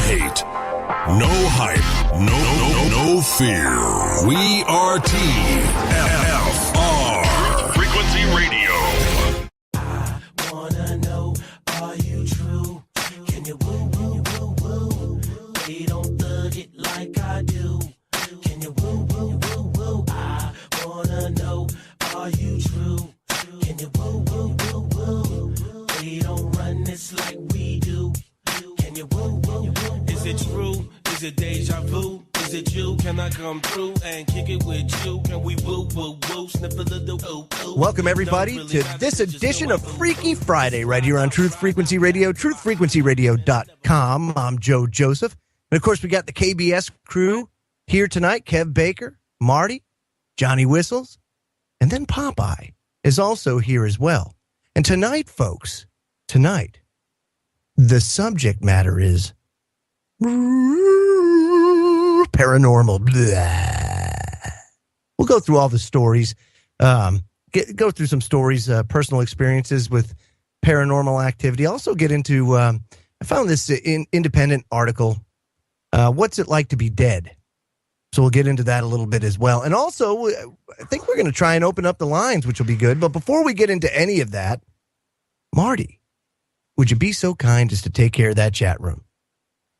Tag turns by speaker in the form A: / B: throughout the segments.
A: hate, no hype, no fear. We are TFR. Frequency Radio.
B: I wanna know, are you true? Can you woo, woo, woo, woo? They don't thug it like I do. Can you woo, woo, woo, woo? I wanna know, are you true? Can you woo, woo, woo, woo? They don't run this like we do. Can you woo, woo, woo? Is it true? Is it deja vu? Is it you? Can I come through and kick it with you? Can we woo, woo, woo? Sniff a little ooh, ooh.
C: Welcome, everybody, to this edition of Freaky Friday right here on Truth Frequency Radio, truthfrequencyradio.com. I'm Joe Joseph. And, of course, we got the KBS crew here tonight. Kev Baker, Marty, Johnny Whistles, and then Popeye is also here as well. And tonight, folks, the subject matter is paranormal. Blah. We'll go through all the stories, go through some stories, personal experiences with paranormal activity. Also get into, I found this independent article, What's It Like to Be Dead? So we'll get into that a little bit as well. And also, I think we're going to try and open up the lines, which will be good. But before we get into any of that, Marty, would you be so kind as to take care of that chat room?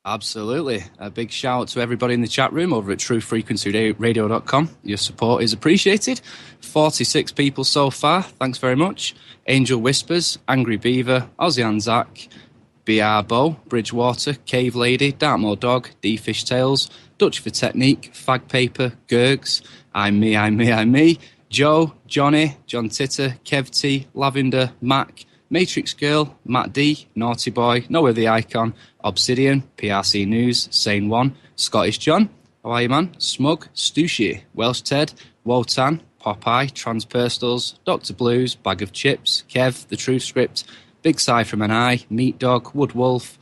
D: Absolutely. A big shout out to everybody in the chat room over at truthfrequencyradio.com. Your support is appreciated. 46 people so far. Thanks very much. Angel Whispers, Angry Beaver, Ozzy and Zach, BR Bow, Bridgewater, Cave Lady, Dartmoor Dog, D Fish Tails, Dutch for Technique, Fag Paper, Gurgs, I'm me, Joe, Johnny, John Titter, Kev T, Lavender, Mac, Matrix Girl, Matt D, Naughty Boy, Noah the Icon, Obsidian, PRC News, Sane One, Scottish John, how are you, man? Smug, Stushi, Welsh Ted, Wotan, Popeye, Transpersonals, Dr. Blues, Bag of Chips, Kev, The Truth Script, Big Sigh from an Eye, Meat Dog, Wood Wolf,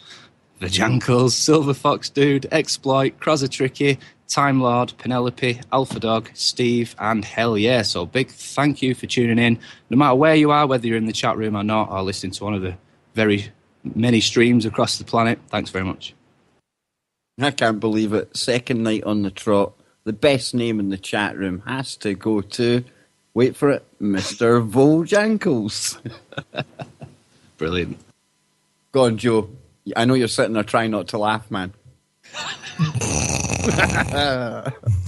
D: The Jankles, Silver Fox Dude, Exploit, Crozza Tricky, Time Lord, Penelope, Alpha Dog, Steve, and Hell Yeah. So big thank you for tuning in. No matter where you are, whether you're in the chat room or not, or listening to one of the very many streams across the planet, thanks very much.
E: I can't believe it. Second night on the trot. The best name in the chat room has to go to, wait for it, Mr. Vojankles.
D: Brilliant.
E: Go on, Joe. I know you're sitting there trying not to laugh, man.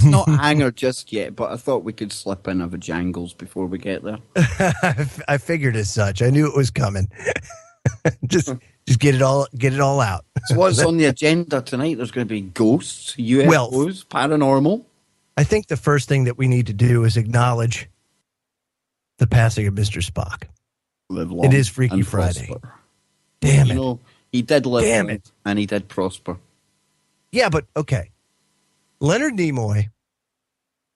E: Not hanger just yet, but I thought we could slip in a Vajangles before we get there.
C: I figured as such. I knew it was coming. just get it all out.
E: So what's on the agenda tonight? There's going to be ghosts, UFOs, paranormal.
C: I think the first thing that we need to do is acknowledge the passing of Mr. Spock.
E: Live long.
C: It is Freaky Friday.
E: Prosper.
C: Damn it.
E: You know, he did live
C: Damn
E: long,
C: it.
E: and he did prosper.
C: Yeah, but okay. Leonard Nimoy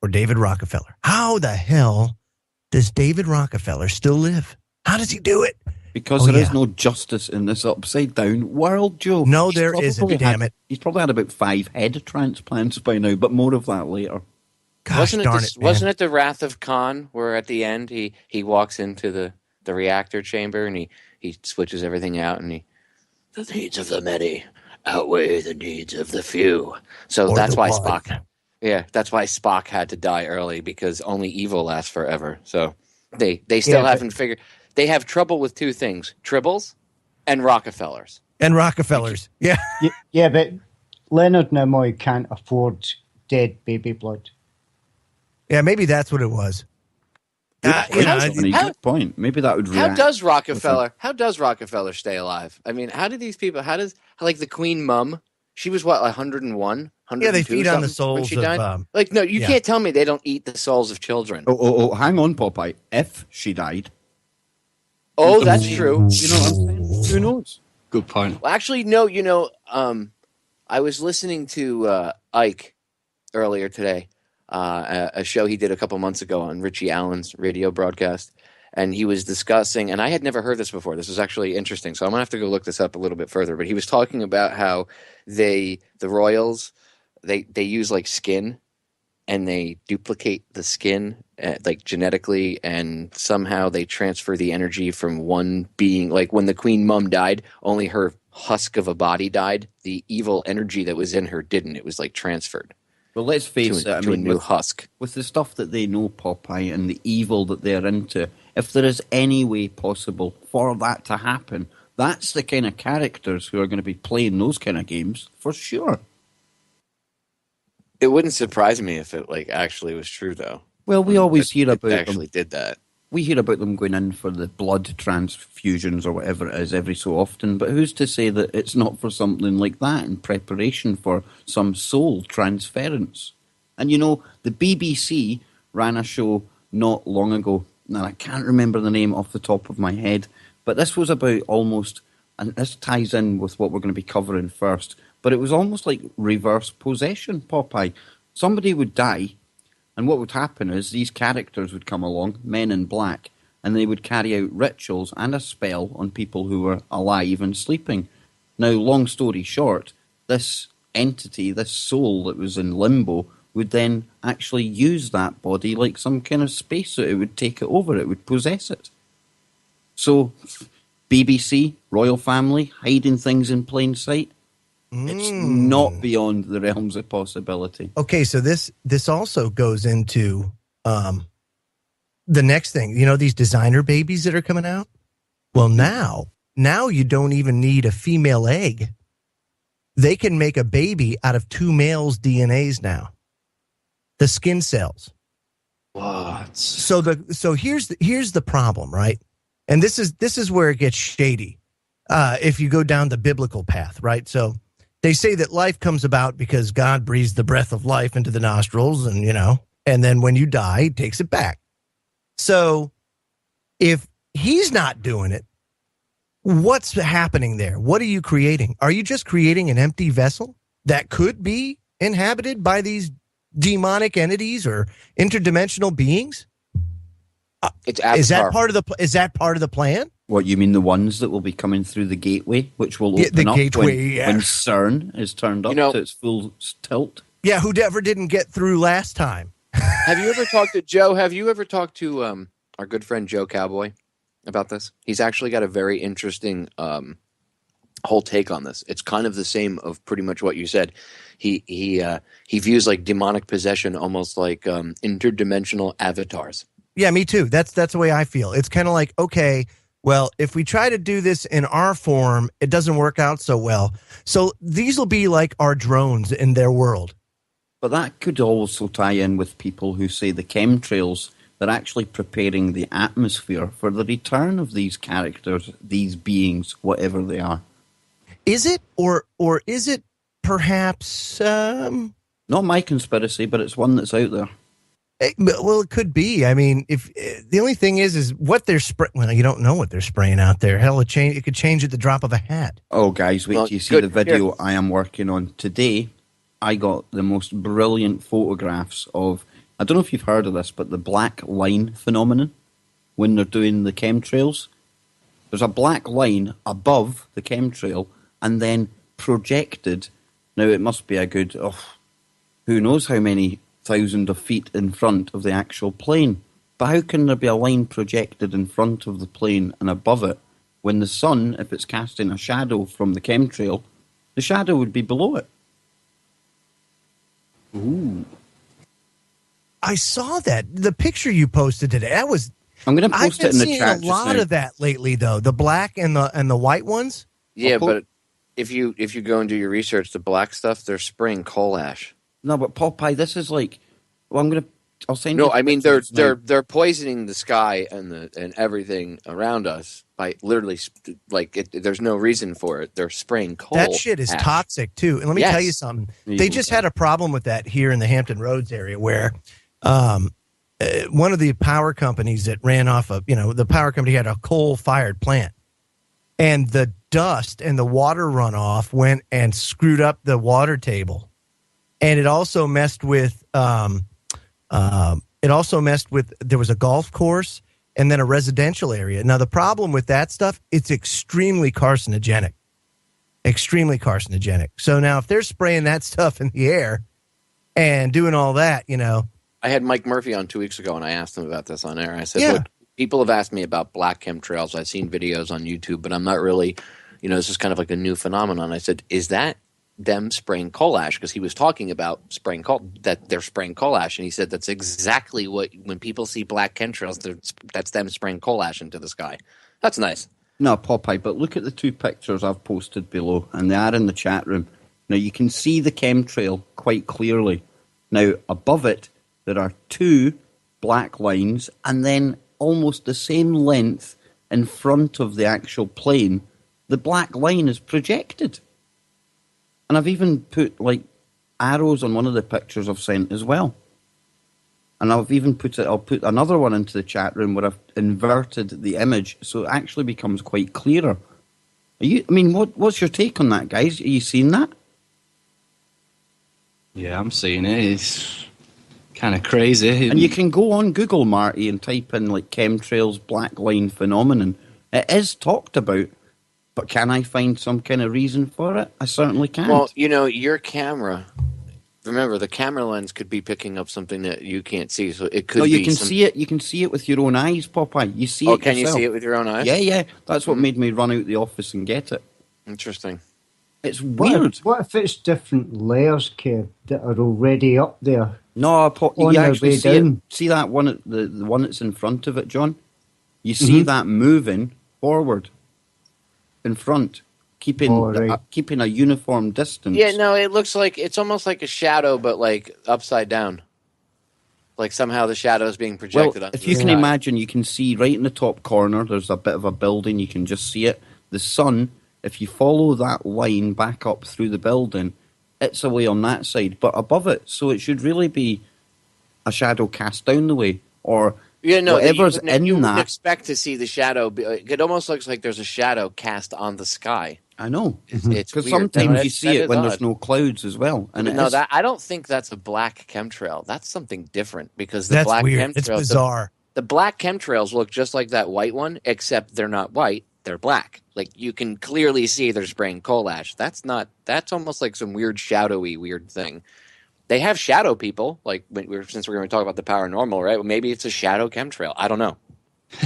C: or David Rockefeller. How the hell does David Rockefeller still live? How does he do it?
E: Because there is no justice in this upside down world, Joe.
C: No, there isn't, damn it.
E: He's probably had about 5 head transplants by now, but more of that later.
C: Gosh,
F: Wasn't it the Wrath of Khan, where at the end he walks into the reactor chamber and he switches everything out and the needs of the many outweigh the needs of the few. So
C: Or
F: that's
C: the
F: why
C: one.
F: Spock. Yeah, that's why Spock had to die early, because only evil lasts forever. So they still haven't figured. They have trouble with two things: Tribbles and Rockefellers.
C: And Rockefellers, yeah.
G: Yeah, but Leonard Nimoy can't afford dead baby blood.
C: Yeah, maybe that's what it was.
E: Good point. Maybe that would react.
F: How does Rockefeller stay alive? I mean, how do these people, like the Queen Mum, she was what, 101, 102?
C: Yeah, they feed on the souls
F: when she died?
C: of...
F: no, you can't tell me they don't eat the souls of children.
E: Oh, hang on, Popeye. If she died.
F: Oh, that's true.
E: You know what I'm saying? Who knows?
D: Good point.
F: Well, actually, no, I was listening to Ike earlier today, a show he did a couple months ago on Richie Allen's radio broadcast, and he was discussing, and I had never heard this before. This was actually interesting, so I'm going to have to go look this up a little bit further, but he was talking about how the royals, they use like skin and they duplicate the skin like genetically, and somehow they transfer the energy from one being. Like when the Queen Mum died, only her husk of a body died. The evil energy that was in her didn't. It was like transferred
E: Well, let's face it. I
F: to a
E: mean,
F: new husk.
E: with the stuff that they know, Popeye, and the evil that they're into, if there is any way possible for that to happen, that's the kind of characters who are going to be playing those kind of games for sure.
F: It wouldn't surprise me if it like actually was true, though.
E: Well, we always hear
F: It
E: about them.
F: actually did that.
E: We hear about them going in for the blood transfusions or whatever it is every so often, but who's to say that it's not for something like that in preparation for some soul transference? And you know, the BBC ran a show not long ago. Now, I can't remember the name off the top of my head, but this was about almost, and this ties in with what we're going to be covering first, but it was almost like reverse possession, Popeye. Somebody would die, and what would happen is these characters would come along, men in black, and they would carry out rituals and a spell on people who were alive and sleeping. Now, long story short, this entity, this soul that was in limbo, would then actually use that body like some kind of spacesuit. It would take it over, it would possess it. So, BBC, royal family, hiding things in plain sight. It's not beyond the realms of possibility.
C: Okay, so this also goes into the next thing. You know, these designer babies that are coming out? Well, now you don't even need a female egg. They can make a baby out of two males' DNAs now. The skin cells.
F: What?
C: So here's the problem, right? And this is where it gets shady. If you go down the biblical path, right? So they say that life comes about because God breathes the breath of life into the nostrils, and then when you die, he takes it back. So if he's not doing it, what's happening there? What are you creating? Are you just creating an empty vessel that could be inhabited by these demonic entities or interdimensional beings?
F: It's Avatar.
C: Is that part of the plan?
E: What, you mean the ones that will be coming through the gateway, which will open
C: the
E: up
C: gateway,
E: when CERN is turned up to its full tilt?
C: Yeah, who ever didn't get through last time?
F: Have you ever talked to Joe? Have you ever talked to our good friend Joe Cowboy about this? He's actually got a very interesting whole take on this. It's kind of the same of pretty much what you said. He views like demonic possession almost like interdimensional avatars.
C: Yeah, me too. That's the way I feel. It's kind of like, okay, well, if we try to do this in our form, it doesn't work out so well. So these will be like our drones in their world.
E: But that could also tie in with people who say the chemtrails, they're actually preparing the atmosphere for the return of these characters, these beings, whatever they are.
C: Is it, or is it perhaps...
E: Not my conspiracy, but it's one that's out there.
C: Well, it could be. I mean, if the only thing is what they're spraying. Well, you don't know what they're spraying out there. Hell, it could change at the drop of a hat.
E: Oh, guys, wait till you see the video I am working on today. I got the most brilliant photographs of, I don't know if you've heard of this, but the black line phenomenon when they're doing the chemtrails. There's a black line above the chemtrail and then projected. Now, it must be a good, who knows how many thousands of feet in front of the actual plane. But how can there be a line projected in front of the plane and above it when the sun, if it's casting a shadow from the chemtrail, the shadow would be below it? Ooh.
C: I saw that. The picture you posted today,
E: I'm going to post it in the chat.
C: I've been seeing a lot of that lately, though. The black and the white ones.
F: Yeah, but if you go and do your research, the black stuff, they're spraying coal ash.
E: No, but Popeye, this is like. Well, I'll send.
F: No, I mean they're poisoning the sky and everything around us by literally there's no reason for it. They're spraying coal.
C: That shit is toxic too. And let me tell you something. They just had a problem with that here in the Hampton Roads area, where one of the power companies that ran off of the power company had a coal-fired plant, and the dust and the water runoff went and screwed up the water table. And it also messed with there was a golf course and then a residential area. Now, the problem with that stuff, it's extremely carcinogenic. Extremely carcinogenic. So now if they're spraying that stuff in the air, and doing all that,
F: I had Mike Murphy on 2 weeks ago, and I asked him about this on air. I said,
C: Yeah.
F: look, people have asked me about black chemtrails. I've seen videos on YouTube, but I'm not really, this is kind of like a new phenomenon. I said, is that them spraying coal ash? Because he was talking about that they're spraying coal ash, and he said that's exactly when people see black chemtrails, that's them spraying coal ash into the sky. That's nice.
E: No, Popeye, but look at the two pictures I've posted below, and they are in the chat room. Now, you can see the chemtrail quite clearly. Now, above it, there are two black lines, and then almost the same length in front of the actual plane, the black line is projected. And I've even put, arrows on one of the pictures I've sent as well. And I'll put another one into the chat room where I've inverted the image so it actually becomes quite clearer. What's your take on that, guys? Are you seeing that?
D: Yeah, I'm seeing it. It's kind of crazy.
E: And you can go on Google, Marty, and type in chemtrails black line phenomenon. It is talked about, but can I find some kind of reason for it? I certainly can't.
F: Well, your camera. Remember, the camera lens could be picking up something that you can't see, so it could.
E: No, you can see it. You can see it with your own eyes, Popeye. You see it.
F: Oh, can
E: yourself.
F: You see it with your own eyes?
E: Yeah. That's what made me run out the office and get it.
F: Interesting.
E: It's weird.
G: What if it's different layers, Kev, that are already up there?
E: No, you
G: on
E: actually
G: their way
E: see
G: down?
E: it. See that one, the one that's in front of it, John? You see that moving forward, in front. Keeping a uniform distance.
F: Yeah, no, it looks like it's almost like a shadow, but upside down. Like somehow the shadow is being projected.
E: Well,
F: onto
E: if you
F: the
E: can
F: sky.
E: imagine, you can see right in the top corner, there's a bit of a building, you can just see it. The sun, if you follow that line back up through the building, it's away on that side, but above it, so it should really be a shadow cast down the way, or whatever's
F: you wouldn't
E: that.
F: expect to see the shadow. It almost looks like there's a shadow cast on the sky.
E: I know,
F: It's
E: because
F: weird.
E: sometimes you see
F: That
E: it
F: is
E: when
F: odd.
E: there's no clouds as well. And
F: I don't think that's a black chemtrail. That's something different because the
C: That's
F: black
C: weird.
F: chemtrails,
C: It's bizarre.
F: The black chemtrails look just like that white one, except they're not white; they're black. Like you can clearly see they're spraying coal ash. That's almost like some weird shadowy weird thing. They have shadow people, since we're going to talk about the paranormal, right? Well, maybe it's a shadow chemtrail. I don't know.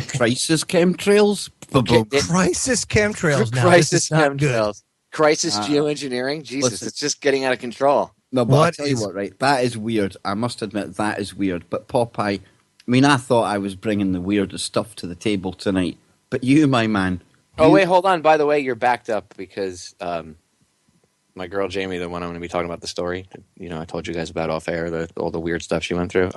E: crisis chemtrails.
C: Crisis chemtrails now.
F: Crisis
C: This is not good.
F: chemtrails. Crisis geoengineering. Jesus,
E: listen.
F: it's just getting out of control.
E: No, but I'll
C: What
E: tell you
C: is-
E: what, right? That is weird. I must admit, that is weird. But Popeye, I thought I was bringing the weirdest stuff to the table tonight. But you, my man.
F: Oh, wait, hold on. By the way, you're backed up because my girl Jamie, the one I'm going to be talking about the story, I told you guys about off air, all the weird stuff she went through.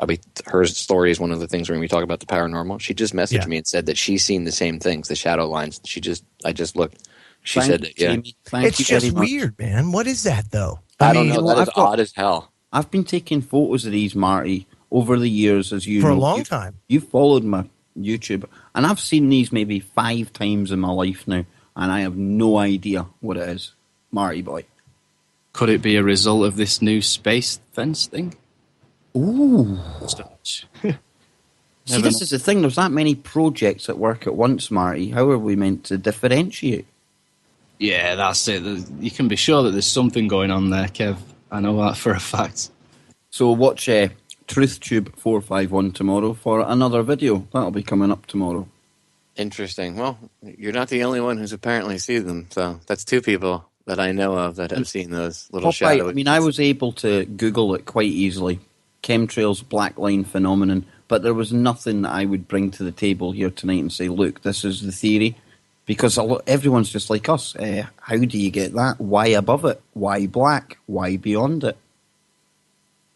F: Her story is one of the things we're going to be talking about the paranormal. She just messaged me and said that she's seen the same things, the shadow lines. I just looked. She said that, yeah.
E: Jamie, thank
C: It's
E: you
C: just
E: very much.
C: weird, man. What is that, though?
F: I don't know.
E: well,
F: That is
E: I've got-
F: odd as hell.
E: I've been taking photos of these, Marty, over the years, as you
C: For
E: know.
C: a long time.
E: You've followed my YouTube, and I've seen these maybe 5 times in my life now, and I have no idea what it is. Marty boy.
D: Could it be a result of this new space fence thing?
E: Ooh.
D: See,
E: See, this is the thing. There's that many projects at work at once, Marty. How are we meant to differentiate?
D: Yeah, that's it. You can be sure that there's something going on there, Kev. I know that for a fact.
E: So watch TruthTube 451 tomorrow for another video. That'll be coming up tomorrow.
F: Interesting. Well, you're not the only one who's apparently seen them. So that's 2 people that I know of that have seen those little shadows.
E: I was able to Google it quite easily. Chemtrails, black line phenomenon. But there was nothing that I would bring to the table here tonight and say, look, this is the theory. Because everyone's just like us. How do you get that? Why above it? Why black? Why beyond it?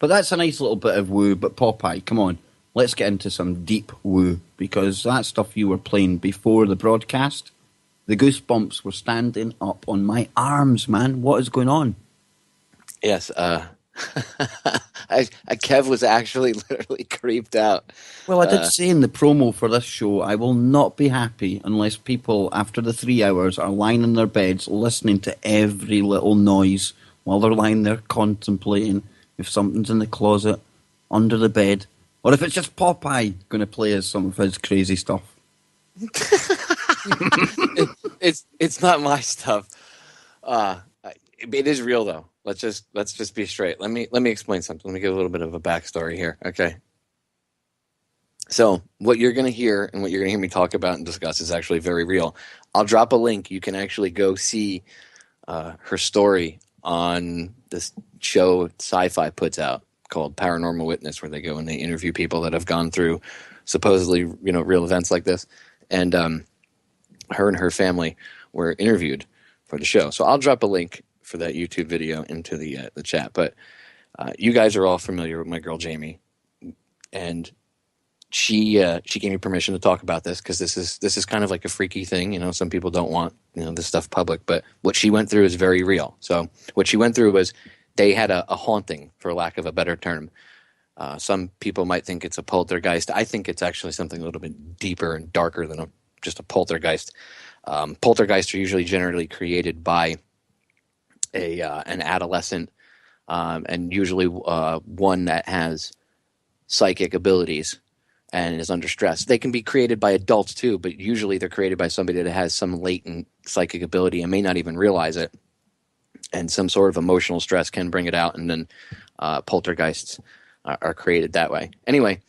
E: But that's a nice little bit of woo. But Popeye, come on. Let's get into some deep woo. Because that stuff you were playing before the broadcast, the goosebumps were standing up on my arms, man. What is going on?
F: Yes. Kev was actually literally creeped out.
E: Well, I did say in the promo for this show, I will not be happy unless people, after the 3 hours, are lying in their beds listening to every little noise while they're lying there contemplating if something's in the closet, under the bed, or if it's just Popeye going to play us some of his crazy stuff.
F: It's not my stuff. It is real though. Let's just be straight. Let me explain something. Let me give a little bit of a backstory here. Okay. So what you're going to hear and what you're going to hear me talk about and discuss is actually very real. I'll drop a link. You can actually go see her story on this show Sci-Fi puts out called Paranormal Witness, where they go and they interview people that have gone through supposedly, real events like this. And her and her family were interviewed for the show. So I'll drop a link for that YouTube video into the chat. But you guys are all familiar with my girl Jamie, and she gave me permission to talk about this because this is kind of like a freaky thing. Some people don't want this stuff public, but what she went through is very real. So what she went through was they had a haunting, for lack of a better term. Some people might think it's a poltergeist. I think it's actually something a little bit deeper and darker than just a poltergeist. Poltergeists are usually generally created by an adolescent, and usually one that has psychic abilities and is under stress. They can be created by adults too, but usually they're created by somebody that has some latent psychic ability and may not even realize it. And some sort of emotional stress can bring it out, and then poltergeists are created that way. Anyway,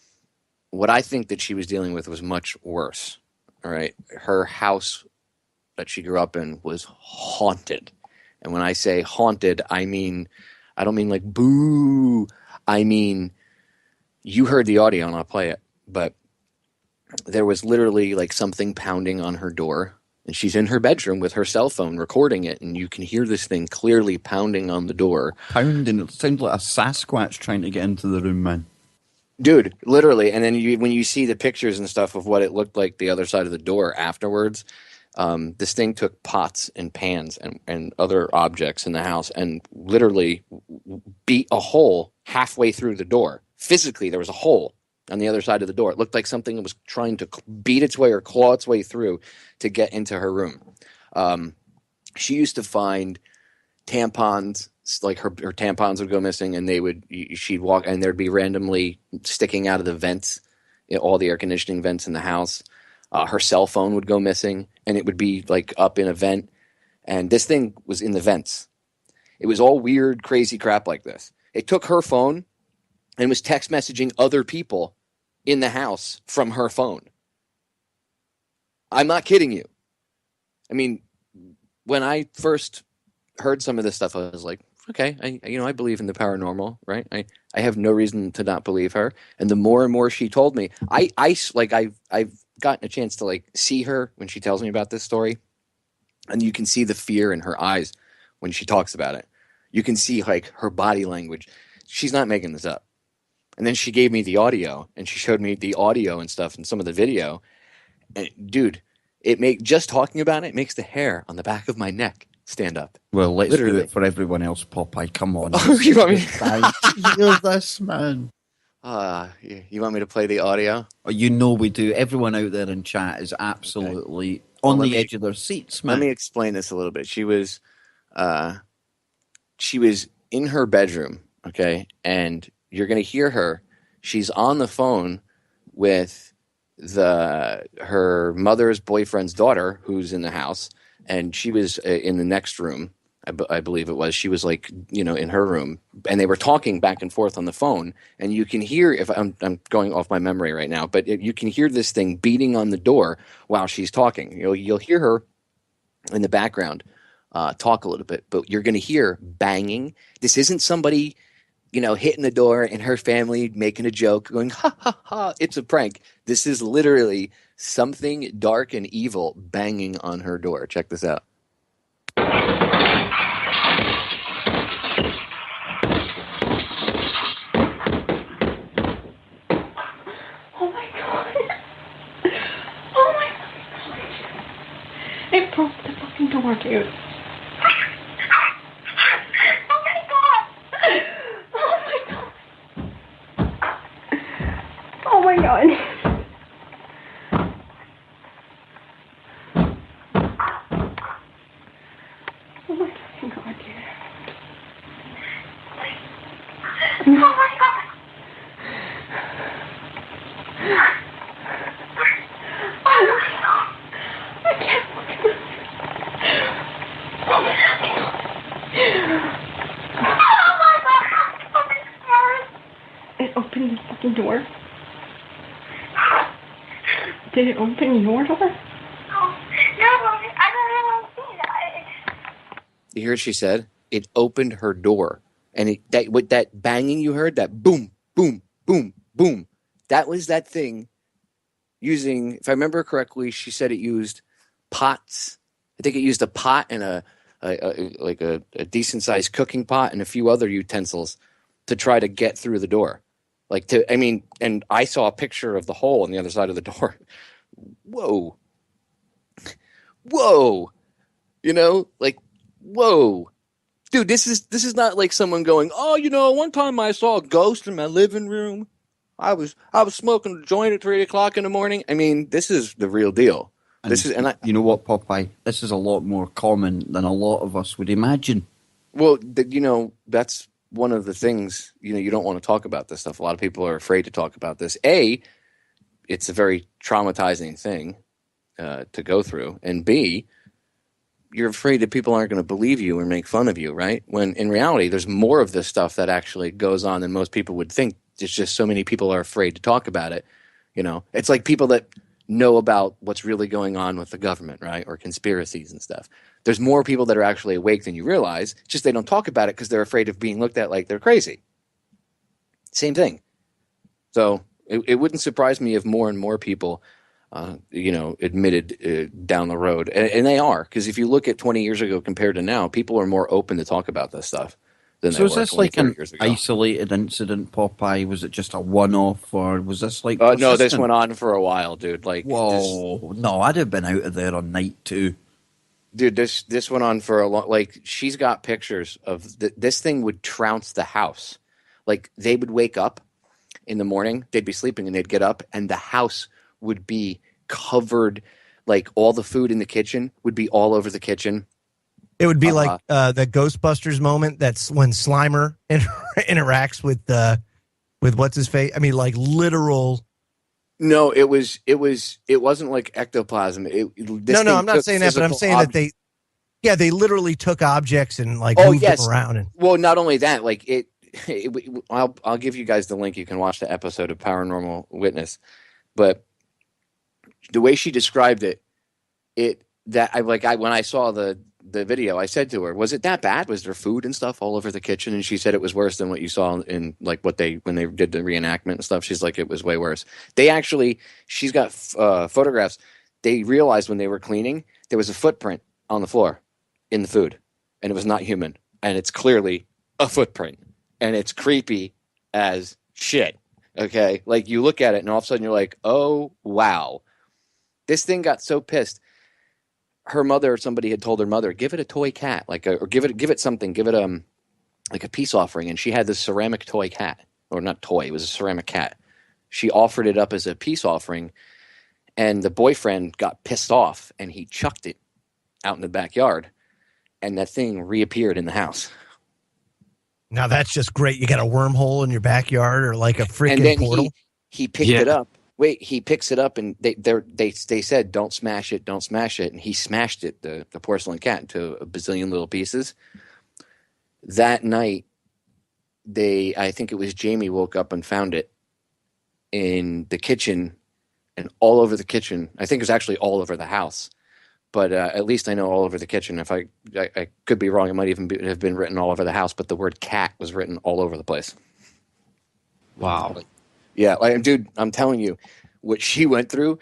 F: what I think that she was dealing with was much worse. All right, her house that she grew up in was haunted. And when I say haunted, I don't mean like boo. I mean, you heard the audio and I'll play it, but there was literally like something pounding on her door, and she's in her bedroom with her cell phone recording it, and you can hear this thing clearly pounding on the door.
E: Pounding, it sounds like a Sasquatch trying to get into the room, man.
F: Dude, literally. And then when you see the pictures and stuff of what it looked like the other side of the door afterwards, this thing took pots and pans and other objects in the house and literally beat a hole halfway through the door. Physically, there was a hole on the other side of the door. It looked like something was trying to beat its way or claw its way through to get into her room. She used to find tampons, like her tampons would go missing, and she'd walk, and there'd be randomly sticking out of the vents, all the air conditioning vents in the house. Her cell phone would go missing, and it would be like up in a vent, and this thing was in the vents. It was all weird, crazy crap like this. It took her phone and was text messaging other people in the house from her phone. I'm not kidding you. I mean, when I first heard some of this stuff, I was like, okay, I believe in the paranormal, right? I have no reason to not believe her. And the more and more she told me, I've gotten a chance to like see her when she tells me about this story, and you can see the fear in her eyes when she talks about it. You can see like her body language. She's not making this up. And then she gave me the audio, and she showed me the audio and stuff and some of the video. And dude, just talking about it makes the hair on the back of my neck stand up.
E: Well, let's
F: Literally.
E: do it for everyone else, Popeye. Come on.
F: Oh, you want me?
E: Hear this, man.
F: You want me to play the audio?
E: Oh, we do. Everyone out there in chat is absolutely on the edge of their seats, man.
F: Let me explain this a little bit. She was in her bedroom, okay, and you're going to hear her. She's on the phone with her mother's boyfriend's daughter, who's in the house, and she was in the next room. I believe it was. She was like, in her room, and they were talking back and forth on the phone. And you can hear, if I'm going off my memory right now, but you can hear this thing beating on the door while she's talking. You'll hear her in the background talk a little bit, but you're going to hear banging. This isn't somebody, hitting the door and her family making a joke, going, ha, ha, ha, it's a prank. This is literally something dark and evil banging on her door. Check this out.
H: Oh my god. Oh my god. It broke the fucking door, dude. Oh my god. Oh my god. Oh my god. Oh my fucking god, dude. Oh my god. I can't fucking move. Oh my god. fucking door? Did it open your door?
I: No, I don't know.
F: You hear what she said? It opened her door. And with that banging you heard, that boom, boom, boom, boom, that was that thing using, if I remember correctly, she said it used pots. I think it used a pot and a decent sized cooking pot and a few other utensils to try to get through the door. And I saw a picture of the hole on the other side of the door. Whoa. Whoa. Whoa. Dude, this is not like someone going, oh, one time I saw a ghost in my living room. I was smoking a joint at 3 o'clock in the morning. I mean, this is the real deal.
E: You know what, Popeye? This is a lot more common than a lot of us would imagine.
F: Well, that's one of the things, you don't want to talk about this stuff. A lot of people are afraid to talk about this. A, it's a very traumatizing thing to go through. And B, you're afraid that people aren't going to believe you or make fun of you, right? When in reality, there's more of this stuff that actually goes on than most people would think. It's just so many people are afraid to talk about it. It's like people that know about what's really going on with the government, right? Or conspiracies and stuff. There's more people that are actually awake than you realize. It's just they don't talk about it because they're afraid of being looked at like they're crazy. Same thing. So it wouldn't surprise me if more and more people, admitted down the road. And they are. Because if you look at 20 years ago compared to now, people are more open to talk about this stuff than they were 20, 30 years ago.
E: Isolated incident, Popeye? Was it just a one-off, or was this like
F: no, this went on for a while, dude.
E: Whoa. No, I'd have been out of there on night 2.
F: Dude, this went on for a long... she's got pictures of... this thing would trounce the house. They would wake up in the morning, they'd be sleeping, and they'd get up, and the house would be covered... all the food in the kitchen would be all over the kitchen.
C: It would be like the Ghostbusters moment. That's when Slimer interacts with what's his face. I mean, literal.
F: No, it wasn't like ectoplasm.
C: No, I'm not saying that, but I'm saying that they literally took objects and moved them around. And
F: well, not only that, I'll give you guys the link. You can watch the episode of Paranormal Witness, but the way she described when I saw the video, I said to her, was it that bad? Was there food and stuff all over the kitchen? And she said it was worse than what you saw in when they did the reenactment and stuff. She's like, it was way worse. She's got photographs. They realized when they were cleaning, there was a footprint on the floor in the food, and it was not human. And it's clearly a footprint, and it's creepy as shit. Okay. You look at it and all of a sudden you're like, oh, wow. This thing got so pissed. Her mother or somebody had told her mother, give it a toy cat, or give it something, give it a peace offering. And she had this ceramic toy cat, or not toy, it was a ceramic cat. She offered it up as a peace offering, and the boyfriend got pissed off and he chucked it out in the backyard, and that thing reappeared in the house.
C: Now that's just great. You got a wormhole in your backyard or a freaking portal.
F: He picked it up. Wait, he picks it up, and they said, don't smash it, and he smashed it, the porcelain cat, into a bazillion little pieces. That night, I think it was Jamie, woke up and found it in the kitchen and all over the kitchen. I think it was actually all over the house, but at least I know all over the kitchen. If I could be wrong, it might even have been written all over the house, but the word cat was written all over the place.
D: Wow.
F: Yeah, dude, I'm telling you, what she went through,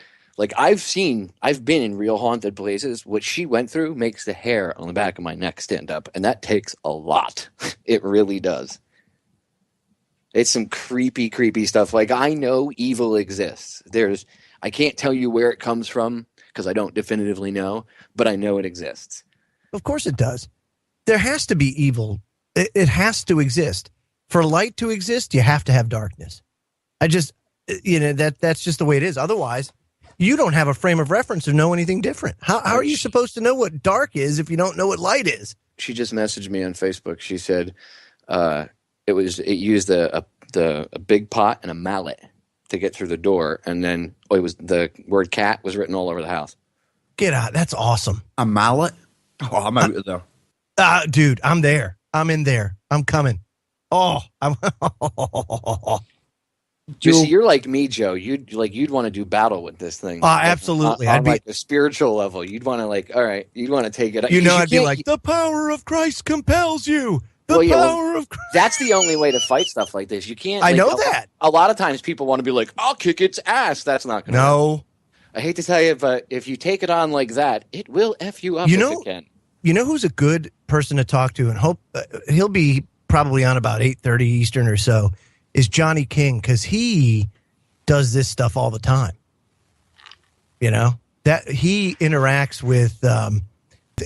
F: I've been in real haunted places. What she went through makes the hair on the back of my neck stand up, and that takes a lot. It really does. It's some creepy, creepy stuff. I know evil exists. I can't tell you where it comes from because I don't definitively know, but I know it exists.
C: Of course it does. There has to be evil. It has to exist. For light to exist, you have to have darkness. That's just the way it is. Otherwise, you don't have a frame of reference to know anything different. How are you supposed to know what dark is if you don't know what light is?
F: She just messaged me on Facebook. She said it used a big pot and a mallet to get through the door, and then it was the word cat was written all over the house.
C: Get out! That's awesome.
E: A mallet? Oh, I'm out of there.
C: Dude, I'm there. I'm in there. I'm coming. Oh, I'm.
F: You see, you're like me, Joe. You'd want to do battle with this thing.
C: Absolutely.
F: On like a spiritual level, you'd want to all right, you'd want to take it.
C: I'd be like, the power of Christ compels you. Power of Christ.
F: That's the only way to fight stuff like this. You can't.
C: I know that.
F: A lot of times people want to be like, I'll kick its ass. That's not going to
C: No.
F: I hate to tell you, but if you take it on like that, it will F you up if it can.
C: You know who's a good person to talk to, and hope he'll be probably on about 8:30 Eastern or so, is Johnny King, because he does this stuff all the time. That he interacts with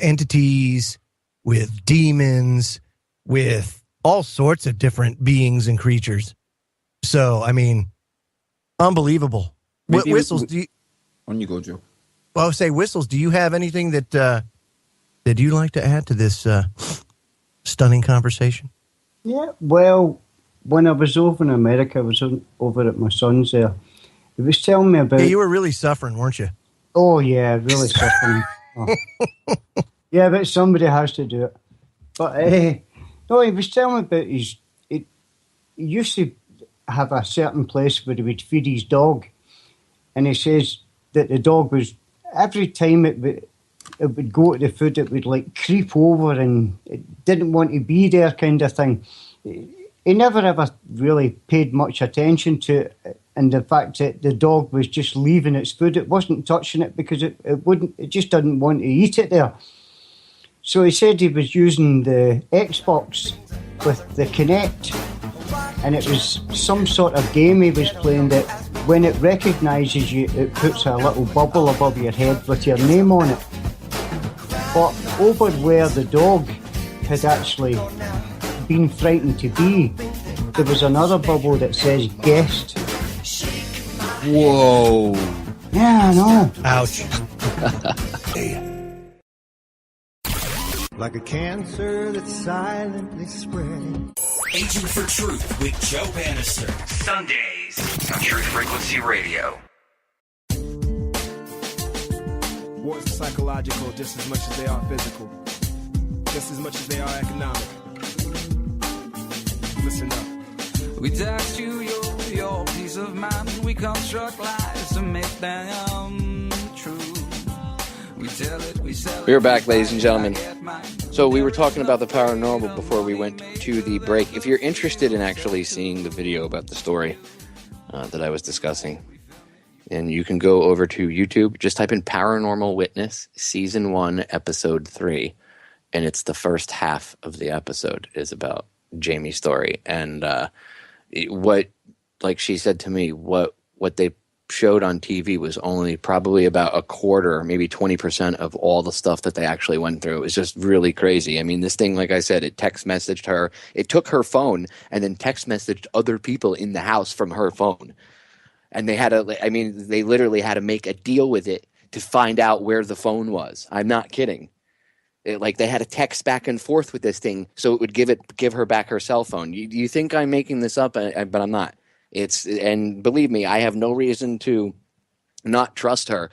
C: entities, with demons, with all sorts of different beings and creatures. So, I mean, unbelievable. Whistles,
E: on you go, Joe.
C: Well, I would say, Whistles, do you have anything that you'd like to add to this stunning conversation?
G: Yeah, well, when I was over in America, I was over at my son's there. He was telling me about...
C: Yeah, you were really suffering, weren't you?
G: Oh, yeah, really suffering. Oh. Yeah, but somebody has to do it. But, no, he was telling me about he used to have a certain place where he would feed his dog. And he says that the dog was, every time it would go to the food, it would like creep over and it didn't want to be there, kind of thing. He never ever really paid much attention to it, and the fact that the dog was just leaving its food, it wasn't touching it because it just didn't want to eat it there. So he said he was using the Xbox with the Kinect, and it was some sort of game he was playing that when it recognises you, it puts a little bubble above your head with your name on it. But over where the dog had actually been frightened to be, there was another bubble that says guest.
E: Whoa.
G: Yeah, I know.
C: Ouch.
B: Like a cancer that's silently spreading.
J: Agent for Truth with Joe Bannister. Sundays on Truth Frequency Radio.
K: Wars are psychological just as much as they are physical. Just as much as they are economic. Listen up.
L: We tax you your peace of mind. We construct lies to make them true. We tell it, we sell it.
F: We're back, ladies and gentlemen. So we were talking about the paranormal before we went to the break. If you're interested in actually seeing the video about the story that I was discussing, and you can go over to YouTube, just type in Paranormal Witness, Season 1, Episode 3, and it's the first half of the episode is about Jamie's story. And what, like she said to me, what they showed on TV was only probably about a quarter, maybe 20% of all the stuff that they actually went through. It was just really crazy. I mean, this thing, like I said, it text messaged her. It took her phone and then text messaged other people in the house from her phone. And they literally had to make a deal with it to find out where the phone was. I'm not kidding. They had to text back and forth with this thing so it would give her back her cell phone. You think I'm making this up, but I'm not. And believe me, I have no reason to not trust her.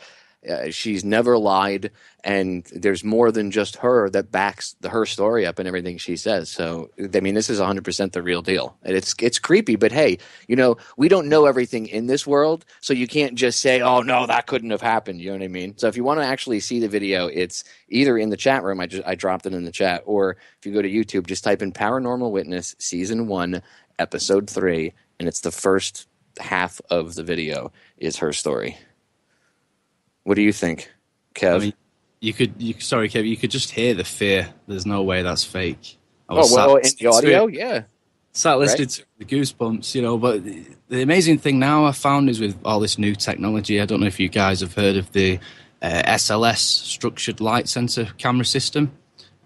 F: She's never lied, and there's more than just her that backs her story up and everything she says. So, I mean, this is 100% the real deal. And it's creepy, but hey, we don't know everything in this world, so you can't just say, oh, no, that couldn't have happened. You know what I mean? So if you want to actually see the video, it's either in the chat room, I dropped it in the chat, or if you go to YouTube, just type in Paranormal Witness Season 1, Episode 3, and it's the first half of the video is her story. What do you think, Kev?
D: I mean, Kev, you could just hear the fear. There's no way that's fake.
F: In the audio, yeah.
D: Sat listening to the goosebumps, but the amazing thing now I found is with all this new technology, I don't know if you guys have heard of the SLS, Structured Light Sensor camera system.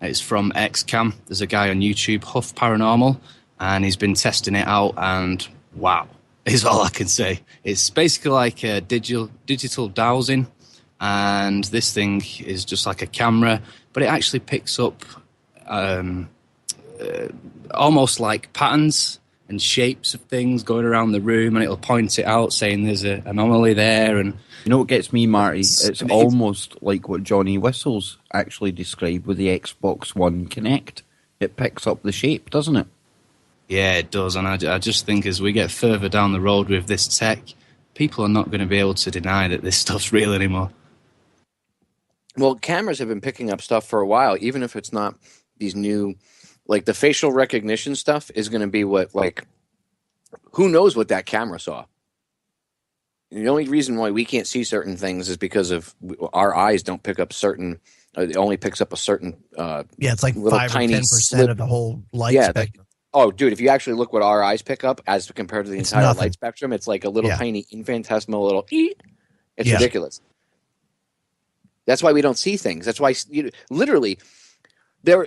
D: It's from XCam. There's a guy on YouTube, Huff Paranormal, and he's been testing it out, and wow, is all I can say. It's basically like a digital dowsing, and this thing is just like a camera, but it actually picks up almost like patterns and shapes of things going around the room, and it'll point it out saying there's an anomaly there. And
E: you know what gets me, Marty? It's almost like what Johnny Whistles actually described with the Xbox One Kinect. It picks up the shape, doesn't it?
D: Yeah, it does. And I just think as we get further down the road with this tech, people are not going to be able to deny that this stuff's real anymore.
F: Well, cameras have been picking up stuff for a while, even if it's not these new, like the facial recognition stuff is going to be what, like, who knows what that camera saw? The only reason why we can't see certain things is because of our eyes don't pick up certain. It only picks up a certain.
C: It's like
F: little
C: 5 or
F: tiny
C: 10% of the whole light
F: Yeah,
C: spectrum.
F: oh, dude, if you actually look what our eyes pick up as compared to the
C: It's
F: entire
C: nothing.
F: light spectrum, it's like a little
C: Yeah.
F: tiny infinitesimal little. It's
C: Yeah.
F: ridiculous. That's why we don't see things. That's why literally there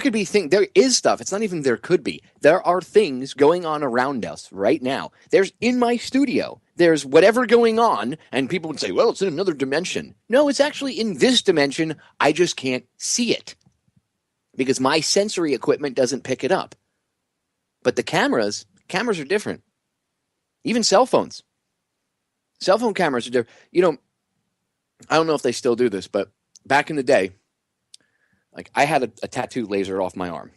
F: could be things. There is stuff. It's not even there could be. There are things going on around us right now. There's in my studio. There's whatever going on, and people would say, "Well, it's in another dimension." No, it's actually in this dimension. I just can't see it because my sensory equipment doesn't pick it up. But the cameras are different. Even cell phones. Cell phone cameras are different. You know, I don't know if they still do this, but back in the day, like I had a tattoo lasered off my arm,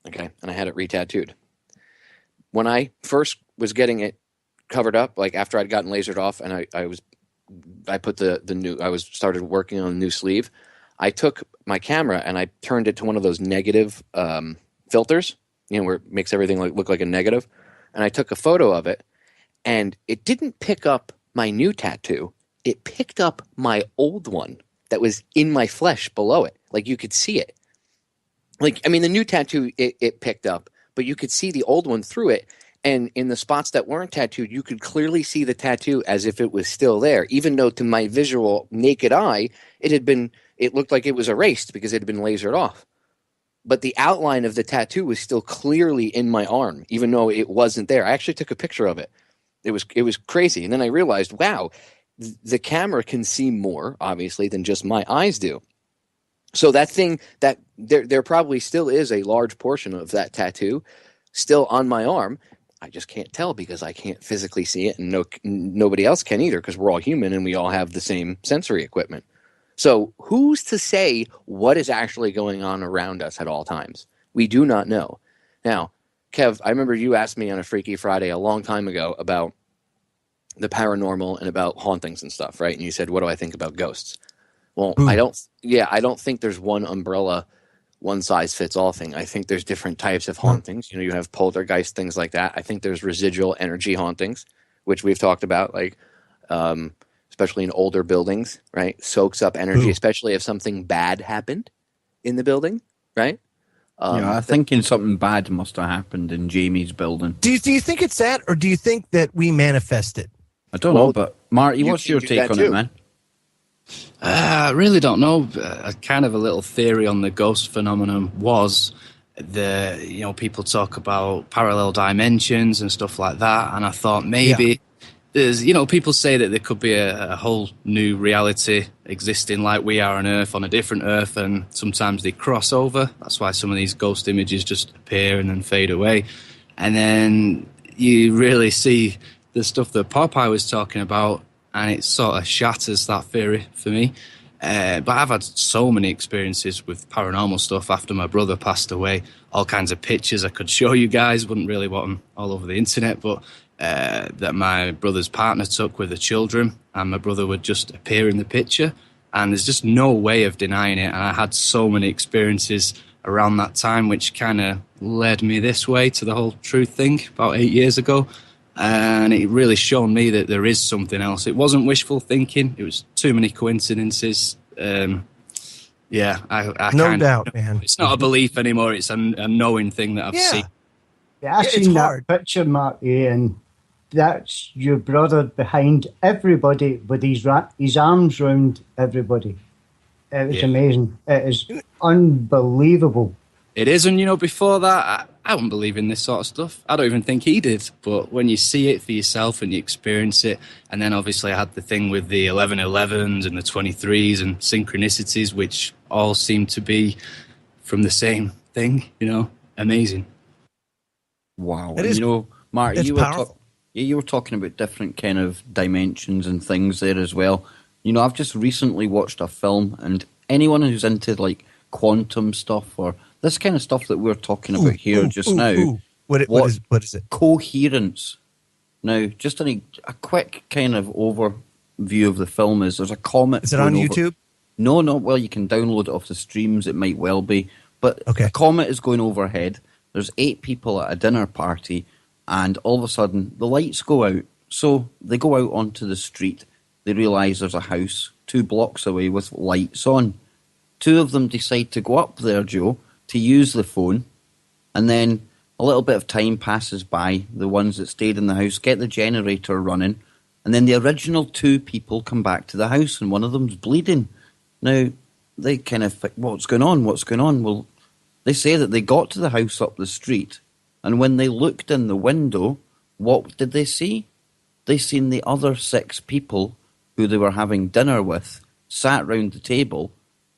F: okay, and I had it re-tattooed. When I first was getting it covered up, like after I'd gotten lasered off, and I put the new, I started working on a new sleeve. I took my camera and I turned it to one of those negative filters, you know, where it makes everything look like a negative, and I took a photo of it, and it didn't pick up my new tattoo. It picked up my old one that was in my flesh below it. Like you could see it. Like, I mean, the new tattoo, it picked up, but you could see the old one through it. And in the spots that weren't tattooed, you could clearly see the tattoo as if it was still there, even though to my visual naked eye, it looked like it was erased because it had been lasered off. But the outline of the tattoo was still clearly in my arm, even though it wasn't there. I actually took a picture of it. It was crazy. And then I realized, wow, the camera can see more, obviously, than just my eyes do. So that thing, that there probably still is a large portion of that tattoo still on my arm. I just can't tell because I can't physically see it, and nobody else can either because we're all human and we all have the same sensory equipment. So who's to say what is actually going on around us at all times? We do not know. Now, Kev, I remember you asked me on a Freaky Friday a long time ago about the paranormal and about hauntings and stuff, right? And you said, what do I think about ghosts? Well, I don't think there's one umbrella, one size fits all thing. I think there's different types of hauntings. You know, you have poltergeist, things like that. I think there's residual energy hauntings, which we've talked about, like, especially in older buildings, right? Soaks up energy, especially if something bad happened in the building, right?
E: I'm thinking something bad must have happened in Jamie's building.
C: Do you think it's that, or do you think that we manifest it?
E: I don't know, but Marty, what's your take on it, man?
D: I really don't know. Kind of a little theory on the ghost phenomenon was people talk about parallel dimensions and stuff like that, and I thought maybe there's, people say that there could be a whole new reality existing like we are on Earth, on a different Earth, and sometimes they cross over. That's why some of these ghost images just appear and then fade away. And then you really see the stuff that Popeye was talking about, and it sort of shatters that theory for me. But I've had so many experiences with paranormal stuff after my brother passed away. All kinds of pictures I could show you guys. Wouldn't really want them all over the internet, but that my brother's partner took with the children, and my brother would just appear in the picture. And there's just no way of denying it. And I had so many experiences around that time, which kind of led me this way to the whole truth thing about 8 years ago. And it really showed me that there is something else. It wasn't wishful thinking. It was too many coincidences. I
C: no doubt, man.
D: It's not a belief anymore. It's a knowing thing that I've seen.
G: Yeah, I've seen that picture, Marty, and that's your brother behind everybody with his arms round everybody. It was amazing. It is unbelievable.
D: It is, and before that, I wouldn't believe in this sort of stuff. I don't even think he did. But when you see it for yourself and you experience it, and then obviously I had the thing with the 1111s and the 23s and synchronicities, which all seem to be from the same thing, amazing.
E: Wow.
C: It is,
E: Marty,
C: you
E: were talking about different kind of dimensions and things there as well. I've just recently watched a film, and anyone who's into like quantum stuff or this kind of stuff that we're talking about here just now,
C: What is it?
E: Coherence. Now, just a quick kind of overview of the film is there's a comet.
C: Is it on YouTube?
E: No. Well, you can download it off the streams. It might well be. But a comet is going overhead. There's 8 people at a dinner party, and all of a sudden the lights go out. So they go out onto the street. They realise there's a house 2 blocks away with lights on. 2 of them decide to go up there, Joe, to use the phone, and then a little bit of time passes by. The ones that stayed in the house get the generator running, and then the original 2 people come back to the house, and one of them's bleeding. Now, they kind of think, what's going on? Well, they say that they got to the house up the street, and when they looked in the window, what did they see? They seen the other 6 people who they were having dinner with sat round the table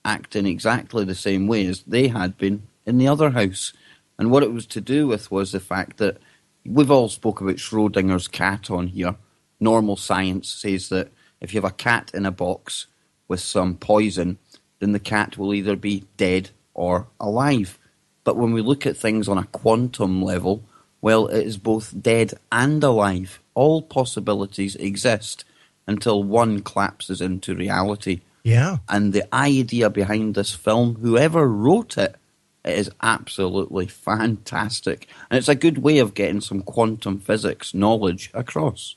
E: acting exactly the same way as they had been in the other house. And what it was to do with was the fact that we've all spoke about Schrodinger's cat on here. Normal science says that if you have a cat in a box with some poison, then the cat will either be dead or alive. But when we look at things on a quantum level, well, it is both dead and alive. All possibilities exist until one collapses into reality.
C: Yeah.
E: And the idea behind this film, whoever wrote it, it is absolutely fantastic. And it's a good way of getting some quantum physics knowledge across.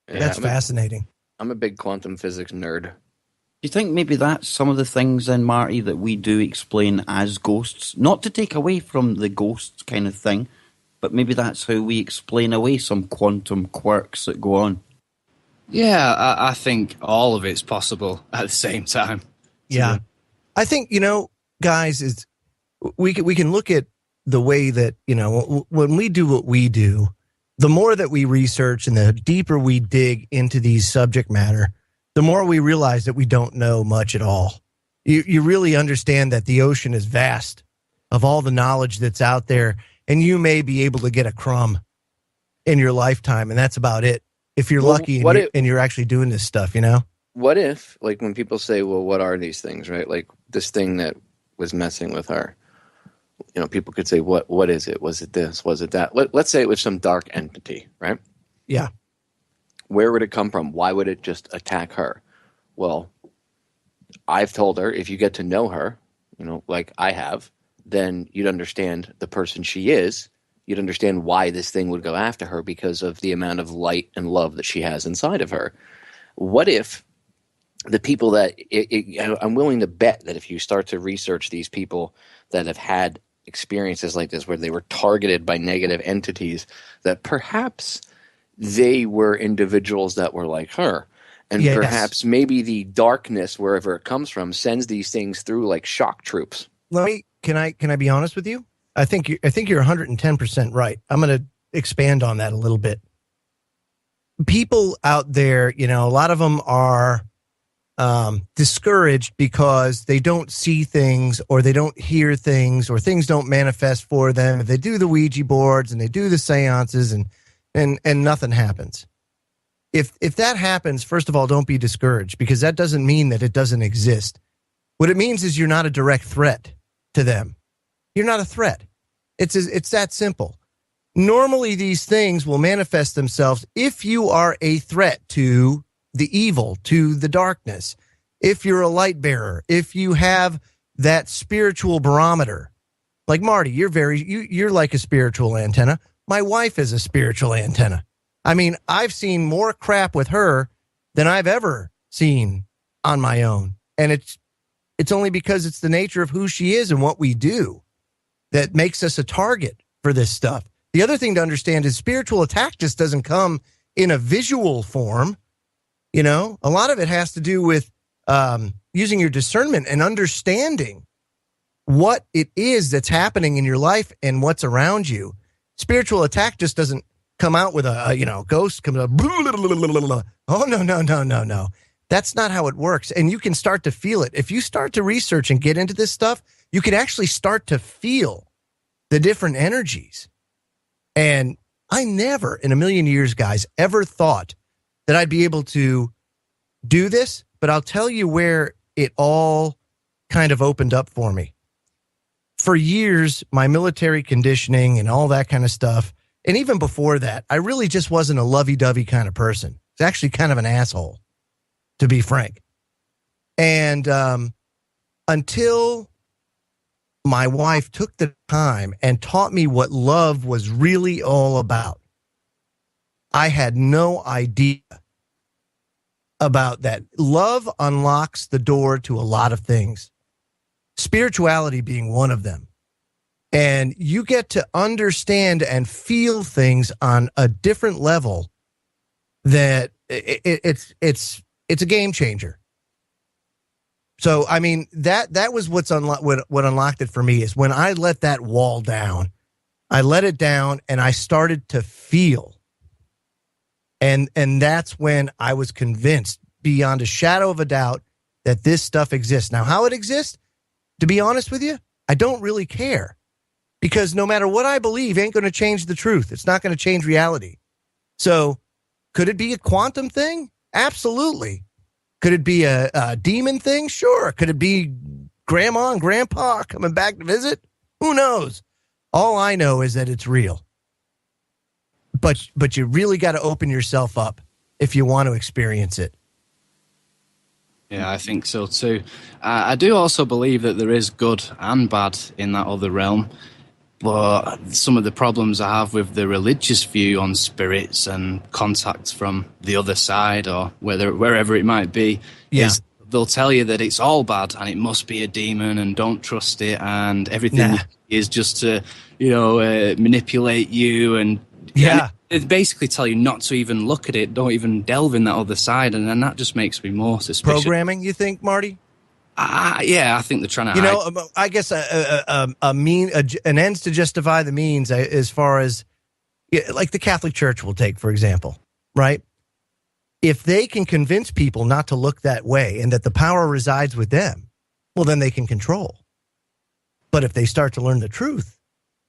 F: Yeah,
C: That's fascinating.
F: I'm a big quantum physics nerd.
E: Do you think maybe that's some of the things then, Marty, that we do explain as ghosts? Not to take away from the ghosts kind of thing, but maybe that's how we explain away some quantum quirks that go on.
D: Yeah, I think all of it's possible at the same time.
C: Yeah. I think, guys, is we can look at the way that, when we do what we do, the more that we research and the deeper we dig into these subject matter, the more we realize that we don't know much at all. You really understand that the ocean is vast of all the knowledge that's out there, and you may be able to get a crumb in your lifetime, and that's about it. If you're lucky and you're actually doing this stuff,
F: What if, like, when people say, well, what are these things, right? Like this thing that was messing with her, people could say, what is it? Was it this? Was it that? Let's say it was some dark entity, right?
C: Yeah.
F: Where would it come from? Why would it just attack her? Well, I've told her, if you get to know her, like I have, then you'd understand the person she is. You'd understand why this thing would go after her because of the amount of light and love that she has inside of her. What if the people that I'm willing to bet that if you start to research these people that have had experiences like this where they were targeted by negative entities, that perhaps they were individuals that were like her. And perhaps maybe the darkness, wherever it comes from, sends these things through like shock troops.
C: Can I be honest with you? I think you're 110% right. I'm going to expand on that a little bit. People out there, a lot of them are discouraged because they don't see things or they don't hear things or things don't manifest for them. They do the Ouija boards and they do the seances and nothing happens. If that happens, first of all, don't be discouraged because that doesn't mean that it doesn't exist. What it means is you're not a direct threat to them. You're not a threat. It's that simple. Normally, these things will manifest themselves if you are a threat to the evil, to the darkness. If you're a light bearer, if you have that spiritual barometer, like Marty, you're like a spiritual antenna. My wife is a spiritual antenna. I mean, I've seen more crap with her than I've ever seen on my own. And it's only because it's the nature of who she is and what we do that makes us a target for this stuff. The other thing to understand is spiritual attack just doesn't come in a visual form. A lot of it has to do with using your discernment and understanding what it is that's happening in your life and what's around you. Spiritual attack just doesn't come out with a ghost comes up. Oh, no. That's not how it works. And you can start to feel it. If you start to research and get into this stuff, you can actually start to feel the different energies. And I never in a million years, guys, ever thought that I'd be able to do this. But I'll tell you where it all kind of opened up for me. for years, my military conditioning and all that kind of stuff, and even before that, I really just wasn't a lovey-dovey kind of person. It's actually kind of an asshole, to be frank. And until my wife took the time and taught me what love was really all about, I had no idea about that. Love unlocks the door to a lot of things, spirituality being one of them. And you get to understand and feel things on a different level that it's a game changer. So, I mean, that was what unlocked it for me, is when I let that wall down. I let it down and I started to feel. And that's when I was convinced beyond a shadow of a doubt that this stuff exists. Now, how it exists, to be honest with you, I don't really care, because no matter what I believe ain't going to change the truth. It's not going to change reality. So could it be a quantum thing? Absolutely. Could it be a demon thing? Sure. Could it be grandma and grandpa coming back to visit? Who knows? All I know is that it's real. But you really got to open yourself up if you want to experience it.
D: Yeah, I think so too. I do also believe that there is good and bad in that other realm. But some of the problems I have with the religious view on spirits and contacts from the other side, or wherever it might be, is they'll tell you that it's all bad and it must be a demon and don't trust it, and everything is just to, manipulate you. And they basically tell you not to even look at it, don't even delve in that other side, and then that just makes me more suspicious.
C: Programming, you think, Marty?
D: Yeah, I think they're trying to
C: I guess an ends to justify the means, as far as, like the Catholic Church will take, for example, right? If they can convince people not to look that way and that the power resides with them, well, then they can control. But if they start to learn the truth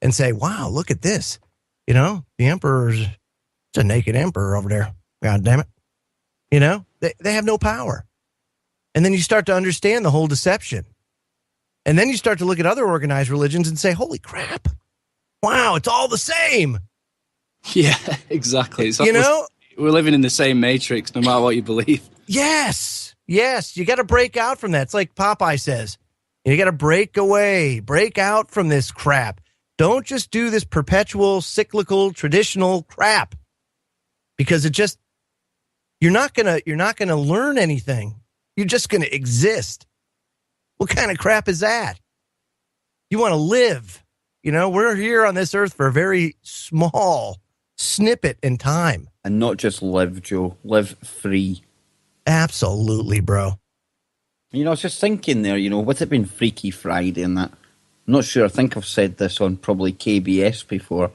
C: and say, wow, look at this, the emperor's, it's a naked emperor over there. God damn it. They have no power. And then you start to understand the whole deception. And then you start to look at other organized religions and say, holy crap, wow, it's all the same.
D: Yeah, exactly. We're living in the same matrix no matter what you believe.
C: Yes. You got to break out from that. It's like Popeye says, you got to break out from this crap. Don't just do this perpetual, cyclical, traditional crap, because you're not going to learn anything. You're just going to exist. What kind of crap is that? You want to live. We're here on this earth for a very small snippet in time.
E: And not just live, Joe. Live free.
C: Absolutely, bro.
E: I was just thinking there, with it being Freaky Friday and that, I'm not sure, I think I've said this on probably KBS before,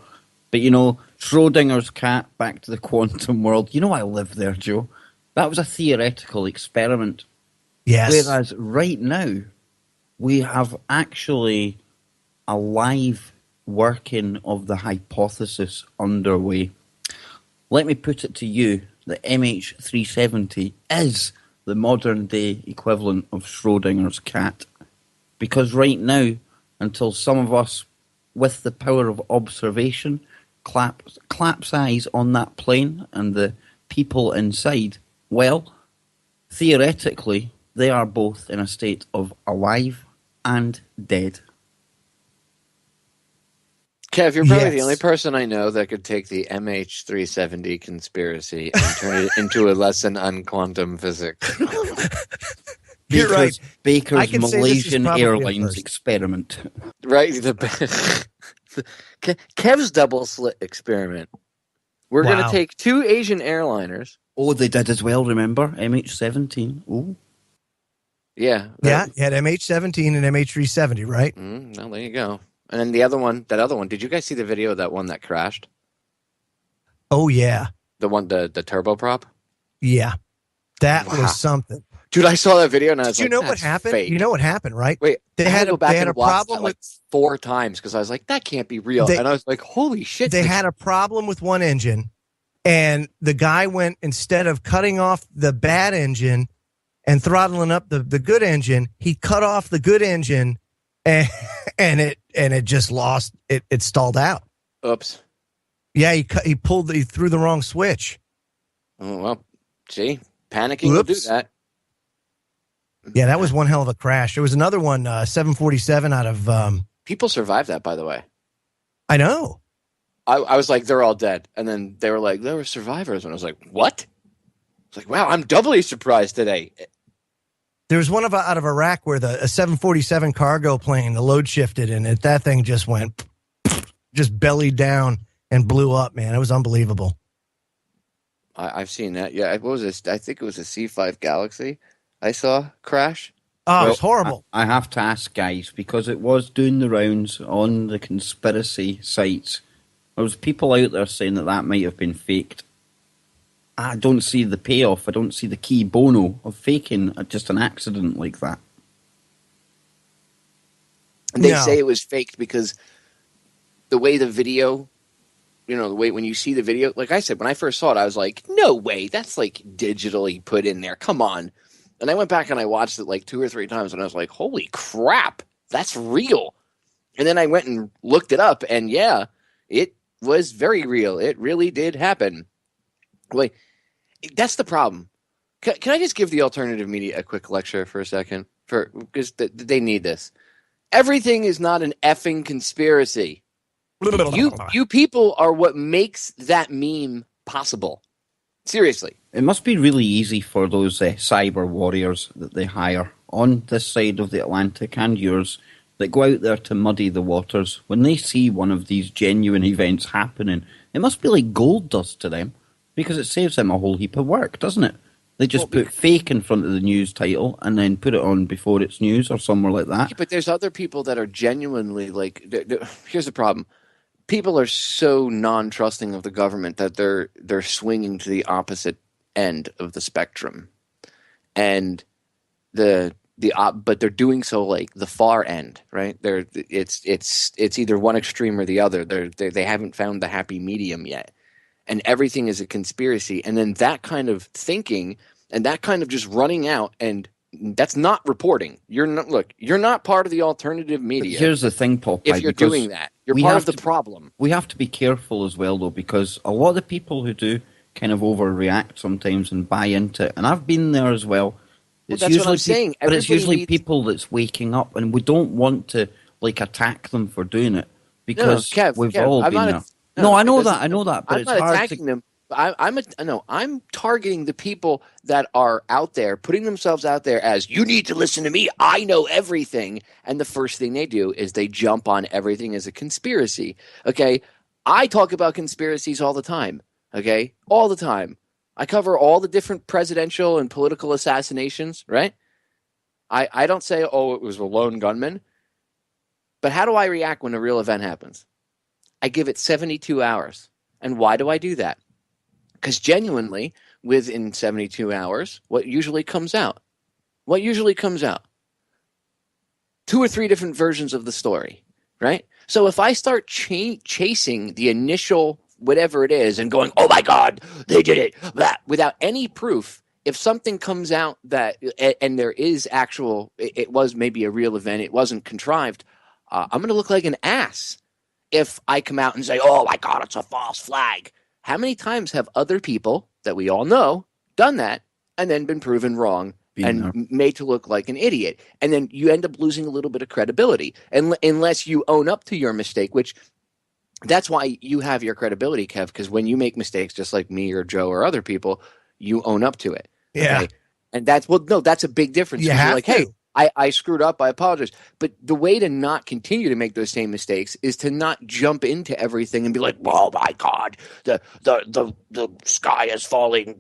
E: but Schrodinger's cat, back to the quantum world. I live there, Joe. That was a theoretical experiment.
C: Yes.
E: Whereas right now, we have actually a live working of the hypothesis underway. Let me put it to you that MH370 is the modern day equivalent of Schrodinger's cat. Because right now, until some of us with the power of observation claps eyes on that plane and the people inside, well, theoretically, they are both in a state of alive and dead.
F: Kev, you're probably the only person I know that could take the MH370 conspiracy and turn it into a lesson on quantum physics.
C: You're right.
E: Baker's Malaysian Airlines experiment.
F: Right. Kev's double slit experiment. We're going to take two Asian airliners.
E: Oh, they did as well, remember? MH17. Oh.
F: Yeah.
C: You had MH17 and MH370, right?
F: Well, there you go. And then that other one, did you guys see the video of that one that crashed?
C: Oh, yeah.
F: The turboprop?
C: Yeah. That was something.
F: Dude, I saw that video and I was like,
C: what happened?
F: Fake.
C: You know what happened, right?
F: Wait,
C: they had a problem with
F: 4 times because I was like, that can't be real. And I was like, holy shit.
C: They had a problem with one engine, and the guy went, instead of cutting off the bad engine and throttling up the good engine, he cut off the good engine and it just lost. It stalled out.
F: Oops.
C: Yeah, he threw the wrong switch.
F: Oh, well, see, panicking will do that.
C: Yeah, that was one hell of a crash. There was another one, 747 out of.
F: People survived that, by the way.
C: I know.
F: I was like, they're all dead, and then they were like, there were survivors, and I was like, what? It's like, wow, I'm doubly surprised today.
C: There was one out of Iraq where a 747 cargo plane, the load shifted, and that thing just went, just bellied down and blew up. Man, it was unbelievable.
F: I've seen that. Yeah, what was this? I think it was a C5 Galaxy I saw crash.
C: Oh, it was horrible.
E: I have to ask, guys, because it was doing the rounds on the conspiracy sites. There was people out there saying that might have been faked. I don't see the payoff. I don't see the key bono of faking just an accident like that.
F: And they say it was faked because the way the video, the way when you see the video, like I said, when I first saw it, I was like, no way, that's like digitally put in there. Come on. And I went back and I watched it like 2 or 3 times and I was like, holy crap, that's real. And then I went and looked it up and yeah, it was very real. It really did happen. Wait, that's the problem. Can I just give the alternative media a quick lecture for a second? Because they need this. Everything is not an effing conspiracy. You people are what makes that meme possible. Seriously.
E: It must be really easy for those cyber warriors that they hire on this side of the Atlantic and yours that go out there to muddy the waters. When they see one of these genuine events happening, it must be like gold dust to them because it saves them a whole heap of work, doesn't it? They just put fake in front of the news title and then put it on before it's news or somewhere like that.
F: But there's other people that are genuinely like, here's the problem. People are so non-trusting of the government that they're swinging to the opposite end of the spectrum, and but they're doing so like the far end, right? It's either one extreme or the other. They haven't found the happy medium yet, and everything is a conspiracy. And then that kind of thinking and that kind of just running out, and that's not reporting. You're not part of the alternative media.
E: But here's the thing, Popeye.
F: If you're doing that, you're part of the problem.
E: We have to be careful as well, though, because a lot of the people who do kind of overreact sometimes and buy into it, and I've been there as well.
F: Well, that's what I'm saying.
E: But it's usually people that's waking up, and we don't want to like attack them for doing it because we've all been there. No, I know that, but it's hard to.
F: I'm not attacking them. I'm targeting the people that are out there, putting themselves out there as, you need to listen to me, I know everything. And the first thing they do is they jump on everything as a conspiracy. Okay? I talk about conspiracies all the time. Okay? All the time. I cover all the different presidential and political assassinations, right? I don't say, oh, it was a lone gunman. But how do I react when a real event happens? I give it 72 hours. And why do I do that? Because genuinely, within 72 hours, what usually comes out? 2 or 3 different versions of the story, right? So if I start chasing the initial whatever it is and going, oh my God, they did it, that, without any proof, if something comes out that, and there is it was maybe a real event, it wasn't contrived, I'm going to look like an ass if I come out and say, oh my God, it's a false flag. How many times have other people that we all know done that and then been proven wrong and made to look like an idiot? And then you end up losing a little bit of credibility unless you own up to your mistake, which that's why you have your credibility, Kev, because when you make mistakes, just like me or Joe or other people, you own up to it.
C: Yeah.
F: Okay? And that's a big difference.
C: You
F: You're
C: have
F: like,
C: to.
F: hey, I screwed up. I apologize. But the way to not continue to make those same mistakes is to not jump into everything and be like, oh my God, the sky is falling.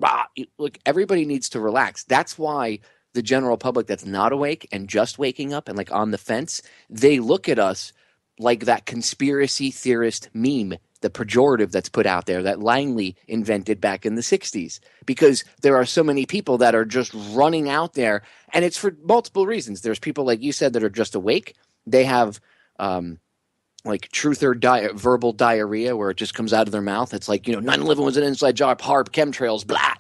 F: Look, everybody needs to relax. That's why the general public that's not awake and just waking up and like on the fence, they look at us like that conspiracy theorist meme, the pejorative that's put out there that Langley invented back in the 60s, because there are so many people that are just running out there, and it's for multiple reasons. There's people, like you said, that are just awake. They have like truther verbal diarrhea where it just comes out of their mouth. It's like, 9/11 was an inside job, HARP, chemtrails, blah,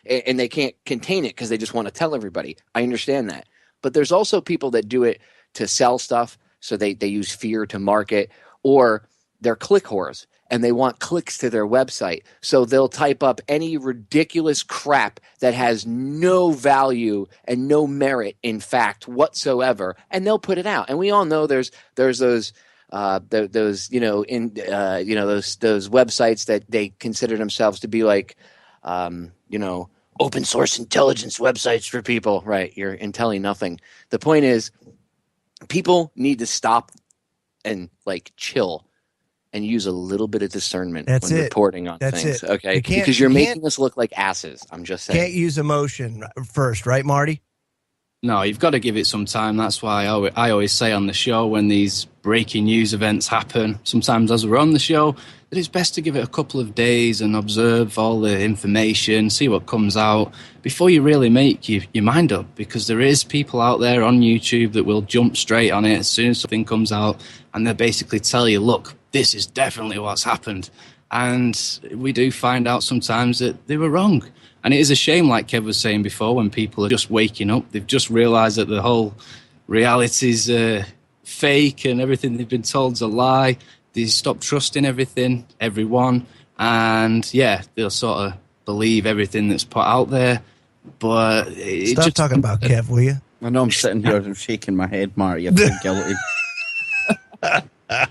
F: and they can't contain it because they just want to tell everybody. I understand that. But there's also people that do it to sell stuff, So they use fear to market, or they're click whores and they want clicks to their website. So they'll type up any ridiculous crap that has no value and no merit in fact whatsoever, and they'll put it out. And we all know there's those those websites that they consider themselves to be like open source intelligence websites for people. Right? You're intelling nothing. The point is, people need to stop and chill and use a little bit of discernment when reporting on things. Okay, because you're making us look like asses. I'm just saying.
C: Can't use emotion first, right, Marty?
D: No, you've got to give it some time. That's why I always say on the show, when these breaking news events happen, sometimes as we're on the show, that it's best to give it a couple of days and observe all the information, see what comes out before you really make your mind up. Because there is people out there on YouTube that will jump straight on it as soon as something comes out, and they'll basically tell you, look, this is definitely what's happened. And we do find out sometimes that they were wrong. And it is a shame, like Kev was saying before, when people are just waking up, they've just realised that the whole reality's fake and everything they've been told is a lie. They stop trusting everyone, and they'll sort of believe everything that's put out there. But
C: stop talking about Kev, will you?
E: I know I'm sitting here shaking my head, Marty. I feel guilty.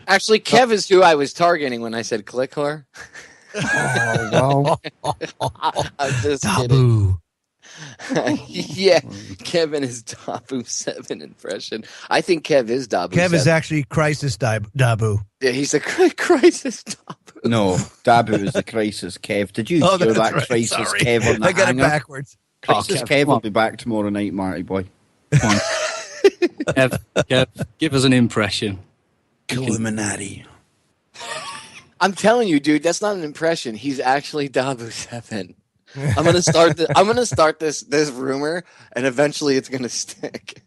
F: Actually, Kev is who I was targeting when I said click whore.
E: Oh, wow.
F: I'm just
C: Dabu.
F: Yeah, Kevin is Dabu 7 impression. I think Kev is Dabu.
C: Kev
F: 7.
C: is actually Crisis Dabu.
F: Yeah, he's a crisis Dabu.
E: No, Dabu is the crisis Kev. Did you hear that
C: right.
E: crisis
C: Sorry.
E: Kev on the
C: I got
E: hanger?
C: it backwards.
E: Crisis Kev will be back tomorrow night, Marty boy.
D: Come on. Kev, give us an impression.
E: Illuminati.
F: I'm telling you, dude, that's not an impression. He's actually Dabu 7. I'm gonna start this rumor, and eventually it's gonna stick.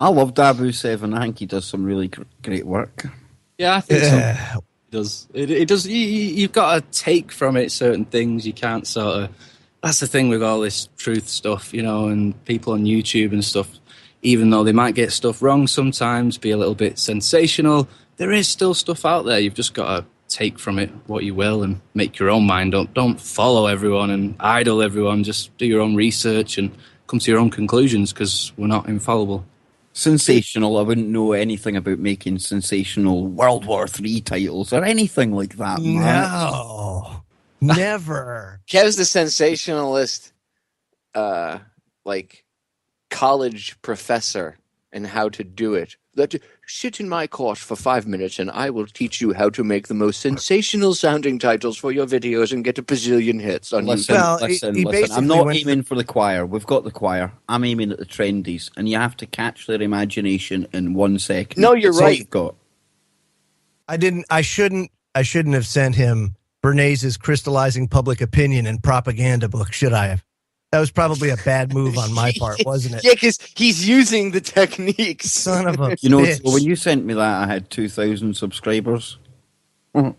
E: I love Dabu 7. I think he does some really great work.
D: Yeah, I think so. It does. It does. You've got to take from it certain things. You can't sort of. That's the thing with all this truth stuff, and people on YouTube and stuff. Even though they might get stuff wrong sometimes, be a little bit sensational, there is still stuff out there. You've just got to take from it what you will and make your own mind up. Don't follow everyone and idol everyone. Just do your own research and come to your own conclusions, because we're not infallible.
E: Sensational. I wouldn't know anything about making sensational World War III titles or anything like that.
C: No, never.
F: Kev's the sensationalist, college professor and how to do it. Sit in my course for 5 minutes and I will teach you how to make the most sensational sounding titles for your videos and get a bazillion hits on YouTube.
E: Listen. I'm not aiming for the choir. We've got the choir. I'm aiming at the trendies, and you have to catch their imagination in 1 second.
F: No, you're
E: That's all
F: right.
E: you've got.
C: I shouldn't have sent him Bernays' Crystallizing Public Opinion and Propaganda book, should I have? That was probably a bad move on my part, wasn't it?
F: Yeah, because he's using the techniques.
C: Son of a
E: bitch.
C: bitch.
E: When you sent me that, I had 2,000 subscribers.
C: Oh,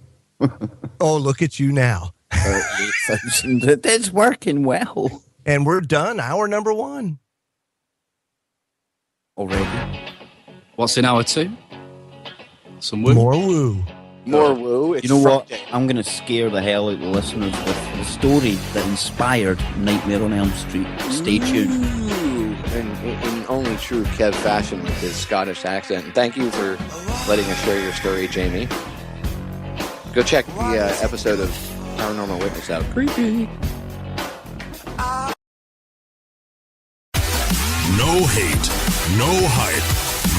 C: look at you now.
E: It's working well.
C: And we're done. Hour number 1.
E: Already.
D: What's in hour 2? Some woo.
C: More woo.
F: More woo. It's
E: you know what?
F: Friday.
E: I'm going to scare the hell out of the listeners with the story that inspired Nightmare on Elm Street. Stay tuned.
F: Ooh, in only true Kev fashion with his Scottish accent. And thank you for letting us share your story, Jamie. Go check the episode of Paranormal Witness out. Creepy.
A: No hate, no hype,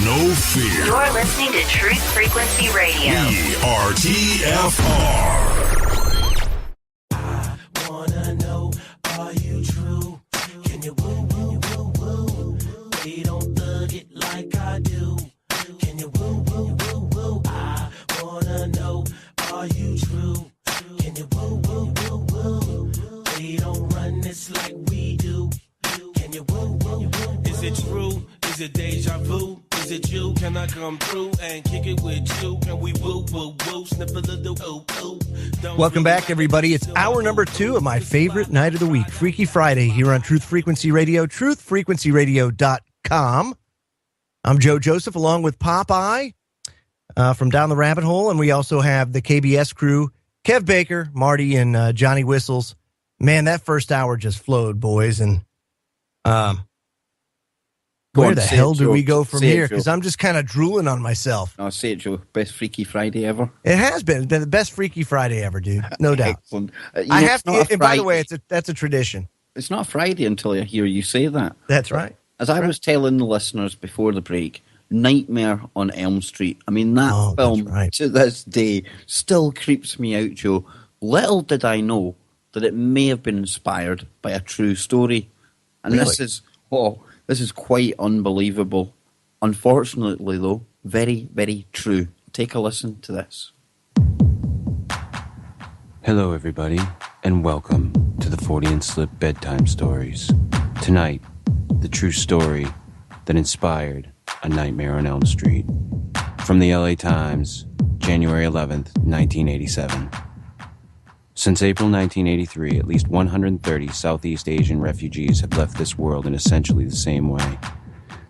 A: no fear.
M: You're listening to Truth Frequency Radio.
A: We are TFR.
B: Wanna know, are you true? Can you woo, woo, woo, woo? They don't thug it like I do. Can you woo, woo, woo, woo? I wanna know, are you true? Can you woo, woo, woo, woo? They don't run this like we do. Can you woo, woo, woo?
K: Is it true? Is it deja vu? Is it you? Can I come through and kick it with you? Can we woo, woo, woo? Sniff a little ooh, ooh.
C: Welcome back, everybody. It's hour number 2 of my favorite night of the week, Freaky Friday, here on Truth Frequency Radio, truthfrequencyradio.com. I'm Joe Joseph, along with Popeye. from Down the Rabbit Hole. And we also have the KBS crew, Kev Baker, Marty, and Johnny Whistles. Man, that first hour just flowed, boys. And where the hell do we go from here? Because I'm just kind of drooling on myself.
E: No, say it, Joe. Best Freaky Friday ever.
C: It has been. It's been the best Freaky Friday ever, dude. No doubt.
E: Excellent.
C: I have to. And by the way, that's a tradition.
E: It's not a Friday until I hear you say that.
C: That's right.
E: As I was telling the listeners before the break, Nightmare on Elm Street. I mean, that film to this day still creeps me out, Joe. Little did I know that it may have been inspired by a true story. And
C: Really?
E: This is quite unbelievable. Unfortunately, though, very, very true. Take a listen to this.
N: Hello, everybody, and welcome to the 40 and Slip Bedtime Stories. Tonight, the true story that inspired A Nightmare on Elm Street. From the LA Times, January 11th, 1987. Since April 1983, at least 130 Southeast Asian refugees have left this world in essentially the same way.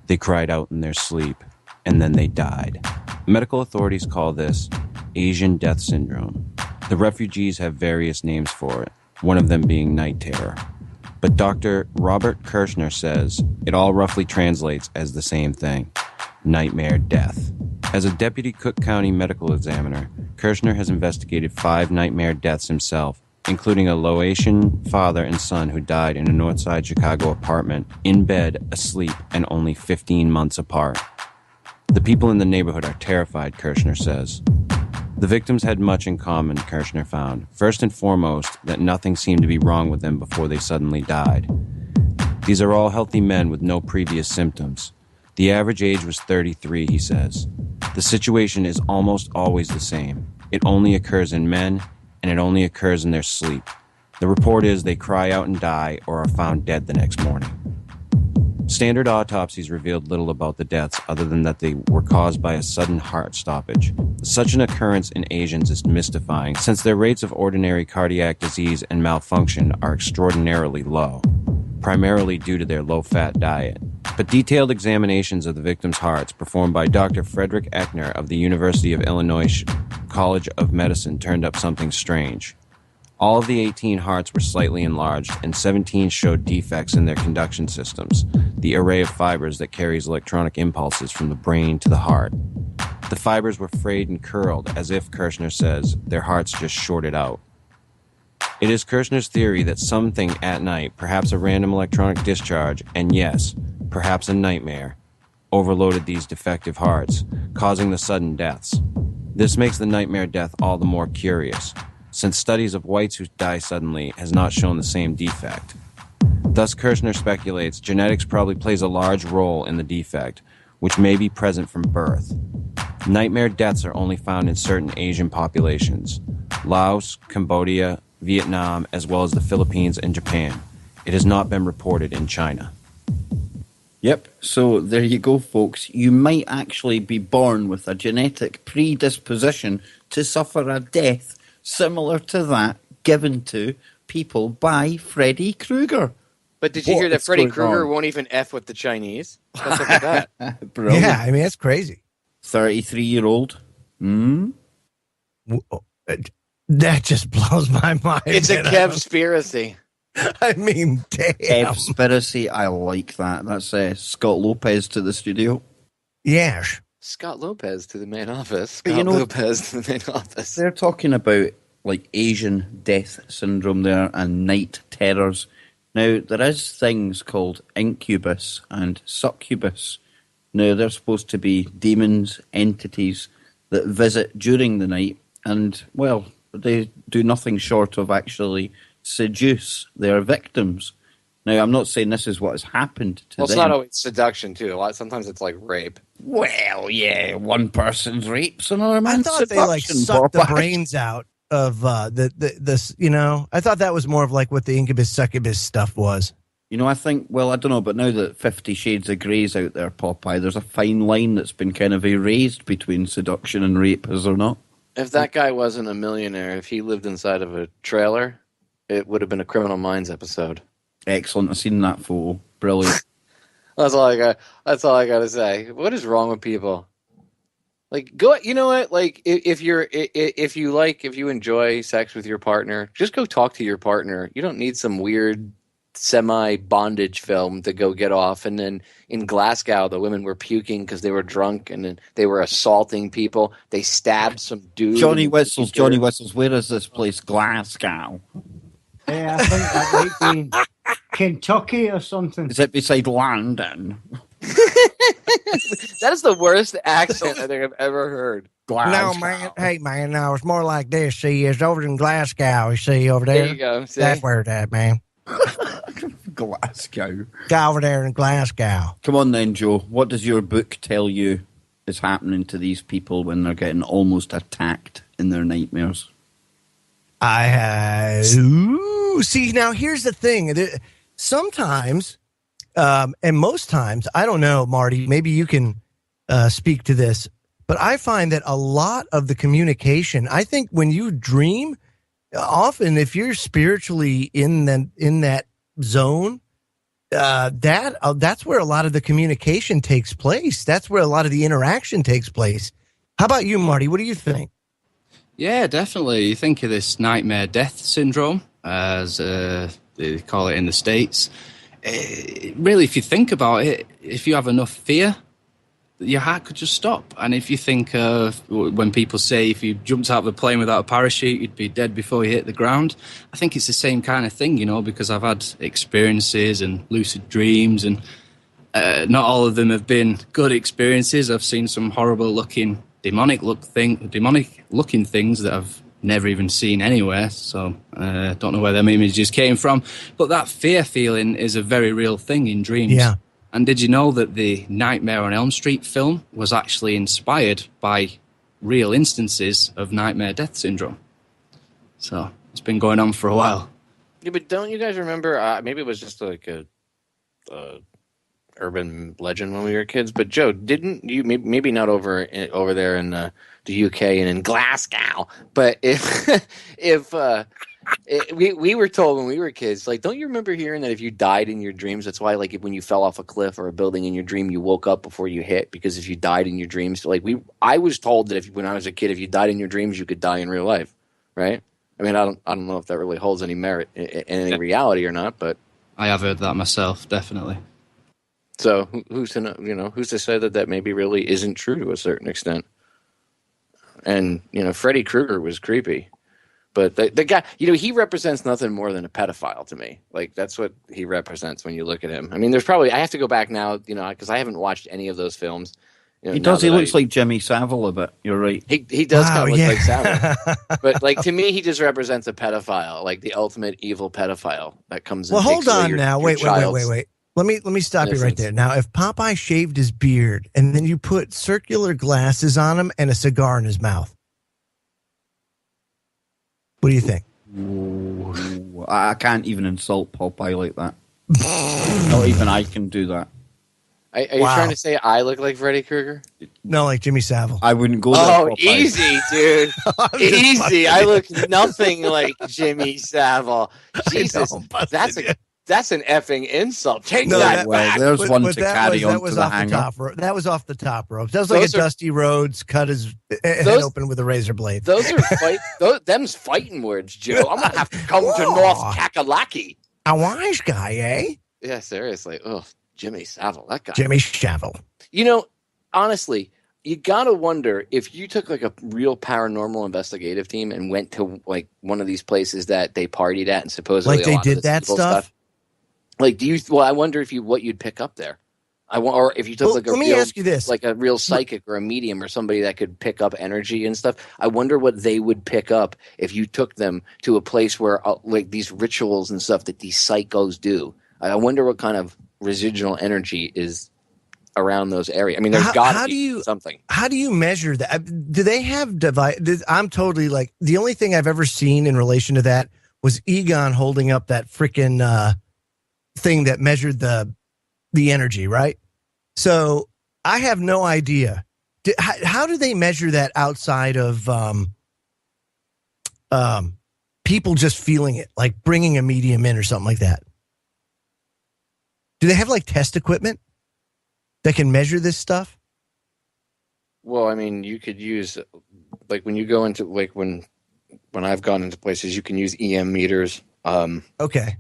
N: They cried out in their sleep, and then they died. Medical authorities call this Asian Death Syndrome. The refugees have various names for it, one of them being night terror. But Dr. Robert Kirshner says it all roughly translates as the same thing, nightmare death. As a deputy Cook County medical examiner, Kirshner has investigated 5 nightmare deaths himself, including a Laotian father and son who died in a Northside Chicago apartment, in bed, asleep, and only 15 months apart. The people in the neighborhood are terrified, Kirshner says. The victims had much in common, Kirshner found. First and foremost, that nothing seemed to be wrong with them before they suddenly died. These are all healthy men with no previous symptoms. The average age was 33, he says. The situation is almost always the same. It only occurs in men, and it only occurs in their sleep. The report is they cry out and die or are found dead the next morning. Standard autopsies revealed little about the deaths other than that they were caused by a sudden heart stoppage. Such an occurrence in Asians is mystifying since their rates of ordinary cardiac disease and malfunction are extraordinarily low, primarily due to their low-fat diet. But detailed examinations of the victims' hearts performed by Dr. Frederick Eckner of the University of Illinois College of Medicine turned up something strange. All of the 18 hearts were slightly enlarged, and 17 showed defects in their conduction systems, the array of fibers that carries electronic impulses from the brain to the heart. The fibers were frayed and curled, as if, Kirshner says, their hearts just shorted out. It is Kirshner's theory that something at night, perhaps a random electronic discharge, and yes, perhaps a nightmare, overloaded these defective hearts, causing the sudden deaths. This makes the nightmare death all the more curious, since studies of whites who die suddenly has not shown the same defect. Thus, Kirshner speculates genetics probably plays a large role in the defect, which may be present from birth. Nightmare deaths are only found in certain Asian populations, Laos, Cambodia, Vietnam, as well as the Philippines and Japan. It has not been reported in China.
E: Yep, so there you go, folks. You might actually be born with a genetic predisposition to suffer a death similar to that given to people by Freddy Krueger.
F: But did you hear that Freddy Krueger won't even F with the Chinese? What's up with that?
E: Brilliant.
C: Yeah, I mean, that's crazy.
E: 33-year-old.
C: That just blows my mind.
F: It's a Kev-spiracy.
C: I mean, damn.
E: Kev-spiracy, I like that. That's Scott Lopez to the studio.
C: Yes.
F: Scott Lopez to the main office.
E: But
F: Scott Lopez to the main office.
E: They're talking about like Asian death syndrome there and night terrors. Now, there is things called incubus and succubus. Now, they're supposed to be demons, entities that visit during the night and, well, they do nothing short of actually seduce their victims. Now, I'm not saying this is what has happened to them.
F: Well, it's not always seduction, too. Sometimes it's like rape.
E: Well, yeah, one person's rapes another man's
C: I thought
E: seduction.
C: they like sucked the brains out of this. You know, I thought that was more of like what the incubus succubus stuff was.
E: You know, I think, well, I don't know, but now that 50 Shades of Grey's out there, Popeye, there's a fine line that's been kind of erased between seduction and rape, is there not?
F: If that guy wasn't a millionaire, if he lived inside of a trailer, it would have been a Criminal Minds episode.
E: Excellent. I've seen that photo. Brilliant.
F: That's all I got to say. What is wrong with people? Like, go. You know what? Like, if you enjoy sex with your partner, just go talk to your partner. You don't need some weird semi-bondage film to go get off. And then in Glasgow, the women were puking because they were drunk, and then they were assaulting people. They stabbed some dude.
E: Johnny Whistles. Where is this place? Glasgow.
G: Yeah, I think that might be Kentucky or something.
E: Is it beside London?
F: That is the worst accent I think I've ever heard.
C: No, man. Hey, man. No, it's more like this. See, it's over in Glasgow. You see over there.
F: There you go. See?
C: That's where it's at, man.
E: Glasgow.
C: Go over there in Glasgow.
E: Come on then, Joe. What does your book tell you is happening to these people when they're getting almost attacked in their nightmares?
C: See, now here's the thing. Sometimes, and most times, I don't know, Marty, maybe you can speak to this, but I find that a lot of the communication, I think when you dream, often if you're spiritually in that zone, that's where a lot of the communication takes place. That's where a lot of the interaction takes place. How about you, Marty? What do you think?
D: Yeah, definitely. You think of this nightmare death syndrome, as they call it in the States. Really, if you think about it, if you have enough fear, your heart could just stop. And if you think of when people say if you jumped out of a plane without a parachute, you'd be dead before you hit the ground. I think it's the same kind of thing, because I've had experiences and lucid dreams, and not all of them have been good experiences. I've seen some horrible looking demonic looking things that I've never even seen anywhere. So don't know where them images came from. But that fear feeling is a very real thing in dreams.
C: Yeah.
D: And did you know that the Nightmare on Elm Street film was actually inspired by real instances of nightmare death syndrome? So it's been going on for a while.
F: Yeah, but don't you guys remember? Maybe it was just like a urban legend when we were kids. But Joe, didn't you? Maybe not over there in the UK and in Glasgow. But we were told when we were kids, like, don't you remember hearing that if you died in your dreams, that's why, like, when you fell off a cliff or a building in your dream, you woke up before you hit, because if you died in your dreams, like, I was told that when I was a kid, if you died in your dreams, you could die in real life, right? I mean, I don't know if that really holds any merit in any reality or not, but
D: I have heard that myself, definitely.
F: So who's to know, who's to say that maybe really isn't true to a certain extent? And Freddy Krueger was creepy. But the guy, he represents nothing more than a pedophile to me. Like, that's what he represents when you look at him. I mean, I have to go back now, because I haven't watched any of those films.
E: He does. He looks like Jimmy Savile a bit. You're right.
F: He does kind of look like Savile. But, like, to me, he just represents a pedophile, like the ultimate evil pedophile that comes in.
C: Well, hold on now. Wait. Let me stop you right there. Now, if Popeye shaved his beard and then you put circular glasses on him and a cigar in his mouth, what do you think?
E: Ooh, I can't even insult Popeye like that. Not even I can do that.
F: Are you trying to say I look like Freddy Krueger?
C: No, like Jimmy Savile.
E: I wouldn't go there.
F: Oh, easy, dude. Easy. I look nothing like Jimmy Savile. Jesus, that's an effing insult. Take that back.
E: There's one to carry on to the hanger.
C: That was off the top rope. That was like Dusty Rhodes cut his head open with a razor blade.
F: Those are them's fighting words, Joe. I'm gonna have to come to North Kakalaki.
C: A wise guy, eh?
F: Yeah, seriously. Ugh, Jimmy Savile, that guy.
C: Jimmy Savile.
F: Honestly, you gotta wonder if you took like a real paranormal investigative team and went to like one of these places that they partied at and supposedly
C: like they did that stuff.
F: Like, I wonder what you'd pick up there. Or if you took
C: let me ask you this.
F: Like a real psychic or a medium or somebody that could pick up energy and stuff. I wonder what they would pick up if you took them to a place where like these rituals and stuff that these psychos do. I wonder what kind of residual energy is around those areas. I mean, there's got to be something.
C: How do you measure that? Do they have device? I'm totally like, the only thing I've ever seen in relation to that was Egon holding up that freaking thing that measured the energy, right? So I have no idea. How do they measure that outside of people just feeling it, like bringing a medium in or something like that? Do they have like test equipment that can measure this stuff?
F: Well, I mean, you could use like when you go into like when I've gone into places, you can use EM meters.
C: Okay.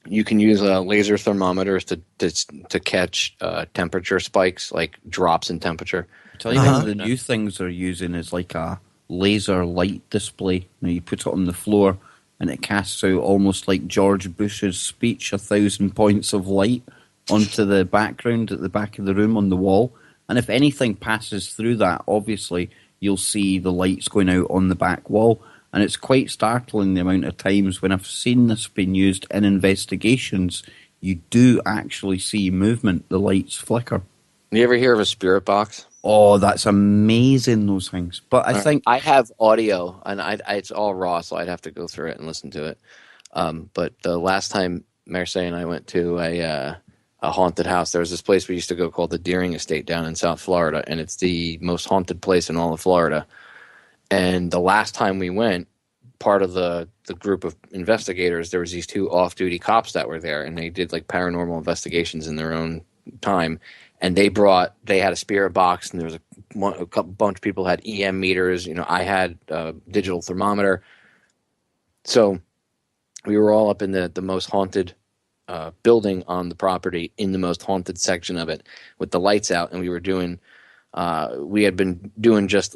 F: You can use laser thermometers to catch temperature spikes, like drops in temperature.
E: I tell you, one of the new things they're using is like a laser light display. Now you put it on the floor, and it casts out almost like George Bush's speech, 1,000 points of light onto the background at the back of the room on the wall. And if anything passes through that, obviously you'll see the lights going out on the back wall. And it's quite startling the amount of times when I've seen this being used in investigations, you do actually see movement. The lights flicker.
F: You ever hear of a spirit box?
E: Oh, that's amazing, those things. But I think
F: I have audio, and it's all raw, so I'd have to go through it and listen to it. But the last time Merce and I went to a haunted house, there was this place we used to go called the Deering Estate down in South Florida, and it's the most haunted place in all of Florida. And the last time we went, part of the group of investigators, there was these two off-duty cops that were there, and they did like paranormal investigations in their own time. And they had a spirit box, and there was a bunch of people had EM meters. You know, I had a digital thermometer. So we were all up in the most haunted building on the property, in the most haunted section of it, with the lights out, and we were doing. We had been doing just.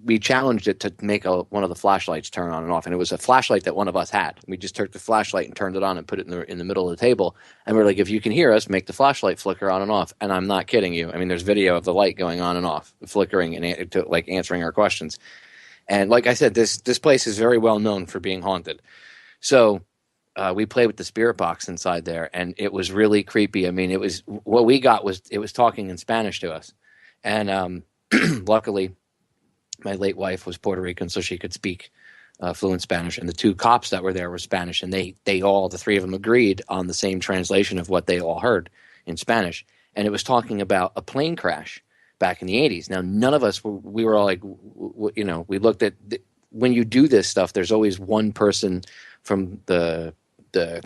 F: We challenged it to make one of the flashlights turn on and off, and it was a flashlight that one of us had. We just took the flashlight and turned it on and put it in the middle of the table, and we're like, if you can hear us, make the flashlight flicker on and off. And I'm not kidding you. I mean, there's video of the light going on and off, flickering, and like answering our questions. And like I said, this place is very well known for being haunted. So we played with the spirit box inside there, and it was really creepy. I mean, it was talking in Spanish to us, and luckily, my late wife was Puerto Rican, so she could speak fluent Spanish. And the two cops that were there were Spanish, and the three of them agreed on the same translation of what they all heard in Spanish. And it was talking about a plane crash back in the 80s. Now, none of us, we were all like, we looked at, when you do this stuff, there's always one person from the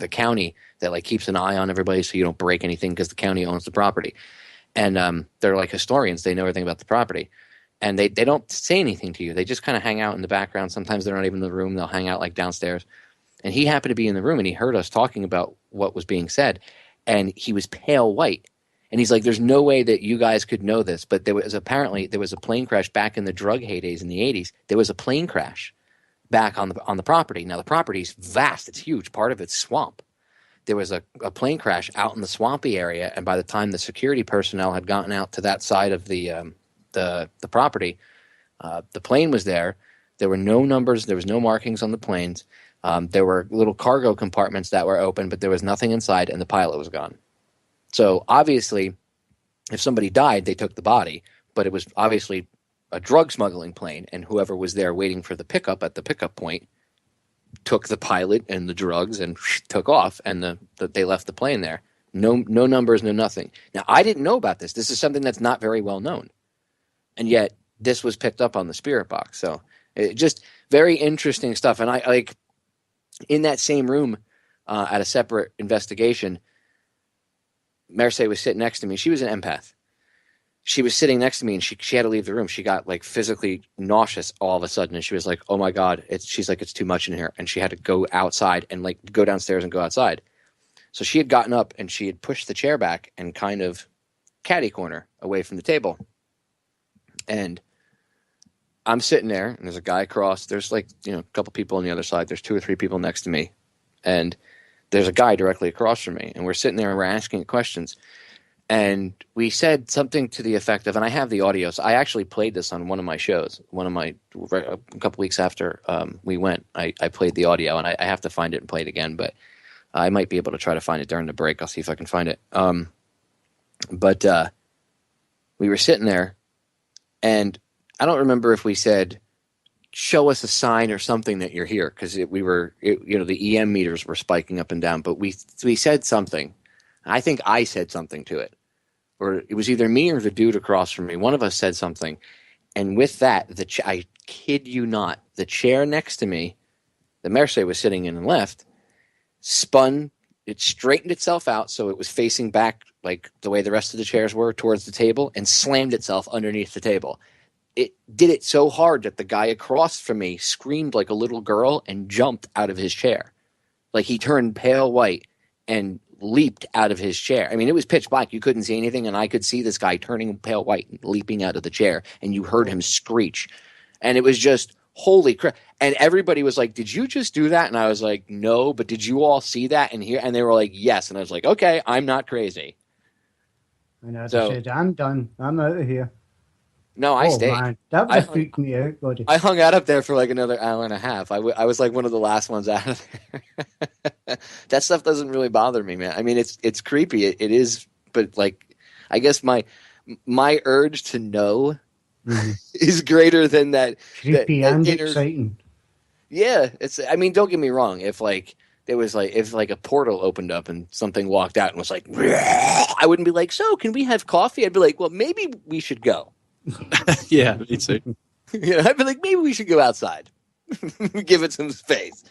F: county that like keeps an eye on everybody so you don't break anything, because the county owns the property. And they're like historians. They know everything about the property. And they don't say anything to you. They just kind of hang out in the background. Sometimes they're not even in the room. They'll hang out like downstairs. And he happened to be in the room, and he heard us talking about what was being said. And he was pale white. And he's like, there's no way that you guys could know this. But there was a plane crash back in the drug heydays in the 80s. There was a plane crash back on the property. Now, the property's vast. It's huge. Part of it's swamp. There was a plane crash out in the swampy area. And by the time the security personnel had gotten out to that side of the property, the plane was there. There were no numbers. There was no markings on the planes. There were little cargo compartments that were open, but there was nothing inside, and the pilot was gone. So obviously, if somebody died, they took the body, but it was obviously a drug smuggling plane, and whoever was there waiting for the pickup at the pickup point took the pilot and the drugs and took off, and they left the plane there. No numbers, no nothing. Now, I didn't know about this. This is something that's not very well known. And yet this was picked up on the spirit box. So just very interesting stuff. And I like in that same room at a separate investigation, Merce was sitting next to me. She was an empath. She was sitting next to me, and she had to leave the room. She got like physically nauseous all of a sudden. And she was like, oh my God, she's like, it's too much in here. And she had to go outside and like go downstairs and go outside. So she had gotten up and she had pushed the chair back and kind of catty corner away from the table. And I'm sitting there, and there's a guy across. There's like, a couple people on the other side. There's 2 or 3 people next to me. And there's a guy directly across from me. And we're sitting there and we're asking questions. And we said something to the effect of, and I have the audio. So I actually played this on one of my shows. A couple weeks after we went, I played the audio, and I have to find it and play it again. But I might be able to try to find it during the break. I'll see if I can find it. But we were sitting there, and I don't remember if we said, show us a sign or something that you're here, because the EM meters were spiking up and down. But we said something. I think I said something to it. Or it was either me or the dude across from me. One of us said something. And with that, I kid you not, the chair next to me, the Merce was sitting in and left, spun. It straightened itself out so it was facing back like the way the rest of the chairs were, towards the table and slammed itself underneath the table. It did it so hard that the guy across from me screamed like a little girl and jumped out of his chair. Like he turned pale white and leaped out of his chair. I mean, it was pitch black. You couldn't see anything, and I could see this guy turning pale white and leaping out of the chair, and you heard him screech. And it was just, holy crap. And everybody was like, did you just do that? And I was like, no, but did you all see that and hear? And they were like, yes. And I was like, okay, I'm not crazy.
G: And I said, I'm done. I'm out of here.
F: No, I stayed.
G: Man, that would have freaked me out, buddy.
F: I hung out up there for like another hour and a half. I was like one of the last ones out of there. That stuff doesn't really bother me, man. I mean, it's creepy. It is, but like, I guess my urge to know is greater than that.
G: Creepy
F: that
G: and
F: inner,
G: exciting.
F: Yeah, I mean, don't get me wrong. If a portal opened up and something walked out and was like, I wouldn't be like, so can we have coffee? I'd be like, well, maybe we should go.
D: Yeah, me too.
F: I'd be like, maybe we should go outside, give it some space.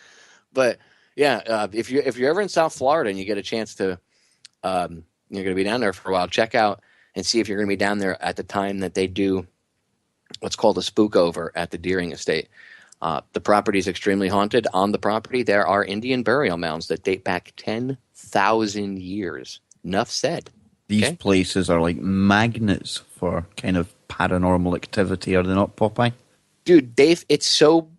F: But yeah, if you're ever in South Florida and you get a chance to, you're going to be down there for a while, check out and see if you're going to be down there at the time that they do what's called a spook over at the Deering Estate. The property is extremely haunted. On the property, there are Indian burial mounds that date back 10,000 years. Enough said.
E: These places are like magnets for kind of paranormal activity, are they not, Popeye?
F: Dude, it's so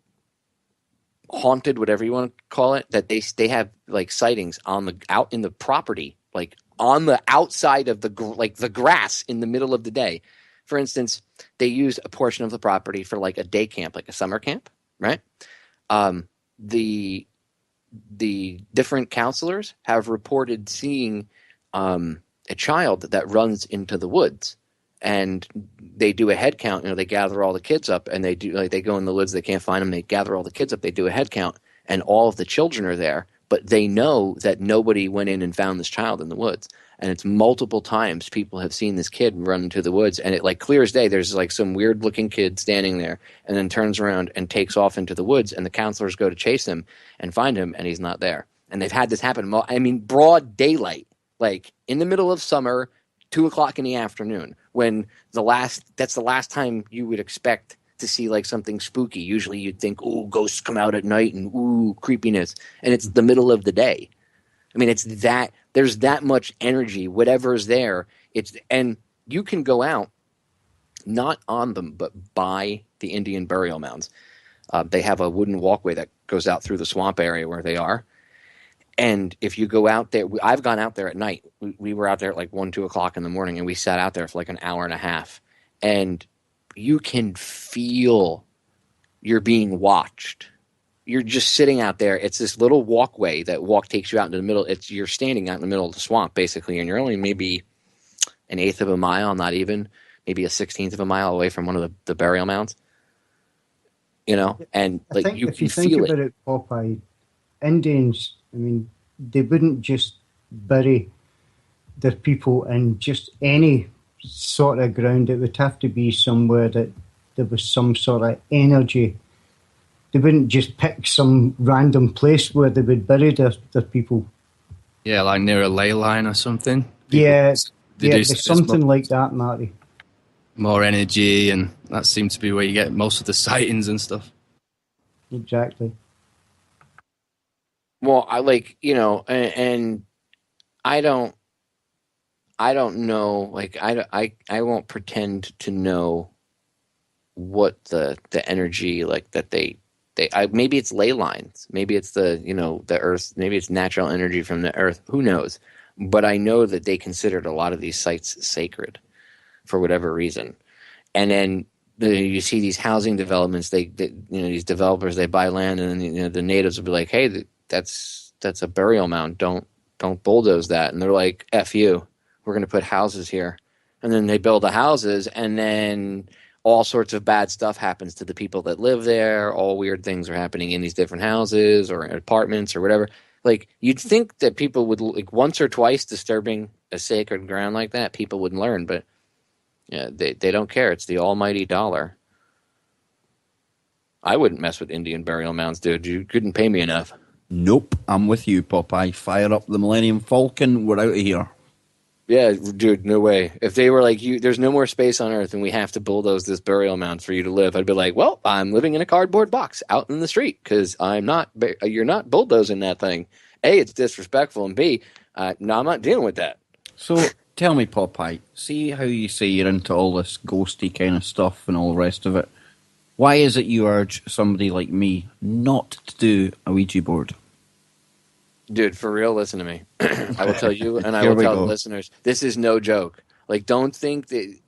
F: haunted, whatever you want to call it, that they have like sightings out in the property, like on the outside of the grass in the middle of the day. For instance, they use a portion of the property for like a day camp, like a summer camp, right? The different counselors have reported seeing a child that runs into the woods, and they do a head count. They gather all the kids up, and they go in the woods. They can't find them. They gather all the kids up. They do a head count, and all of the children are there, but they know that nobody went in and found this child in the woods. And it's multiple times people have seen this kid run into the woods, and it like clear as day. There's like some weird looking kid standing there, and then turns around and takes off into the woods, and the counselors go to chase him and find him, and he's not there. And they've had this happen. I mean, broad daylight. Like in the middle of summer, 2:00 in the afternoon, when that's the last time you would expect to see like something spooky. Usually you'd think, ooh, ghosts come out at night and ooh, creepiness. And it's the middle of the day. I mean, there's that much energy, whatever's there. And you can go out, not on them, but by the Indian burial mounds. They have a wooden walkway that goes out through the swamp area where they are. And if you go out there, I've gone out there at night. We were out there at like 1, 2 o'clock in the morning, and we sat out there for like an hour and a half. And you can feel you're being watched. You're just sitting out there. It's this little walkway that takes you out into the middle. You're standing out in the middle of the swamp, basically, and you're only maybe an eighth of a mile, not even, maybe a 16th of a mile away from one of the burial mounds. And like
G: if you think about it, Popeye, Indians, I mean, they wouldn't just bury their people in just any sort of ground. It would have to be somewhere that there was some sort of energy. They wouldn't just pick some random place where they would bury their people.
D: Yeah, like near a ley line or something.
G: There's something like that, Marty.
D: More energy, and that seems to be where you get most of the sightings and stuff.
G: Exactly.
F: Well, and I don't know, like, I won't pretend to know what the energy, like, that maybe it's ley lines, maybe it's the earth, maybe it's natural energy from the earth, who knows? But I know that they considered a lot of these sites sacred for whatever reason. And then you see these housing developments, these developers, they buy land, and then the natives will be like, hey, that's a burial mound. Don't bulldoze that. And they're like, F you, we're going to put houses here. And then they build the houses, and then all sorts of bad stuff happens to the people that live there. All weird things are happening in these different houses or apartments or whatever. Like, you'd think that people would, like, once or twice disturbing a sacred ground like that, people would learn, but yeah, they don't care. It's the almighty dollar. I wouldn't mess with Indian burial mounds, dude. You couldn't pay me enough.
E: Nope, I'm with you, Popeye. Fire up the Millennium Falcon. We're out of here.
F: Yeah, dude, no way. If they were like, there's no more space on Earth and we have to bulldoze this burial mound for you to live, I'd be like, well, I'm living in a cardboard box out in the street because you're not bulldozing that thing. A, it's disrespectful, and B, no, I'm not dealing with that.
E: So tell me, Popeye, see how you say you're into all this ghosty kind of stuff and all the rest of it. Why is it you urge somebody like me not to do a Ouija board?
F: Dude, for real, listen to me. I will tell you, and I
E: Here
F: will
E: we
F: tell
E: go.
F: the listeners, this is no joke. Like, don't think that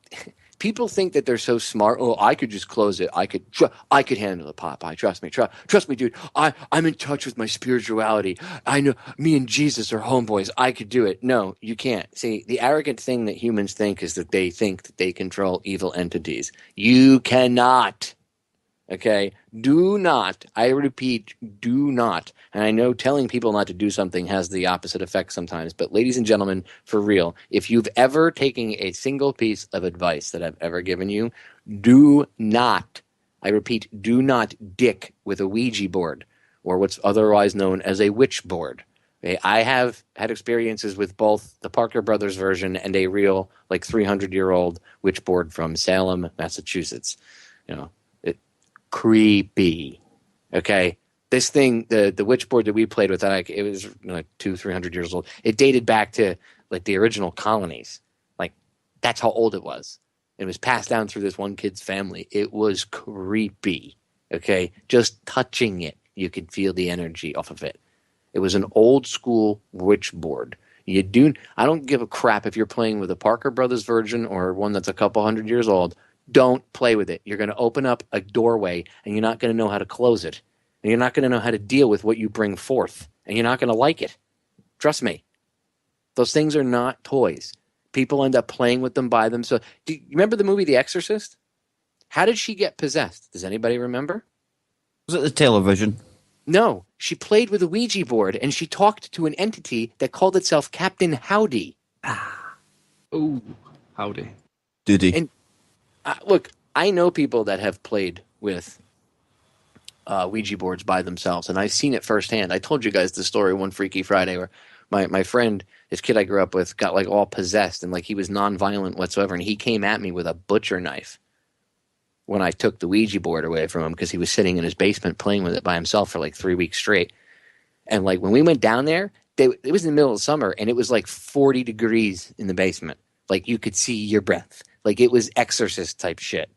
F: people think that they're so smart. Oh, I could just close it. I could handle it, Popeye. Trust me. Trust me, dude. I'm in touch with my spirituality. I know me and Jesus are homeboys. I could do it. No, you can't. See, the arrogant thing that humans think is that they think that they control evil entities. You cannot. Okay? Do not. I repeat, do not. And I know telling people not to do something has the opposite effect sometimes. But ladies and gentlemen, for real, if you've ever taken a single piece of advice that I've ever given you, do not, I repeat, do not dick with a Ouija board or what's otherwise known as a witch board. Okay? I have had experiences with both the Parker Brothers version and a real, like 300-year-old witch board from Salem, Massachusetts. You know, creepy. Okay, this thing, the witch board that we played with, it was like 200-300 years old. It dated back to like the original colonies. Like, that's how old it was. It was passed down through this one kid's family. It was creepy. Okay, just touching it, you could feel the energy off of it. It was an old school witch board. I don't give a crap if you're playing with a Parker Brothers version or one that's a couple hundred years old. Don't play with it. You're going to open up a doorway and you're not going to know how to close it. And you're not going to know how to deal with what you bring forth. And you're not going to like it. Trust me. Those things are not toys. People end up playing with them by themselves. Do you remember the movie The Exorcist? How did she get possessed? Does anybody remember?
E: Was it the television?
F: No. She played with a Ouija board and she talked to an entity that called itself Captain Howdy.
D: Ooh, howdy.
E: Doody.
F: And look, I know people that have played with Ouija boards by themselves, and I've seen it firsthand. I told you guys the story one Freaky Friday where my friend, this kid I grew up with, got like all possessed and like he was nonviolent whatsoever, and he came at me with a butcher knife when I took the Ouija board away from him because he was sitting in his basement playing with it by himself for like 3 weeks straight. And like when we went down there, it was in the middle of summer, and it was like 40 degrees in the basement. Like you could see your breath. Like it was Exorcist type shit.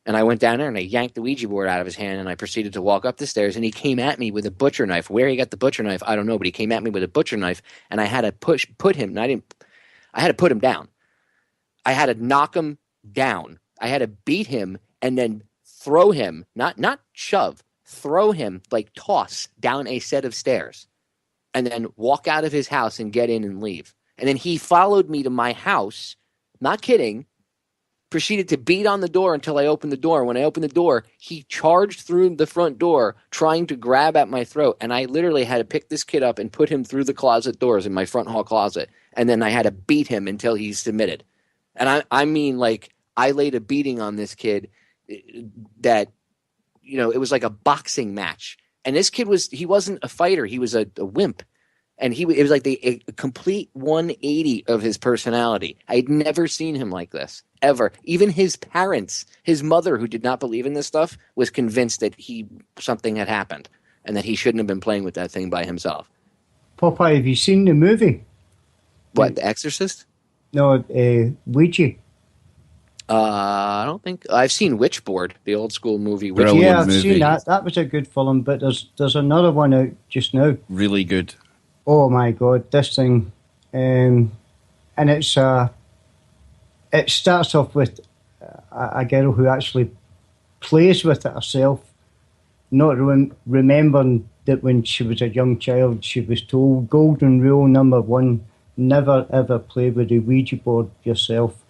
F: And I went down there and I yanked the Ouija board out of his hand and I proceeded to walk up the stairs, and he came at me with a butcher knife. Where he got the butcher knife, I don't know, but he came at me with a butcher knife, and I had to put him down. I had to knock him down. I had to beat him and then throw him, not shove, throw him, like toss down a set of stairs, and then walk out of his house and get in and leave. And then he followed me to my house, not kidding, proceeded to beat on the door until I opened the door. When I opened the door, he charged through the front door trying to grab at my throat, and I literally had to pick this kid up and put him through the closet doors in my front hall closet, and then I had to beat him until he submitted. And I mean, like, I laid a beating on this kid that, you know, it was like a boxing match. And this kid he wasn't a fighter. He was a wimp. And it was like a complete 180 of his personality. I'd never seen him like this, ever. Even his parents, his mother, who did not believe in this stuff, was convinced that something had happened and that he shouldn't have been playing with that thing by himself.
G: Popeye, have you seen the movie?
F: What, The Exorcist?
G: No, Ouija.
F: I don't think I've seen Witchboard, the old school movie.
G: Yeah, I've seen that. That was a good film, but there's another one out just now.
E: Really good.
G: Oh my God, this thing, and it's it starts off with a girl who actually plays with it herself, not remembering that when she was a young child, she was told golden rule number 1: never ever play with the Ouija board yourself.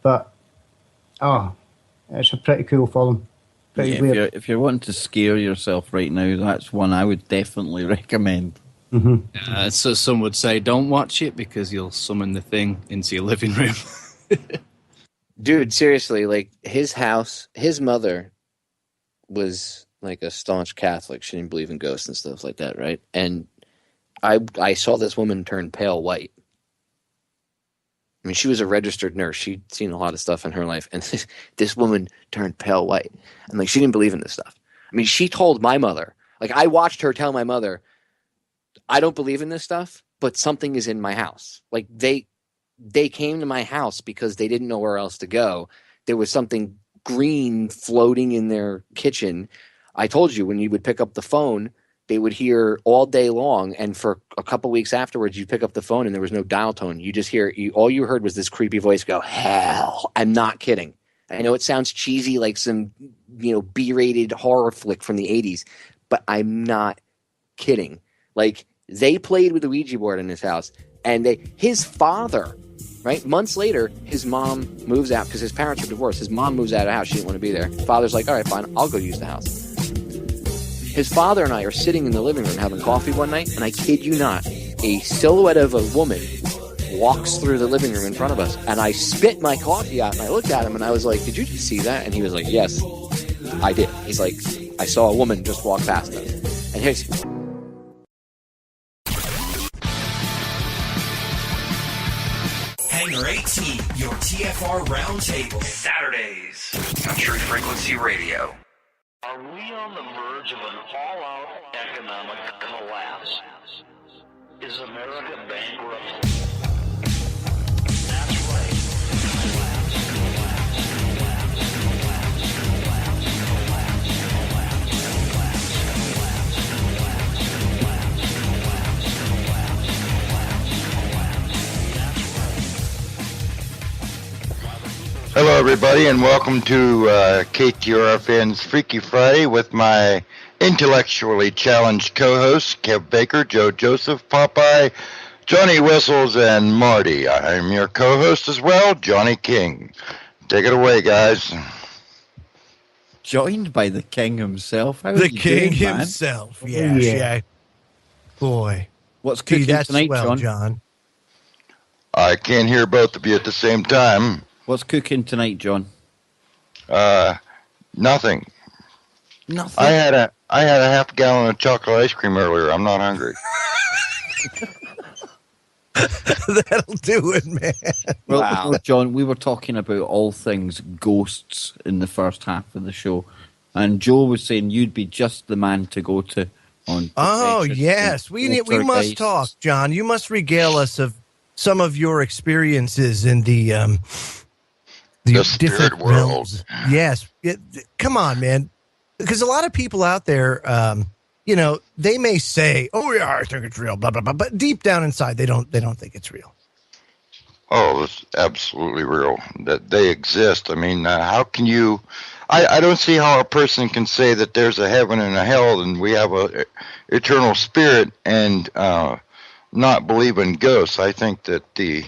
G: But it's a pretty cool film. Pretty weird.
E: If you're wanting to scare yourself right now, that's one I would definitely recommend.
G: Mm-hmm.
D: So some would say don't watch it because you'll summon the thing into your living room.
F: Dude, seriously, like his house, his mother was like a staunch Catholic. She didn't believe in ghosts and stuff like that, right? And I saw this woman turn pale white. I mean, she was a registered nurse. She'd seen a lot of stuff in her life. And this woman turned pale white. And, like, she didn't believe in this stuff. I mean, she told my mother, like, I watched her tell my mother, I don't believe in this stuff, but something is in my house. Like, they came to my house because they didn't know where else to go. There was something green floating in their kitchen. I told you, when you would pick up the phone, they would hear all day long, and for a couple weeks afterwards, you pick up the phone and there was no dial tone. You just hear, all you heard was this creepy voice go, hell. I'm not kidding. I know it sounds cheesy, like some, B-rated horror flick from the 80s, but I'm not kidding. Like, they played with the Ouija board in his house, and his father, right? Months later, his mom moves out because his parents are divorced. His mom moves out of the house. She didn't want to be there. Father's like, all right, fine, I'll go use the house. His father and I are sitting in the living room having coffee one night, and I kid you not, a silhouette of a woman walks through the living room in front of us, and I spit my coffee out, and I looked at him, and I was like, did you just see that? And he was like, yes, I did. He's like, I saw a woman just walk past us. And here's...
J: Hangar 18, your TFR Roundtable. Saturdays on Truth Frequency Radio.
O: Are we on the verge of an all-out economic collapse? Is America bankrupt? That's right. Collapse, collapse, collapse, collapse, collapse, collapse, collapse, collapse, collapse, collapse, collapse,
P: Hello, everybody, and welcome to KTRFN's Freaky Friday with my intellectually challenged co-hosts, Kev Baker, Joe Joseph, Popeye, Johnny Whistles, and Marty. I'm your co-host as well, Johnny King. Take it away, guys.
E: Joined by the king himself. How
C: The
E: are you
C: king
E: doing, man?
C: himself. Yeah. Boy.
E: What's cooking
C: that's
E: tonight,
C: swell,
E: John?
P: I can't hear both of you at the same time.
E: What's cooking tonight, John?
P: Nothing.
E: Nothing.
P: I had a half gallon of chocolate ice cream earlier. I'm not hungry.
C: That'll do it, man.
E: Well,
F: Wow.
E: no, John, we were talking about all things ghosts in the first half of the show, and Joe was saying you'd be just the man to go to on.
C: Oh,
E: possessions
C: yes.
E: and
C: We must
E: poltergeists.
C: talk, John. You must regale us of some of your experiences in the
P: spirit
C: different
P: world.
C: realms. Yes. Come on, man. Because a lot of people out there, they may say, "Oh yeah, I think it's real," blah blah blah, but deep down inside, they don't think it's real.
P: Oh, it's absolutely real that they exist. I mean, how can you? I don't see how a person can say that there's a heaven and a hell and we have a eternal spirit and not believe in ghosts. I think that the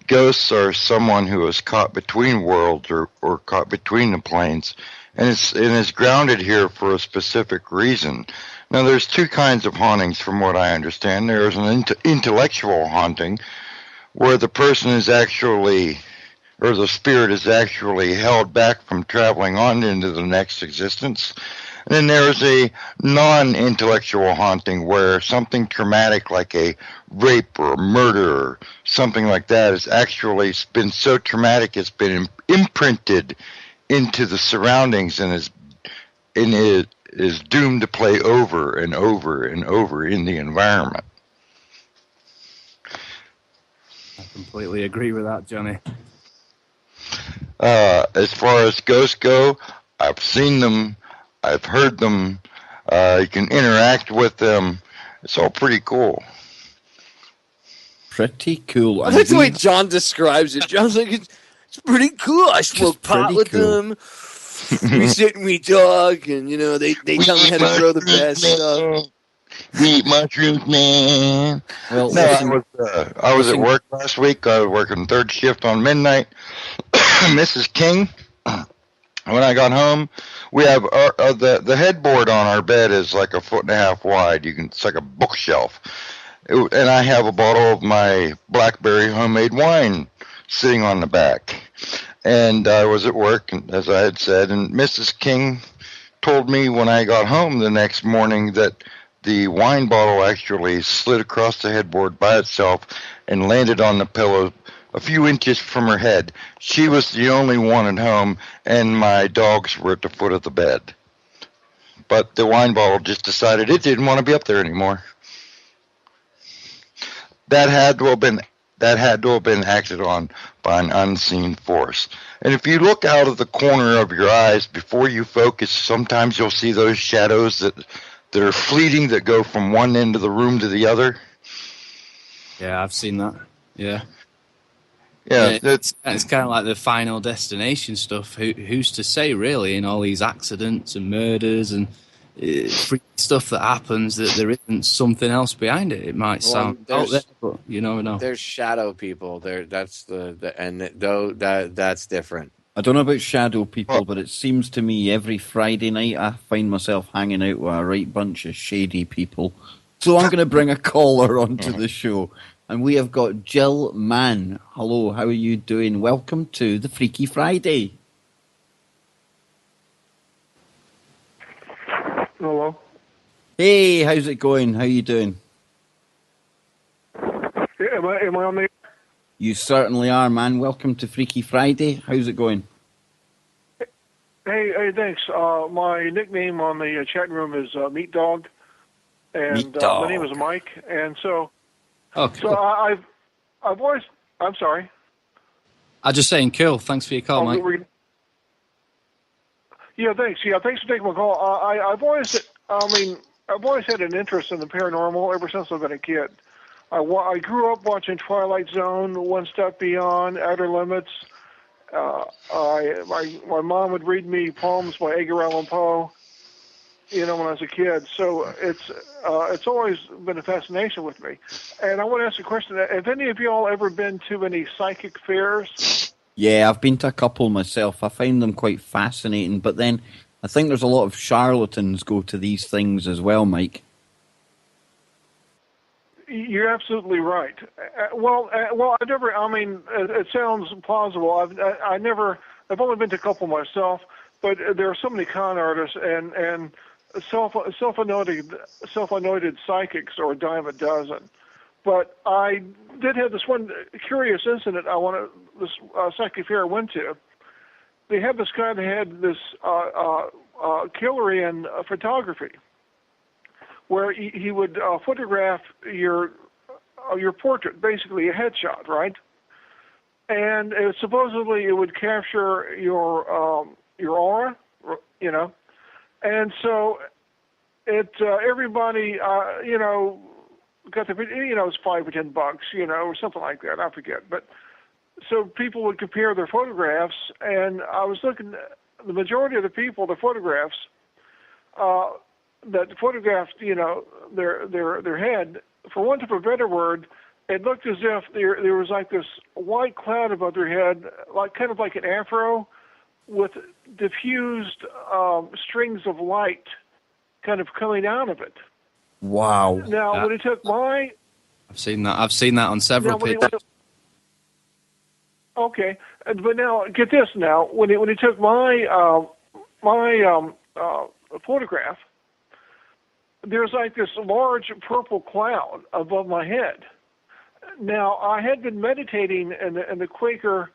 P: ghosts are someone who is caught between worlds or caught between the planes, and it's grounded here for a specific reason. Now, there's two kinds of hauntings, from what I understand. There's an intellectual haunting, where the person is actually, or the spirit is actually held back from traveling on into the next existence. And then there's a non-intellectual haunting where something traumatic like a rape or a murder or something like that has actually been so traumatic it's been imprinted into the surroundings and is doomed to play over and over and over in the environment.
D: I completely agree with that, Johnny.
P: As far as ghosts go, I've seen them, I've heard them, you can interact with them. It's all pretty cool.
E: Pretty cool.
F: I like the way John describes it. John's like, it's pretty cool. I smoke pot with them. We sit and we talk, and they tell me how to grow the best stuff.
P: We eat mushrooms, man.
E: Well,
P: no, I was at work last week. I was working third shift on midnight. Mrs. King, when I got home, we have the headboard on our bed is like 1.5 feet wide. It's like a bookshelf. And I have a bottle of my blackberry homemade wine sitting on the back. And I was at work, as I had said, and Mrs. King told me when I got home the next morning that the wine bottle actually slid across the headboard by itself and landed on the pillow a few inches from her head. She was the only one at home, and my dogs were at the foot of the bed. But the wine bottle just decided it didn't want to be up there anymore. That had to have been acted on by an unseen force. And if you look out of the corner of your eyes before you focus, sometimes you'll see those shadows that are fleeting, that go from one end of the room to the other.
D: Yeah, I've seen that. Yeah.
P: Yeah,
D: it's kind of like the Final Destination stuff. Who's to say, really, in all these accidents and murders and freak stuff that happens, that there isn't something else behind it? It might sound out there, but you never know.
F: There's shadow people. That's that's different.
E: I don't know about shadow people, but it seems to me every Friday night I find myself hanging out with a right bunch of shady people. So I'm going to bring a caller onto the show. And we have got Jill Mann. Hello, how are you doing? Welcome to the Freaky Friday.
Q: Hello.
E: Hey, how's it going? How are you doing?
Q: Yeah, am I on the...
E: You certainly are, man. Welcome to Freaky Friday. How's it going?
Q: Hey, thanks. My nickname on the chat room is Meat Dog. And
E: Meat Dog.
Q: My name is Mike. And so...
D: Oh, cool.
Q: So I've always... I'm sorry.
D: I'm just saying, cool. Thanks for your call, Mike.
Q: Yeah, thanks. Yeah, thanks for taking my call. I've always had an interest in the paranormal ever since I've been a kid. I grew up watching Twilight Zone, One Step Beyond, Outer Limits. My mom would read me poems by Edgar Allan Poe, when I was a kid. So it's always been a fascination with me. And I want to ask a question. Have any of y'all ever been to any psychic fairs?
E: Yeah, I've been to a couple myself. I find them quite fascinating, but then I think there's a lot of charlatans go to these things as well, Mike.
Q: You're absolutely right. I never. I mean, it sounds plausible. I've only been to a couple myself, but there are so many con artists and self-anointed psychics, or a dime a dozen. But I did have this one curious incident. This psychic fair I went to. They had this guy that had this killer in photography, where he would photograph your portrait, basically a headshot, right? And supposedly it would capture your aura, And so everybody, got the, it's $5 or $10, or something like that. I forget, but so people would compare their photographs, and I was looking. The majority of the people, the photographs that photographed, their head, for want of a better word, it looked as if there was like this white cloud above their head, kind of like an afro, with diffused strings of light, kind of coming out of it.
E: Wow.
Q: Now, when he took my...
D: I've seen that on several people.
Q: Okay. But now, get this now. When he took my photograph, there's like this large purple cloud above my head. Now, I had been meditating in the Quaker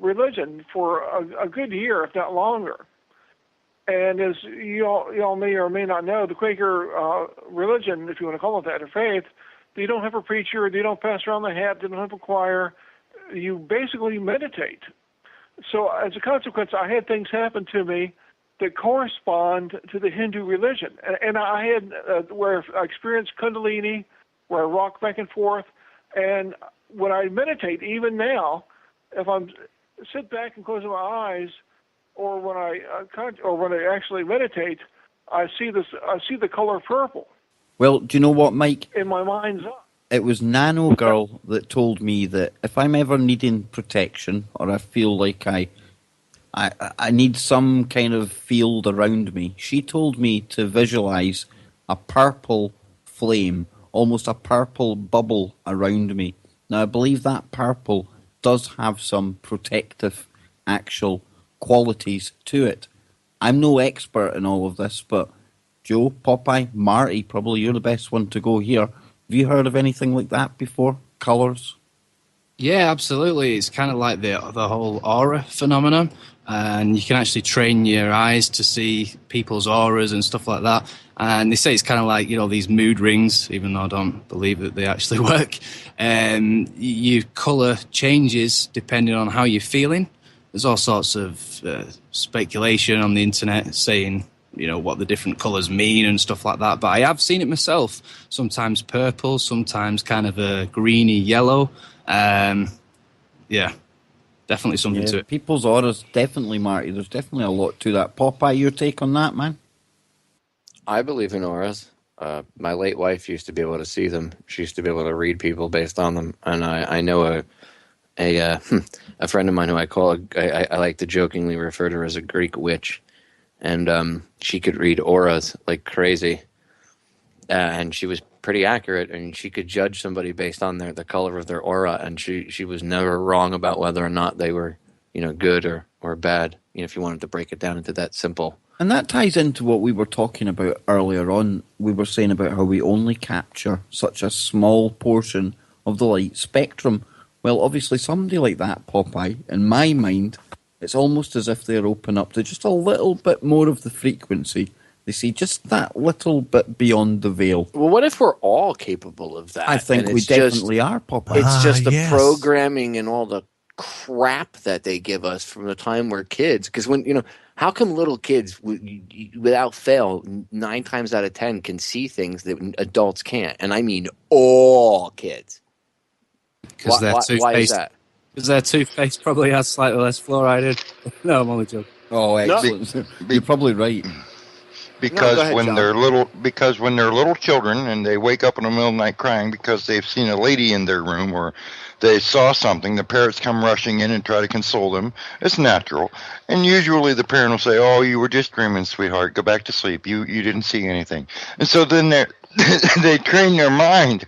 Q: religion for a good year, if not longer. And as y'all may or may not know, the Quaker religion, if you want to call it that, or faith, they don't have a preacher, they don't pass around the hat, they don't have a choir. You basically meditate. So as a consequence, I had things happen to me that correspond to the Hindu religion. And I had where I experienced Kundalini, where I rock back and forth. And when I meditate, even now, if I sit back and close my eyes, or when I actually meditate, I see the color purple.
E: Well, do you know what, Mike?
Q: In my mind's eye.
E: It was Nano Girl that told me that if I'm ever needing protection, or I feel like I need some kind of field around me, she told me to visualize a purple flame, almost a purple bubble around me. Now, I believe that purple does have some protective actual qualities to it. I'm no expert in all of this, but Joe, Popeye, Marty, probably you're the best one to go here. Have you heard of anything like that before? Colours?
D: Yeah, absolutely. It's kind of like the whole aura phenomenon, and you can actually train your eyes to see people's auras and stuff like that. And they say it's kind of like, you know, these mood rings, even though I don't believe that they actually work. Your color changes depending on how you're feeling. There's all sorts of speculation on the internet saying, you know, what the different colors mean and stuff like that. But I have seen it myself. Sometimes purple, sometimes kind of a greeny yellow. Yeah, definitely something to it.
E: People's auras, definitely, Marty. There's definitely a lot to that. Popeye, your take on that, man?
F: I believe in auras. My late wife used to be able to see them. She used to be able to read people based on them. And I know a friend of mine who I like to jokingly refer to her as a Greek witch. And she could read auras like crazy. And she was pretty accurate, and she could judge somebody based on the color of their aura, and she was never wrong about whether or not they were, you know, good or bad, you know, if you wanted to break it down into that simple.
E: And that ties into what we were talking about earlier on. We were saying about how we only capture such a small portion of the light spectrum. Well, obviously somebody like that, Popeye, in my mind, it's almost as if they're open up to just a little bit more of the frequency. They see just that little bit beyond the veil.
F: Well, what if we're all capable of that?
E: I think we definitely are, Popeye.
F: It's just the
C: yes.
F: programming and all the crap that they give us from the time we're kids. Because when, you know, how come little kids, without fail, 9 times out of 10 can see things that adults can't? And I mean all kids.
D: Because
F: why is that?
D: Because their toothpaste probably has slightly less fluoride in. No, I'm only joking.
E: Oh, excellent. You're probably right.
P: Because
F: go ahead,
P: when
F: John.
P: they're little children and they wake up in the middle of the night crying because they've seen a lady in their room or they saw something, the parents come rushing in and try to console them. It's natural. And usually the parent will say, "Oh, you were just dreaming, sweetheart. Go back to sleep. You didn't see anything." And so then they train their mind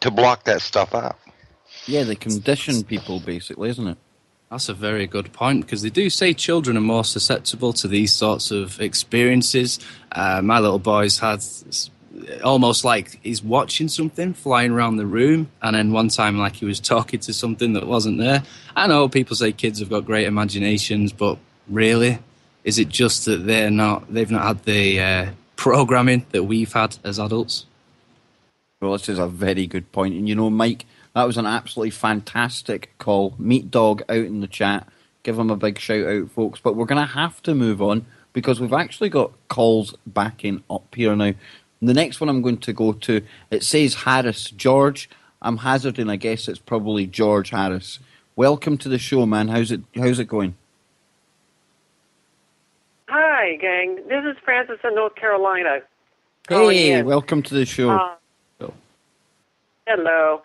P: to block that stuff out.
E: Yeah, they condition people, basically, isn't it?
D: That's a very good point, because they do say children are more susceptible to these sorts of experiences. My little boy's had almost like he's watching something flying around the room, and then one time like he was talking to something that wasn't there. I know people say kids have got great imaginations, but really, is it just that they've not had the programming that we've had as adults?
E: Well, this is a very good point. And you know, Mike, that was an absolutely fantastic call. Meat Dog out in the chat. Give him a big shout out, folks. But we're going to have to move on because we've actually got calls backing up here now. The next one I'm going to go to, it says Harris. George, I'm hazarding, I guess it's probably George Harris. Welcome to the show, man. How's it going?
R: Hi, gang. This is Francis in North Carolina.
E: Hey, welcome to the show.
R: Hello.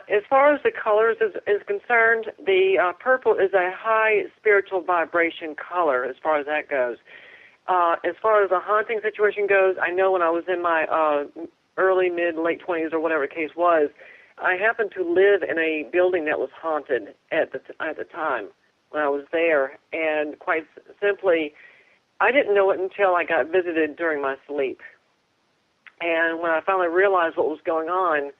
R: As far as the colors is concerned, the purple is a high spiritual vibration color as far as that goes. As far as the haunting situation goes, I know when I was in my early, mid, late 20s or whatever the case was, I happened to live in a building that was haunted at the time when I was there. And quite simply, I didn't know it until I got visited during my sleep. And when I finally realized what was going on,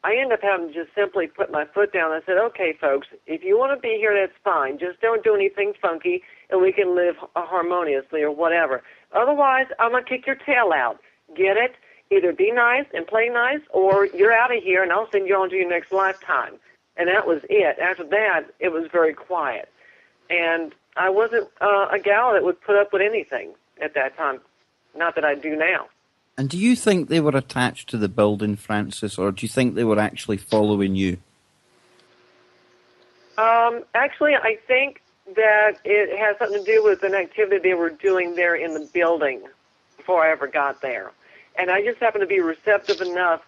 R: I ended up having to just simply put my foot down. I said, okay, folks, if you want to be here, that's fine. Just don't do anything funky, and we can live harmoniously or whatever. Otherwise, I'm going to kick your tail out. Get it? Either be nice and play nice, or you're out of here, and I'll send you on to your next lifetime. And that was it. After that, it was very quiet. And I wasn't a gal that would put up with anything at that time. Not that I do now.
E: And do you think they were attached to the building, Francis, or do you think they were actually following you?
R: Actually, I think that it has something to do with an activity they were doing there in the building before I ever got there. And I just happened to be receptive enough.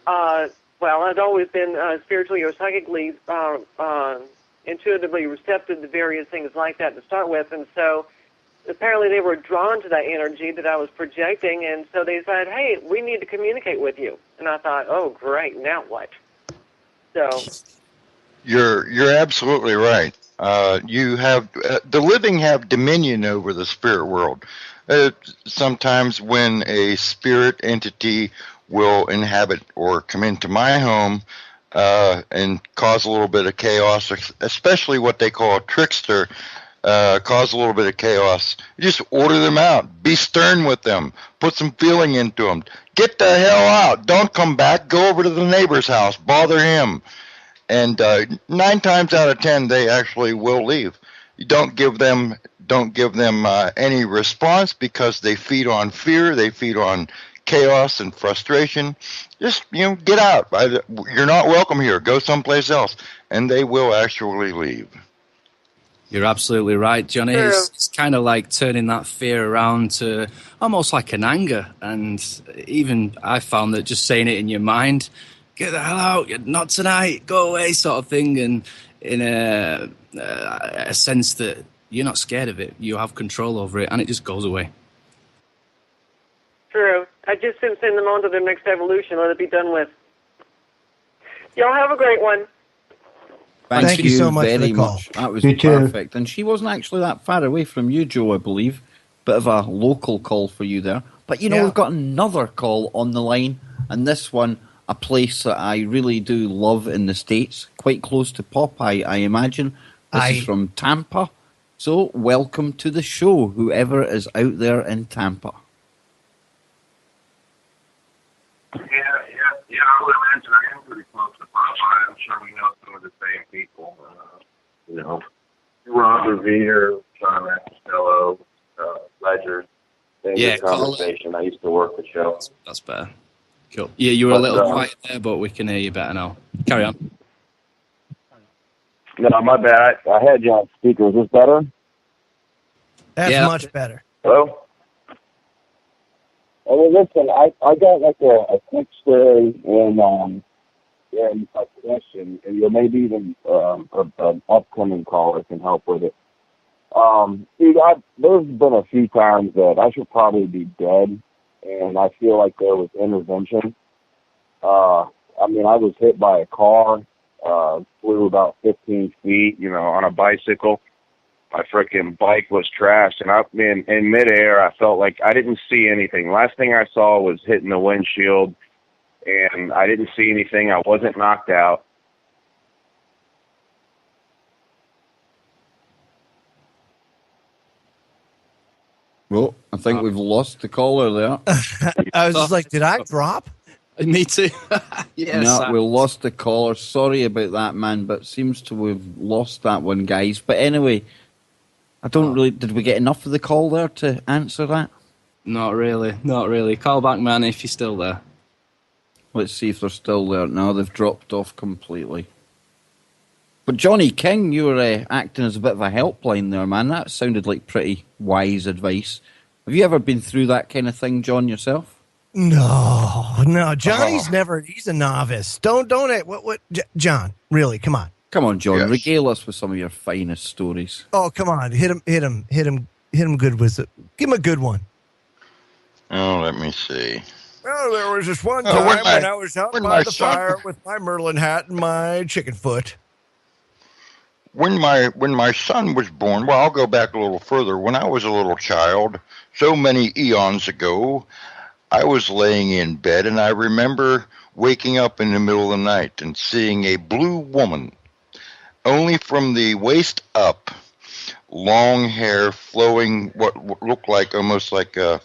R: Well, I'd always been spiritually or psychically, intuitively receptive to various things like that to start with. And so apparently they were drawn to that energy that I was projecting, and so they said, hey, we need to communicate with you. And I thought, oh, great, now what? So
P: You're absolutely right. You have the living have dominion over the spirit world. Sometimes when a spirit entity will inhabit or come into my home, and cause a little bit of chaos, especially what they call a trickster, cause a little bit of chaos. You just order them out. Be stern with them. Put some feeling into them. Get the hell out. Don't come back. Go over to the neighbor's house. Bother him. And 9 times out of 10, they actually will leave. You don't give them any response because they feed on fear. They feed on chaos and frustration. Just get out. You're not welcome here. Go someplace else, and they will actually leave.
D: You're absolutely right, Johnny. It's kind of like turning that fear around to almost like an anger. And even I found that just saying it in your mind, get the hell out, not tonight, go away, sort of thing. And in a sense that you're not scared of it, you have control over it, and it just goes away.
R: True. I just send them on to the next evolution. Let it be done with. Y'all have a great one.
E: Thank
C: you so much for
E: very
C: the call.
E: much. That was
G: You too.
E: perfect. And she wasn't actually that far away from you, Joe, I believe. Bit of a local call for you there. But,
C: Yeah.
E: we've got another call on the line. And this one, a place that I really do love in the States. Quite close to Popeye, I imagine. This is from Tampa. So, welcome to the show, whoever is out there in Tampa.
S: Yeah, I would imagine I am pretty close to Popeye. I'm sure we know some of the same people. Rob Revere, John Costello, Ledger.
D: Yeah,
S: conversation. I used to work the show.
D: That's better. Cool. Yeah, you were a little quiet there, but we can hear you better now. Carry on.
S: No, my bad. I had you on speaker. Is this better?
C: That's much better.
S: Hello? Well, listen, I got like a quick story and a question, and maybe even an upcoming caller can help with it. There's been a few times that I should probably be dead, and I feel like there was intervention. I was hit by a car, flew about 15 feet, on a bicycle. My freaking bike was trashed, and in midair, I felt like I didn't see anything. Last thing I saw was hitting the windshield, and I didn't see anything. I wasn't knocked out.
E: Well, I think we've lost the caller there.
C: I was just like, did I drop?
D: Me too. Yes.
E: No, we lost the caller. Sorry about that, man, but seems to have lost that one, guys. But anyway, I don't really... Did we get enough of the call there to answer that?
D: Not really. Call back, man, if you're still there.
E: Let's see if they're still there. No, they've dropped off completely. But Johnny King, you were acting as a bit of a helpline there, man. That sounded like pretty wise advice. Have you ever been through that kind of thing, John, yourself?
C: No. Johnny's never. He's a novice. Don't. What? John, really? Come on.
E: Come on, John.
P: Yes.
E: Regale us with some of your finest stories.
C: Oh, come on. Hit him good with it. Give him a good one.
P: Oh, let me see.
C: Well, there was this one time when I was out by the fire with my Merlin hat and my chicken foot.
P: When my son was born, well, I'll go back a little further. When I was a little child, so many eons ago, I was laying in bed, and I remember waking up in the middle of the night and seeing a blue woman, only from the waist up, long hair flowing, what looked like almost like a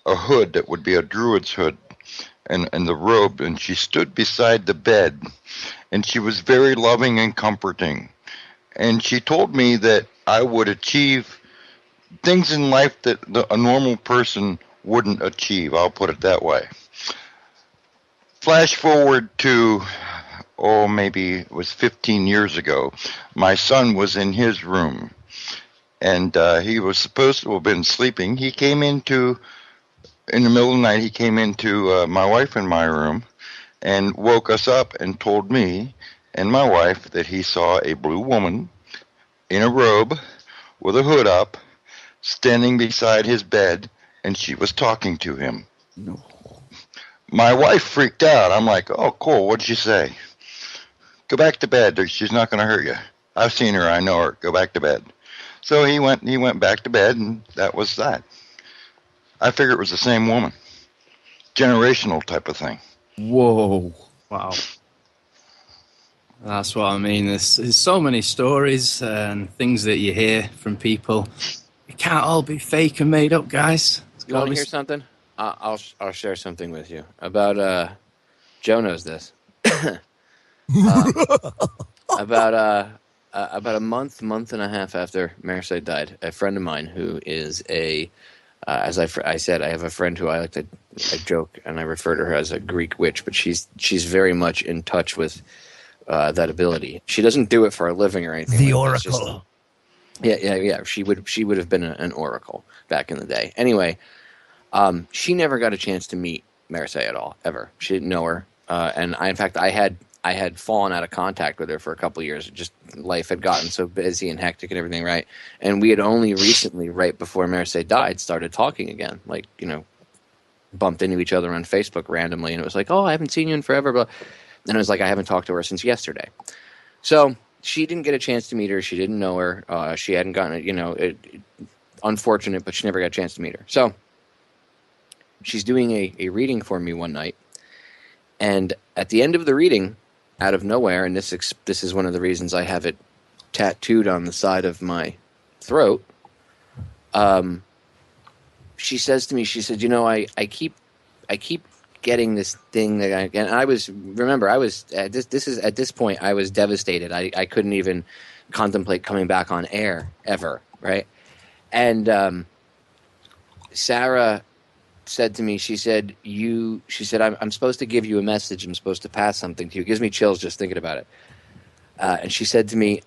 P: hood that would be a druid's hood, and the robe, and she stood beside the bed, and she was very loving and comforting. And she told me that I would achieve things in life that a normal person wouldn't achieve. I'll put it that way. Flash forward to, maybe it was 15 years ago. My son was in his room, and he was supposed to have been sleeping. He came in the middle of the night, he came into my wife and my room and woke us up and told me and my wife that he saw a blue woman in a robe with a hood up standing beside his bed, and she was talking to him.
E: No.
P: My wife freaked out. I'm like, oh, cool. What'd she say? Go back to bed. She's not going to hurt you. I've seen her. I know her. Go back to bed. So he went back to bed, and that was that. I figured it was the same woman. Generational type of thing.
E: Whoa.
D: Wow. That's what I mean. There's so many stories and things that you hear from people. It can't all be fake and made up, guys.
F: You want to hear something? I'll share something with you about Joe knows this. About a month and a half after Marseille died, a friend of mine who is as I said, I have a friend who I like to joke and I refer to her as a Greek witch, but she's very much in touch with that ability. She doesn't do it for a living or anything.
C: The
F: like this,
C: Oracle.
F: yeah. She would have been an oracle back in the day. Anyway, she never got a chance to meet Marseille at all, ever. She didn't know her, and in fact, I had fallen out of contact with her for a couple of years. Just life had gotten so busy and hectic and everything, right? And we had only recently, right before Marseille died, started talking again. Like, bumped into each other on Facebook randomly, and it was like, oh, I haven't seen you in forever, but and it was like, I haven't talked to her since yesterday. So she didn't get a chance to meet her. She didn't know her. She hadn't gotten it. Unfortunate, but she never got a chance to meet her. So she's doing a reading for me one night, and at the end of the reading, out of nowhere, and this is one of the reasons I have it tattooed on the side of my throat. She says to me, she said, I keep getting this thing that I was at this point I was devastated. I couldn't even contemplate coming back on air ever, right? And Sarah said to me, she said, I'm supposed to give you a message. I'm supposed to pass something to you. It gives me chills just thinking about it. And she said to me,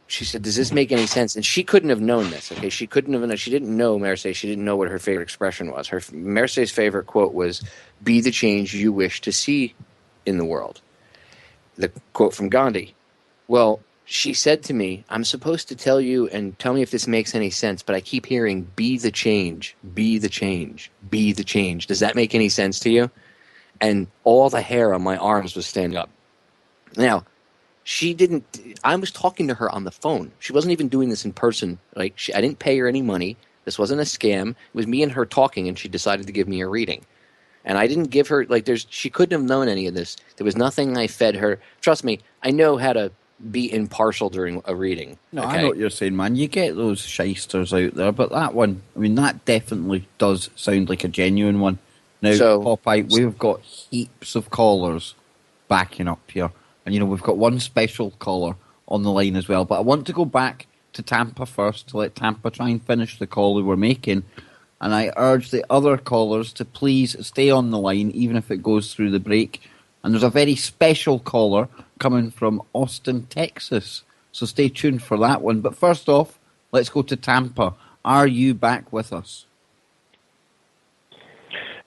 F: she said, does this make any sense? And she couldn't have known this. Okay. She didn't know Marseille. She didn't know what her favorite expression was. Marseille's favorite quote was, be the change you wish to see in the world. The quote from Gandhi. Well, she said to me, I'm supposed to tell you and tell me if this makes any sense, but I keep hearing, be the change, be the change, be the change. Does that make any sense to you? And all the hair on my arms was standing up. Now, I was talking to her on the phone. She wasn't even doing this in person. I didn't pay her any money. This wasn't a scam. It was me and her talking, and she decided to give me a reading. And I didn't give her, she couldn't have known any of this. There was nothing I fed her. Trust me, I know how to be impartial during a reading.
E: No,
F: okay?
E: I know what you're saying, man. You get those shysters out there, but that one, that definitely does sound like a genuine one. Now, Popeye, we've got heaps of callers backing up here. And, we've got one special caller on the line as well. But I want to go back to Tampa first to let Tampa try and finish the call we were making. And I urge the other callers to please stay on the line, even if it goes through the break. And there's a very special caller coming from Austin, Texas. So stay tuned for that one. But first off, let's go to Tampa. Are you back with us?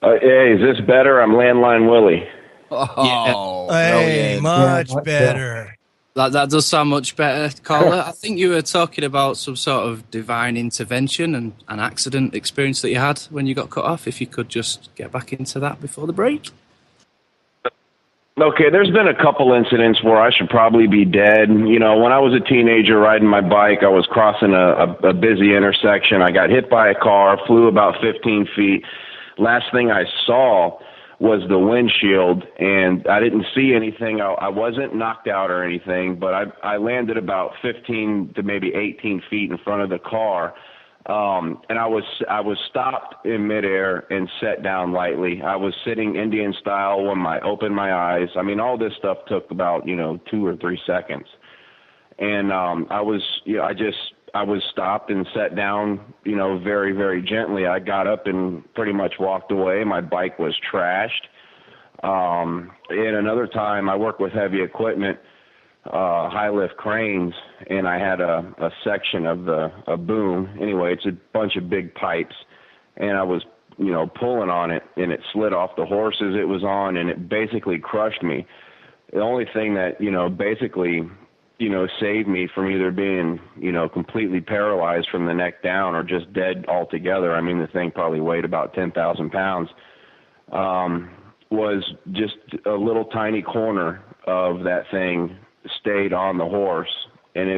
T: Hey, is this better? I'm Landline Willie.
E: Oh,
C: hey, much better.
D: That does sound much better, caller. I think you were talking about some sort of divine intervention and an accident experience that you had when you got cut off. If you could just get back into that before the break.
T: Okay, there's been a couple incidents where I should probably be dead. When I was a teenager riding my bike, I was crossing a busy intersection. I got hit by a car, flew about 15 feet. Last thing I saw was the windshield, and I didn't see anything. I wasn't knocked out or anything, but I landed about 15 to maybe 18 feet in front of the car. And I was stopped in midair and set down lightly. I was sitting Indian style when I opened my eyes. All this stuff took about 2 or 3 seconds. And I was stopped and set down, very, very gently. I got up and pretty much walked away. My bike was trashed. And another time I work with heavy equipment, high lift cranes, and I had a section of a boom. Anyway, it's a bunch of big pipes, and I was, pulling on it, and it slid off the horses it was on, and it basically crushed me. The only thing that, basically, saved me from either being, completely paralyzed from the neck down or just dead altogether. The thing probably weighed about 10,000 pounds, was just a little tiny corner of that thing stayed on the horse. And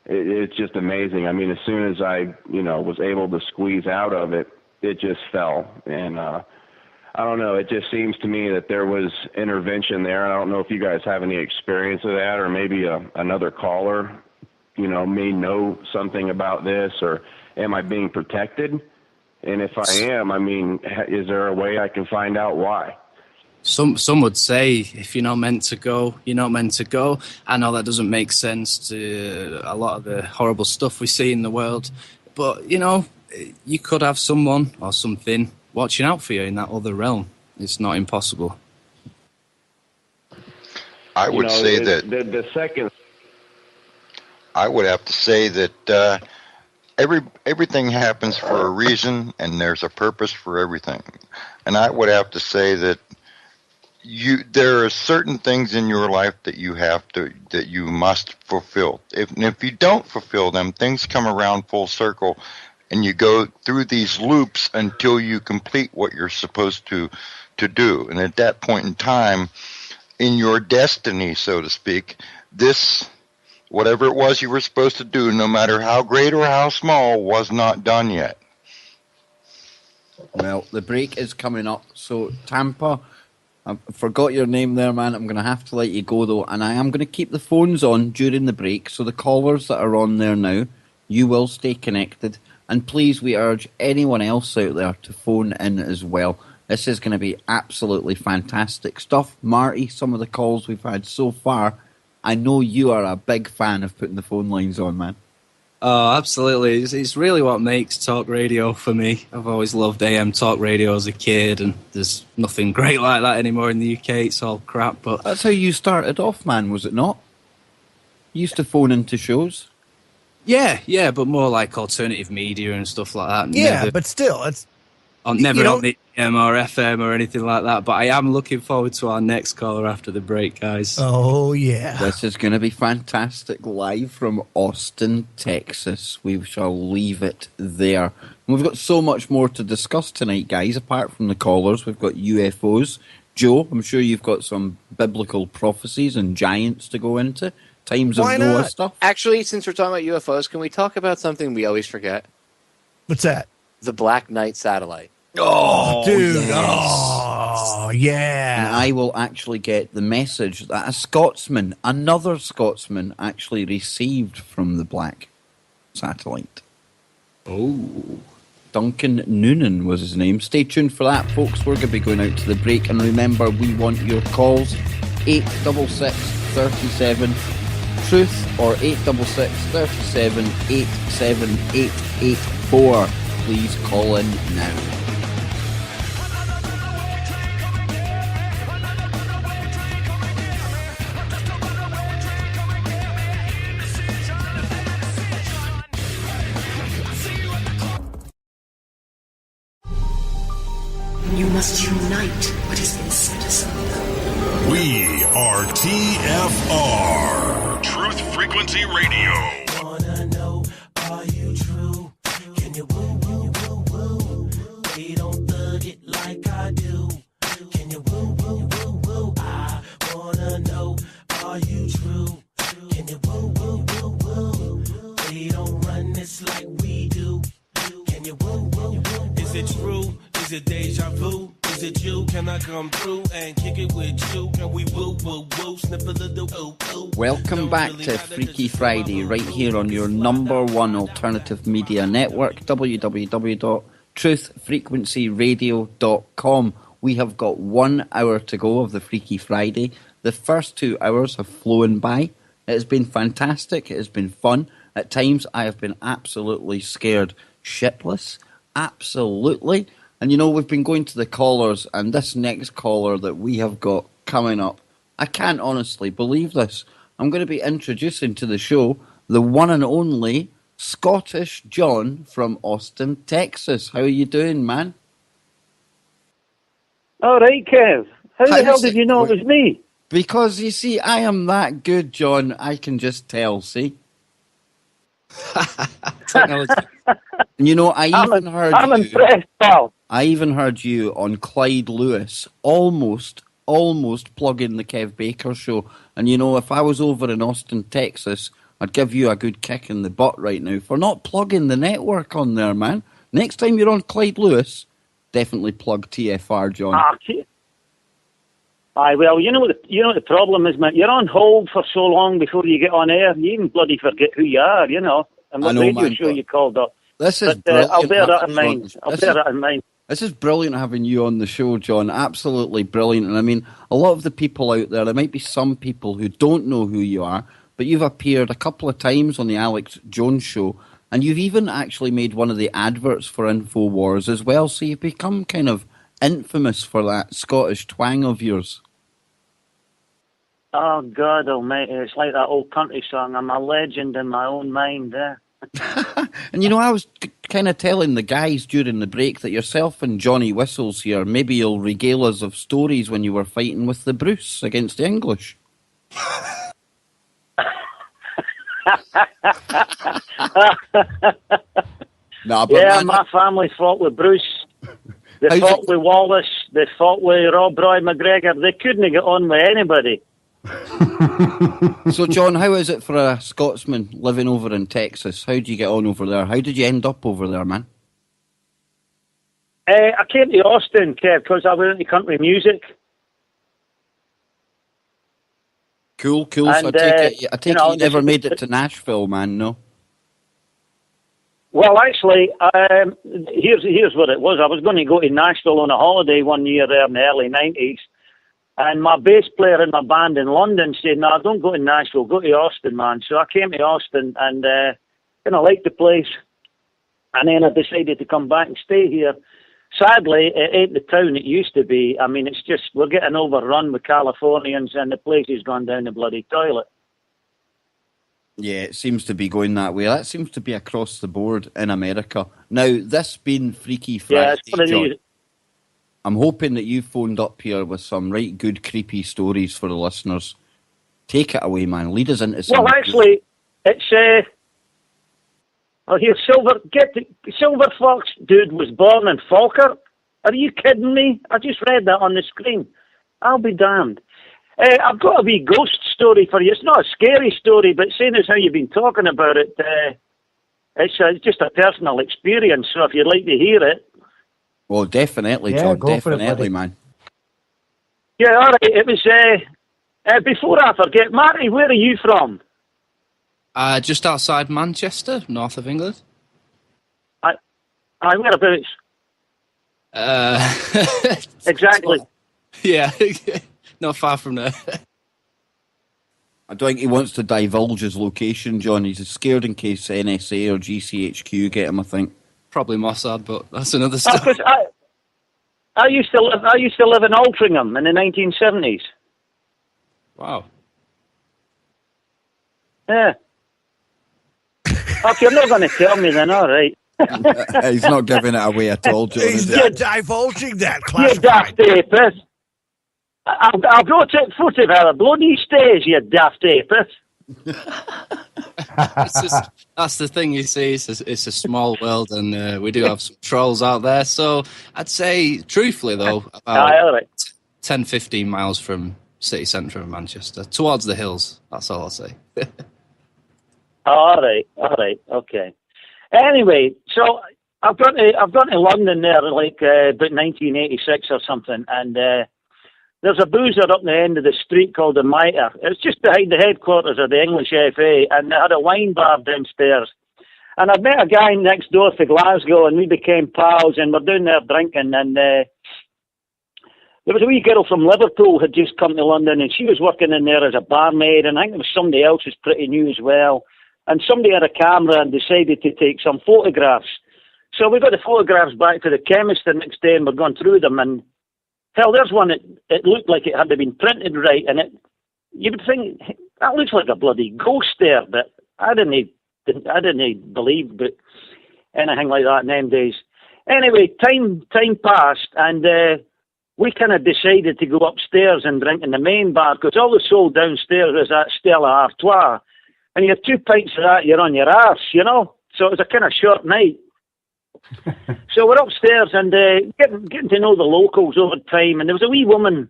T: it's just amazing. As soon as I, was able to squeeze out of it, it just fell. And I don't know. It just seems to me that there was intervention there. I don't know if you guys have any experience of that, or maybe another caller, may know something about this, or am I being protected? And if I am, is there a way I can find out why?
D: Some would say if you're not meant to go, you're not meant to go. I know that doesn't make sense to a lot of the horrible stuff we see in the world, but you could have someone or something watching out for you in that other realm. It's not impossible.
P: I would say that
T: the second.
P: I would have to say that everything happens for a reason, and there's a purpose for everything. And I would have to say that there are certain things in your life that you must fulfill. If you don't fulfill them, things come around full circle, and you go through these loops until you complete what you're supposed to do. And at that point in time, in your destiny, so to speak, whatever it was you were supposed to do, no matter how great or how small, was not done yet.
E: Well, the break is coming up, so Tampa, I forgot your name there, man. I'm going to have to let you go, though, and I am going to keep the phones on during the break, so the callers that are on there now, you will stay connected, and please, we urge anyone else out there to phone in as well. This is going to be absolutely fantastic stuff. Marty, some of the calls we've had so far, I know you are a big fan of putting the phone lines on, man.
D: Oh, absolutely. It's really what makes talk radio for me. I've always loved AM talk radio as a kid, and there's nothing great like that anymore in the UK. It's all crap. But
E: that's how you started off, man, was it not? You used to phone into shows?
D: Yeah, but more like alternative media and stuff like that.
C: Yeah, but still, it's...
D: Never on the AM or FM or anything like that, but I am looking forward to our next caller after the break, guys.
C: Oh, yeah.
E: This is going to be fantastic, live from Austin, Texas. We shall leave it there. And we've got so much more to discuss tonight, guys, apart from the callers. We've got UFOs. Joe, I'm sure you've got some biblical prophecies and giants to go into. Times of Noah stuff.
F: Actually, since we're talking about UFOs, can we talk about something we always forget?
C: What's that?
F: The Black Knight satellite.
C: Oh, dude.
E: Yes.
C: Oh, yeah.
E: And I will actually get the message that another Scotsman, actually received from the Black satellite.
D: Oh.
E: Duncan Noonan was his name. Stay tuned for that, folks. We're going to be going out to the break. And remember, we want your calls. 866 37 Truth or 866 37 87884. Please call in now.
B: You must unite what has been set asunder.
A: We are TFR. Truth Frequency Radio.
B: Wanna know, are you true? Can you woo, woo, woo, woo? They don't thug it like I do. Can you woo, woo, woo, woo? I wanna know, are you true? Can you woo, woo, woo, woo? They don't run this like we do. Can you woo, woo, woo?
K: Is it true? Is it deja vu? Is it you? Can I come through and kick it with you? Can we woo, woo, woo? Sniff a little ooh, ooh.
E: Welcome back to Freaky Friday, right here on your number one alternative media network, www.truthfrequencyradio.com. We have got 1 hour to go of the Freaky Friday. The first 2 hours have flown by. It has been fantastic. It has been fun. At times, I have been absolutely scared shitless. Absolutely. And we've been going to the callers, and this next caller that we have got coming up, I can't honestly believe this. I'm going to be introducing to the show the one and only Scottish John from Austin, Texas. How are you doing, man?
U: All right, Kev. How the hell did you know it was me?
E: Because, you see, I am that good, John. I can just tell, see?
D: Technology.
U: I'm impressed, pal.
E: I even heard you on Clyde Lewis almost plugging the Kev Baker show. And if I was over in Austin, Texas, I'd give you a good kick in the butt right now for not plugging the network on there, man. Next time you're on Clyde Lewis, definitely plug TFR, John.
U: Aye, well, you know the problem is, man. You're on hold for so long before you get on air. You even bloody forget who you are, you know. And what
E: I know,
U: radio
E: man,
U: show you called up.
E: This is
U: But
E: brilliant.
U: I'll bear that in
E: having you on
U: mind.
E: the-
U: I'll
E: this
U: bear
E: is-
U: that in mind.
E: This is brilliant having you on the show, John. Absolutely brilliant. And I mean, a lot of the people out there might be some people who don't know who you are, but you've appeared a couple of times on the Alex Jones show, and you've even actually made one of the adverts for InfoWars as well. So you've become kind of infamous for that Scottish twang of yours.
U: Oh, God almighty. It's like that old country song. I'm a legend in my own mind, eh?
E: And you know, I was kind of telling the guys during the break that yourself and Johnny Whistles here, maybe you'll regale us of stories when you were fighting with the Bruce against the English. Nah, but
U: yeah,
E: man,
U: my family fought with Bruce. They fought with Wallace. They fought with Rob Roy McGregor. They couldn't get on with anybody.
E: So, John, how is it for a Scotsman living over in Texas? How do you get on over there? How did you end up over there, man?
U: I came to Austin, Kev, because I went into country music.
E: Cool. So
U: And,
E: I take it you never
U: this-
E: made it to Nashville, man, no?
U: Well, actually, here's what it was. I was going to go to Nashville on a holiday one year there in the early 90s. And my bass player in my band in London said, no, don't go to Nashville, go to Austin, man. So I came to Austin and kind of liked the place. And then I decided to come back and stay here. Sadly, it ain't the town it used to be. I mean, it's just, we're getting overrun with Californians and the place has gone down the bloody toilet.
E: Yeah, it seems to be going that way. That seems to be across the board in America. Now, this being Freaky Friday,
U: Yeah, it's one of
E: John,
U: these.
E: I'm hoping that you've phoned up here with some right good creepy stories for the listeners. Take it away, man. Lead us into some.
U: Well, actually, it's oh, here, Silver Fox dude was born in Falkirk. Are you kidding me? I just read that on the screen. I'll be damned. I've got a wee ghost story for you. It's not a scary story, but seeing as how you've been talking about it, it's just a personal experience. So if you'd like to hear it.
E: Well, definitely,
U: Yeah,
E: John.
U: go for it,
E: Definitely,
U: buddy.
E: man.
U: Yeah, all right. It was, before I forget, Marty, where are you from?
D: Just outside Manchester, north of England.
U: Whereabouts? Exactly.
D: Yeah, not far from there.
E: I don't think he wants to divulge his location, John. He's scared in case NSA or GCHQ get him, I think.
D: Probably Mossad, but that's another story.
U: 'Cause I used to live in Altrincham in the 1970s.
D: Wow.
U: Yeah. Okay, you're not going to tell me then, all right.
E: He's not giving it away at all, John.
C: He's
E: is he?
C: not divulging that.
U: You daft apist. I'll go take photograph of bloody stairs, you daft apist.
D: That's the thing, you see. It's a small world, and we do have some trolls out there. So I'd say, truthfully, though, about 10, 15 miles from city centre of Manchester, towards the hills. That's all I'll say.
U: All right, okay. Anyway, so I've gone to London there like about 1986 or something, and there's a boozer up the end of the street called the Mitre. It's just behind the headquarters of the English FA, and they had a wine bar downstairs. And I'd met a guy next door to Glasgow, and we became pals, and we're down there drinking, and there was a wee girl from Liverpool who had just come to London, and she was working in there as a barmaid, and I think there was somebody else who's pretty new as well. And somebody had a camera and decided to take some photographs. So we got the photographs back to the chemist the next day, and we're going through them, and hell, there's one that it looked like it had been printed right, and you would think that looks like a bloody ghost there, but I didn't believe but anything like that in them days. Anyway, time passed, and we kind of decided to go upstairs and drink in the main bar, because all the sold downstairs was that Stella Artois, and you have 2 pints of that, you're on your arse, you know. So it was a kind of short night. So we're upstairs and getting to know the locals over time, and there was a wee woman,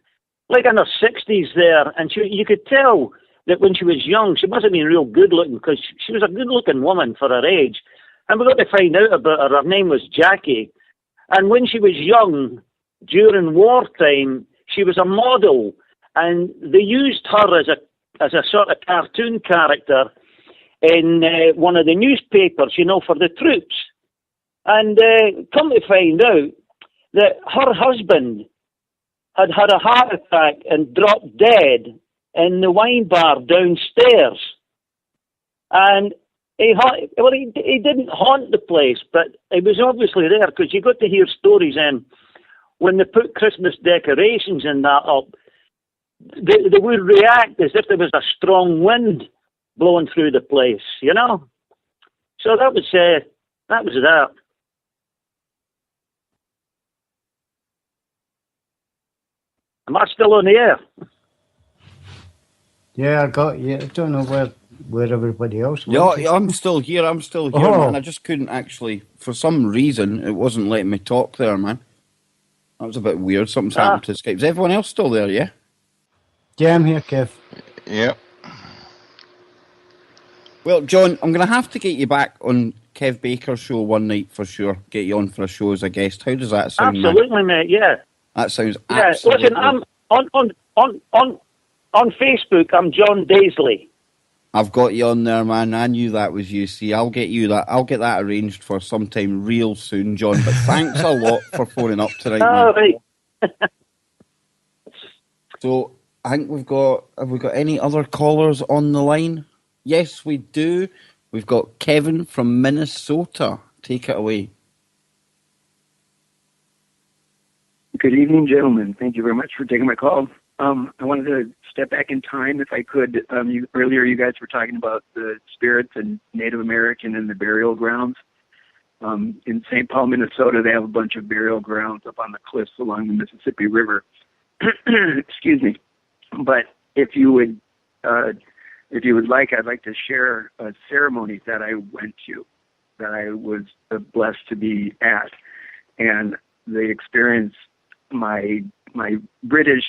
U: like in her 60s there, and you could tell that when she was young, she must have been real good looking, because she was a good looking woman for her age. And we got to find out about her. Her name was Jackie. And when she was young, during wartime, she was a model, and they used her as a sort of cartoon character in one of the newspapers, for the troops. And come to find out that her husband had had a heart attack and dropped dead in the wine bar downstairs. And he didn't haunt the place, but it was obviously there, because you got to hear stories when they put Christmas decorations and that up, they would react as if there was a strong wind blowing through the place, So that was that. Am I still on the air?
G: Yeah, I got you. I don't know where everybody else was.
E: Yeah, I'm still here, man. I just couldn't actually, for some reason, it wasn't letting me talk there, man. That was a bit weird. Something's happened to Skype. Is everyone else still there, yeah?
G: Yeah, I'm here, Kev.
P: Yep.
E: Well, John, I'm going to have to get you back on Kev Baker's show one night for sure. Get you on for a show as a guest. How does that sound,
U: Absolutely, mate, yeah.
E: That sounds
U: Yeah,
E: absolutely...
U: listen, I'm on Facebook, I'm John Daisley.
E: I've got you on there, man. I knew that was you. See, I'll get that arranged for sometime real soon, John. But thanks a lot for phoning up tonight, man.
U: All right.
E: So, I think have we got any other callers on the line? Yes, we do. We've got Kevin from Minnesota. Take it away.
H: Good evening, gentlemen. Thank you very much for taking my call. I wanted to step back in time, if I could. Earlier, you guys were talking about the spirits and Native American and the burial grounds. In St. Paul, Minnesota, they have a bunch of burial grounds up on the cliffs along the Mississippi River. Excuse me. But if you would like, I'd like to share a ceremony that I went to, that I was blessed to be at, and the experience. My British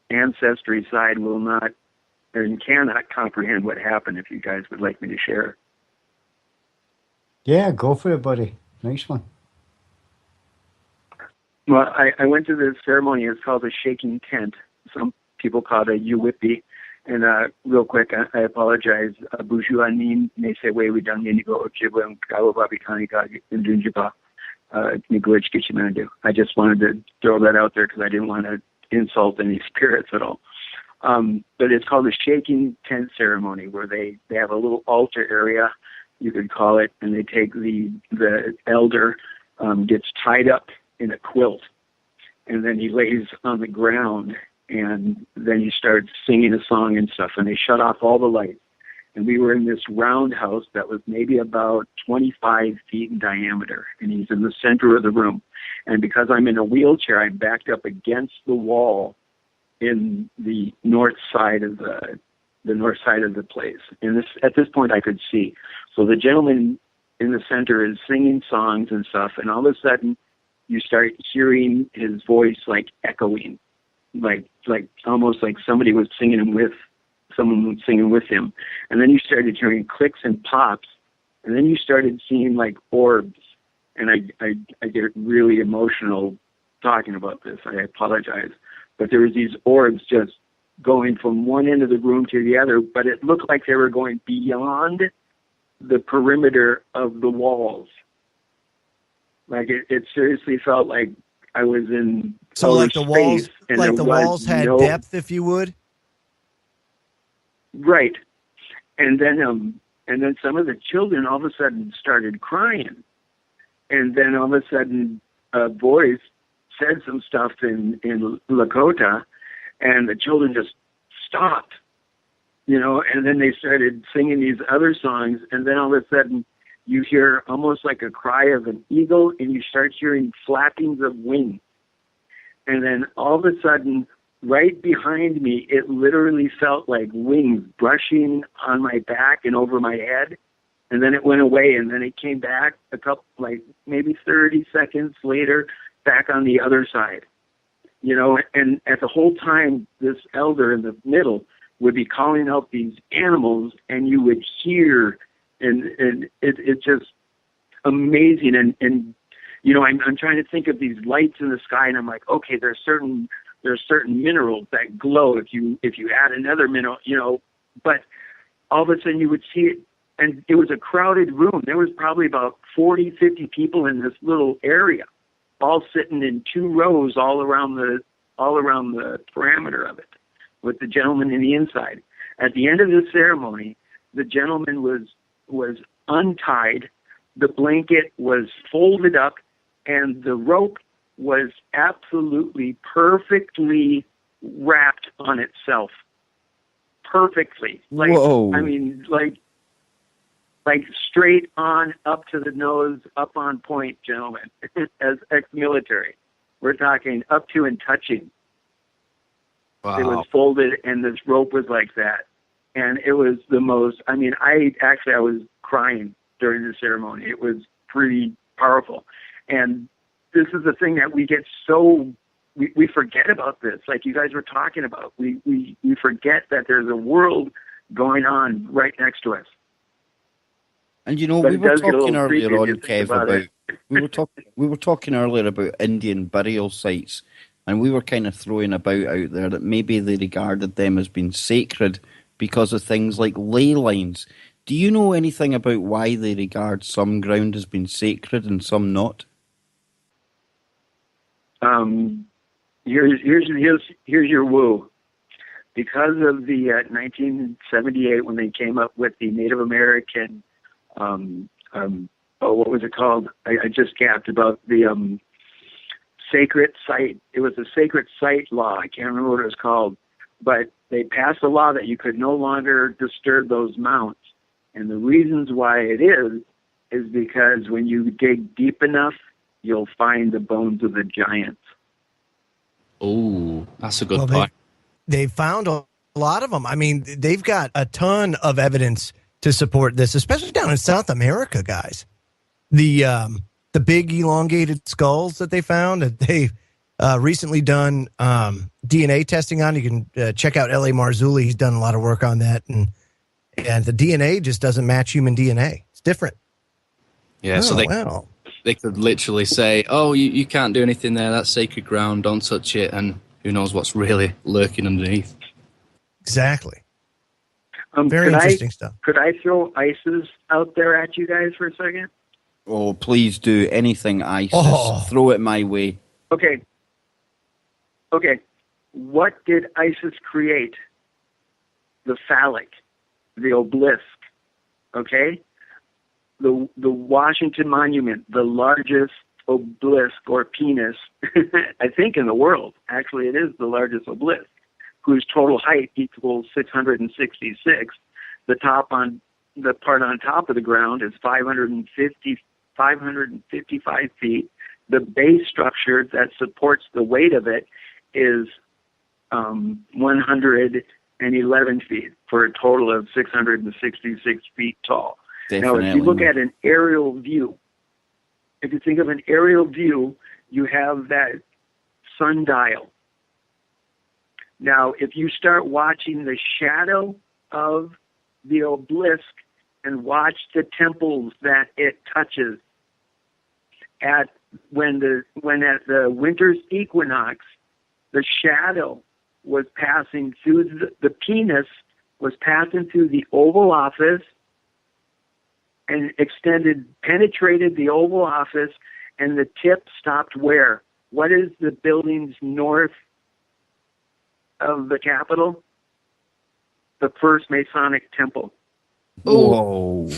H: ancestry side will not and cannot comprehend what happened. If you guys would like me to share.
G: Yeah, go for it, buddy. Nice one.
H: Well, I went to this ceremony. It's called a shaking tent. Some people call it a uwipi. And real quick, I apologize. Bujuanin Nesewe Widangenigo Ojibwe Kawababi Kaniga Indunjiba Niguich Gichimandu. I just wanted to throw that out there because I didn't want to insult any spirits at all. But it's called a shaking tent ceremony, where they have a little altar area, you could call it, and they take the elder gets tied up in a quilt, and then he lays on the ground, and then he starts singing a song and stuff, and they shut off all the lights. And we were in this roundhouse that was maybe about 25 feet in diameter, and he's in the center of the room. And because I'm in a wheelchair, I'm backed up against the wall in the north side of the place. And at this point, I could see. So the gentleman in the center is singing songs and stuff, and all of a sudden, you start hearing his voice like echoing, like almost like somebody was singing with someone was singing with him. And then you started hearing clicks and pops, and then you started seeing like orbs. And I get really emotional talking about this. I apologize. But there was these orbs just going from one end of the room to the other, but it looked like they were going beyond the perimeter of the walls. Like it seriously felt like I was in
C: so like the walls,
H: space, and
C: like the walls had depth, if you would.
H: Right. And then some of the children all of a sudden started crying. And then all of a sudden a voice said some stuff in Lakota, and the children just stopped, and then they started singing these other songs, and then all of a sudden you hear almost like a cry of an eagle, and you start hearing flappings of wings. And then all of a sudden, right behind me, it literally felt like wings brushing on my back and over my head. And then it went away, and then it came back a couple, like maybe 30 seconds later, back on the other side. And at the whole time, this elder in the middle would be calling out these animals, and you would hear, and it's just amazing. And I'm trying to think of these lights in the sky, and I'm like, okay, there are certain minerals that glow if you add another mineral, but all of a sudden you would see it, and it was a crowded room. There was probably about 40, 50 people in this little area, all sitting in 2 rows all around the parameter of it, with the gentleman in the inside. At the end of the ceremony, the gentleman was untied, the blanket was folded up, and the rope was absolutely perfectly wrapped on itself. Perfectly.
E: Whoa.
H: I mean, like straight on, up to the nose, up on point, gentlemen, as ex-military. We're talking up to and touching.
D: Wow.
H: It was folded, and this rope was like that. And it was the most, I was crying during the ceremony. It was pretty powerful. And this is the thing that we get we forget about this, like you guys were talking about. We forget that there's a world going on right next to us.
E: And we
H: But
E: were
H: it does get a
E: talking
H: little creepy
E: earlier
H: if you
E: on,
H: think
E: Kev,
H: about
E: about
H: it.
E: we were talking earlier about Indian burial sites, and we were kind of throwing about out there that maybe they regarded them as being sacred because of things like ley lines. Do you know anything about why they regard some ground as being sacred and some not?
H: Here's your woo. Because of the 1978, when they came up with the Native American, what was it called? I just gapped about the sacred site. It was a sacred site law. I can't remember what it was called, but they passed a law that you could no longer disturb those mounts. And the reasons why it is because when you dig deep enough, you'll find the bones of the giants.
D: Oh, that's a good point.
C: They found a lot of them. I mean, they've got a ton of evidence to support this, especially down in South America, guys. The big elongated skulls that they found, that they've recently done DNA testing on. You can check out L.A. Marzulli. He's done a lot of work on that, and the DNA just doesn't match human DNA. It's different.
D: Yeah, so they could literally say, oh, you can't do anything there. That's sacred ground. Don't touch it. And who knows what's really lurking underneath.
C: Exactly. Very interesting stuff.
H: Could I throw ISIS out there at you guys for a second?
E: Oh, please do anything ISIS.
C: Oh.
E: Throw it my way.
H: Okay. What did ISIS create? The phallic, the obelisk. Okay? The Washington Monument, the largest obelisk or penis, I think, in the world. Actually, it is the largest obelisk, whose total height equals 666. The part on top of the ground is 555 feet. The base structure that supports the weight of it is 111 feet, for a total of 666 feet tall.
E: Definitely.
H: Now, if you look at an aerial view, if you think of an aerial view, you have that sundial. Now, if you start watching the shadow of the obelisk and watch the temples that it touches, when at the winter's equinox, the shadow was passing through the penis was passing through the Oval Office and penetrated the Oval Office, and the tip stopped where? What is the buildings north of the Capitol? The First Masonic Temple.
E: Whoa.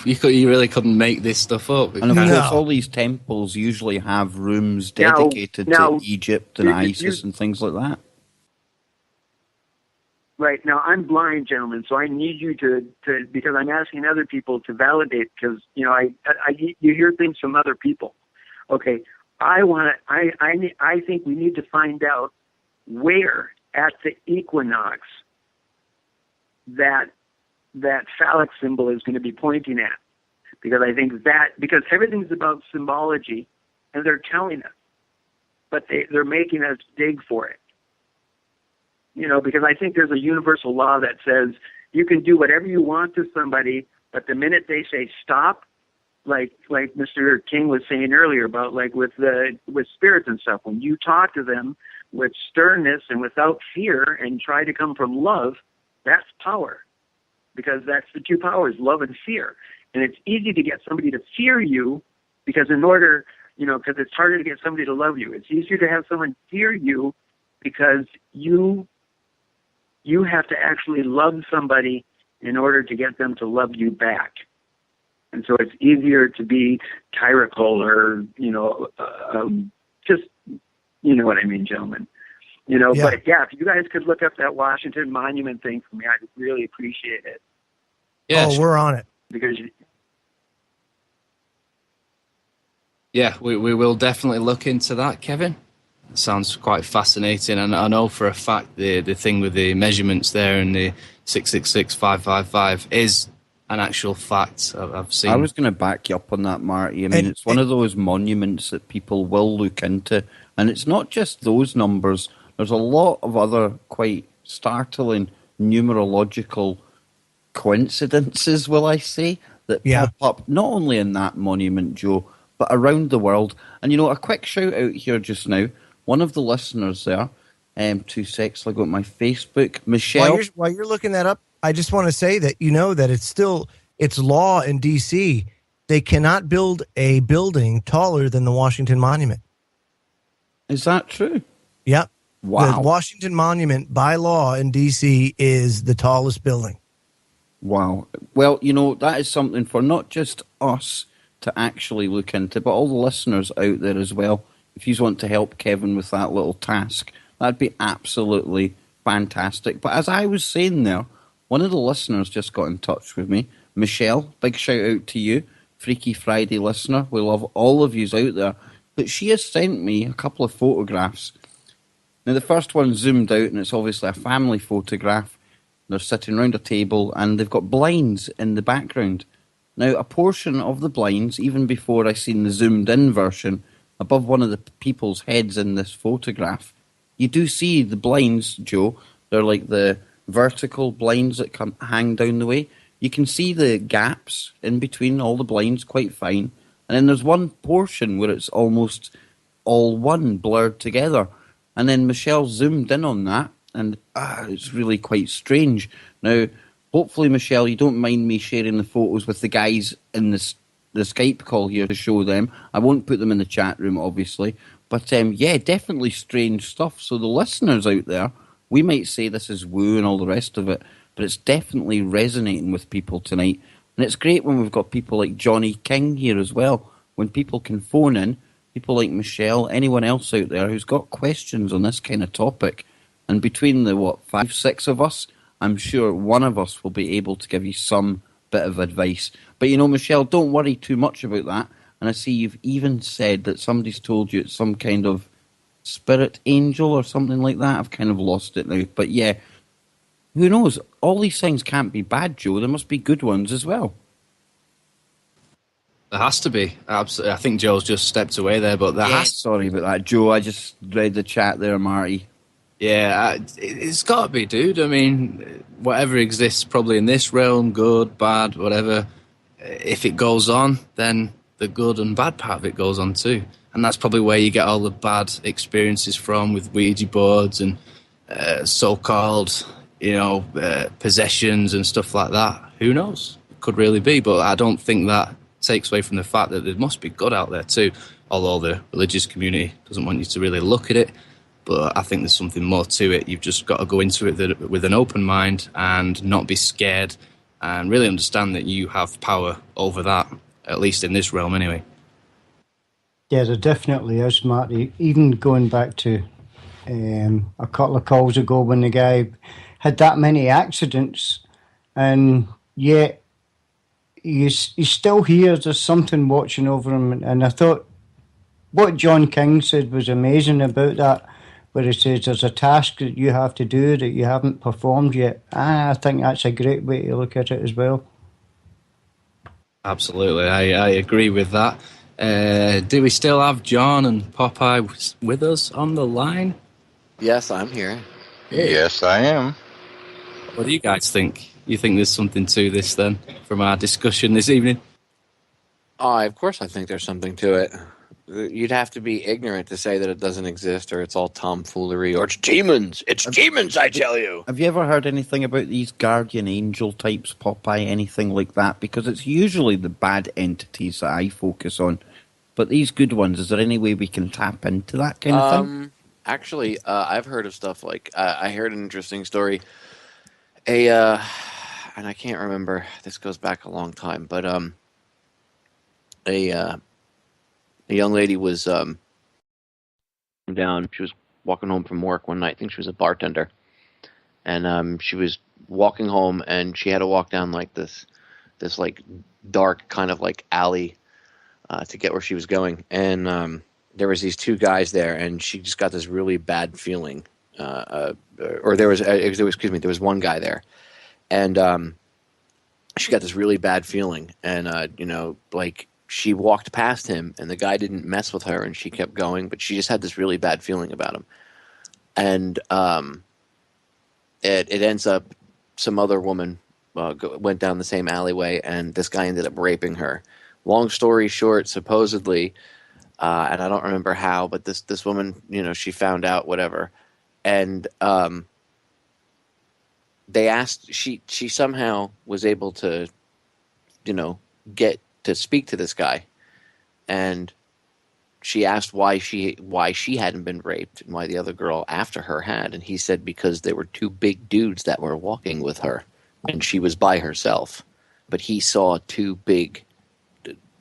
D: You really couldn't make this stuff up.
E: And of course, all these temples usually have rooms dedicated to Egypt and ISIS and things like that.
H: Right. Now, I'm blind, gentlemen, so I need you to because I'm asking other people to validate, because, you hear things from other people. Okay. I think we need to find out where at the equinox that phallic symbol is going to be pointing at. Because I think because everything's about symbology, and they're telling us, but they're making us dig for it. Because I think there's a universal law that says you can do whatever you want to somebody, but the minute they say stop, like Mr. King was saying earlier about like with spirits and stuff, when you talk to them with sternness and without fear and try to come from love, that's power, because that's the two powers, love and fear. And it's easy to get somebody to fear you because because it's harder to get somebody to love you. It's easier to have someone fear you because you have to actually love somebody in order to get them to love you back. And so it's easier to be tyrannical or, just, you know what I mean, gentlemen. Yeah. But yeah, if you guys could look up that Washington Monument thing for me, I'd really appreciate it.
C: Yeah, we're on it.
H: Because
D: Yeah, we will definitely look into that, Kevin. It sounds quite fascinating, and I know for a fact the thing with the measurements there and the 666-555 is an actual fact. I've seen.
E: I was going to back you up on that, Marty. I mean, it's one of those monuments that people will look into, and it's not just those numbers. There's a lot of other quite startling numerological coincidences, will I say, that pop up not only in that monument, Joe, but around the world. And, a quick shout out here just now. One of the listeners there, 2 secs, I'll go to my Facebook, Michelle.
C: While you're looking that up, I just want to say that that it's law in D.C. They cannot build a building taller than the Washington Monument.
E: Is that true?
C: Yep.
E: Wow.
C: The Washington Monument, by law in D.C., is the tallest building.
E: Wow. Well, that is something for not just us to actually look into, but all the listeners out there as well. If you want to help Kevin with that little task, that'd be absolutely fantastic. But as I was saying there, one of the listeners just got in touch with me. Michelle, big shout out to you, Freaky Friday listener. We love all of yous out there. But she has sent me a couple of photographs. Now, the first one zoomed out, and it's obviously a family photograph. They're sitting around a table, and they've got blinds in the background. Now, a portion of the blinds, even before I seen the zoomed-in version, above one of the people's heads in this photograph, you do see the blinds, Joe. They're like the vertical blinds that hang down the way. You can see the gaps in between all the blinds quite fine. And then there's one portion where it's almost all one blurred together. And then Michelle zoomed in on that, and it's really quite strange. Now, hopefully, Michelle, you don't mind me sharing the photos with the guys in the Skype call here to show them. I won't put them in the chat room, obviously. But, yeah, definitely strange stuff. So the listeners out there, we might say this is woo and all the rest of it, but it's definitely resonating with people tonight. And it's great when we've got people like Johnny King here as well. When people can phone in, people like Michelle, anyone else out there who's got questions on this kind of topic. And between the, 5, 6 of us, I'm sure one of us will be able to give you some bit of advice. But, Michelle, don't worry too much about that. And I see you've even said that somebody's told you it's some kind of spirit angel or something like that. I've kind of lost it now. But, yeah, who knows? All these things can't be bad, Joe. There must be good ones as well.
D: There has to be. Absolutely. I think Joe's just stepped away there, but
E: Sorry about that, Joe. I just read the chat there, Marty.
D: Yeah, it's got to be, dude. I mean, whatever exists probably in this realm, good, bad, whatever, if it goes on, then the good and bad part of it goes on too. And that's probably where you get all the bad experiences from with Ouija boards and so-called, possessions and stuff like that. Who knows? It could really be, but I don't think that takes away from the fact that there must be good out there too, although the religious community doesn't want you to really look at it. But I think there's something more to it. You've just got to go into it with an open mind and not be scared and really understand that you have power over that, at least in this realm anyway.
G: Yeah, there definitely is, Marty. Even going back to a couple of calls ago when the guy had that many accidents, and yet he's still here. There's something watching over him. And I thought what John King said was amazing about that, where he says there's a task that you have to do that you haven't performed yet. I think that's a great way to look at it as well.
D: Absolutely, I agree with that. Do we still have John and Popeye with us on the line?
F: Yes, I'm here.
P: Yes, I am.
D: What do you guys think? You think there's something to this then, from our discussion this evening?
F: Of course I think there's something to it. You'd have to be ignorant to say that it doesn't exist or it's all tomfoolery or it's demons. It's demons, I tell you.
E: Have you ever heard anything about these guardian angel types, Popeye, anything like that? Because it's usually the bad entities that I focus on. But these good ones, is there any way we can tap into that kind of thing?
F: Actually, I've heard of stuff like I heard an interesting story. And I can't remember. This goes back a long time, but a young lady was down. She was walking home from work one night. I think she was a bartender, and she was walking home, and she had to walk down like this like dark kind of like alley to get where she was going, and there was these two guys there, and she just got this really bad feeling. Or there was one guy there, and she got this really bad feeling, and like she walked past him, and the guy didn't mess with her, and she kept going, but she just had this really bad feeling about him, and it ends up some other woman went down the same alleyway, and this guy ended up raping her. Long story short, supposedly. And I don't remember how, but this woman, she found out, whatever, and they asked. She somehow was able to, get to speak to this guy, and she asked why she hadn't been raped and why the other girl after her had, and he said because there were two big dudes that were walking with her, and she was by herself, but he saw two big.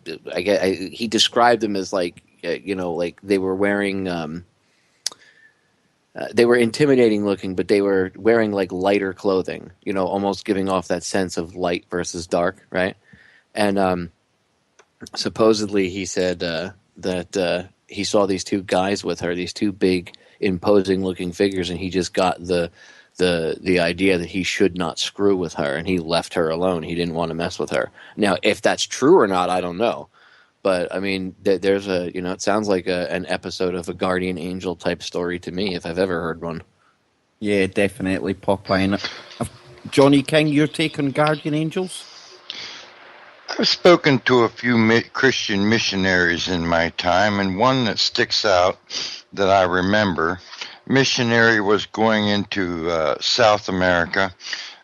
F: He described them as like they were wearing they were intimidating looking, but they were wearing like lighter clothing, almost giving off that sense of light versus dark, right? And supposedly he said that he saw these two guys with her, these two big imposing looking figures, and he just got the idea that he should not screw with her, and he left her alone. He didn't want to mess with her. Now, if that's true or not, I don't know. But I mean, there's it sounds like an episode of a guardian angel type story to me, if I've ever heard one.
E: Yeah, definitely, Popeye. Johnny King, your take on guardian angels?
P: I've spoken to a few Christian missionaries in my time, and one that sticks out that I remember. Missionary was going into South America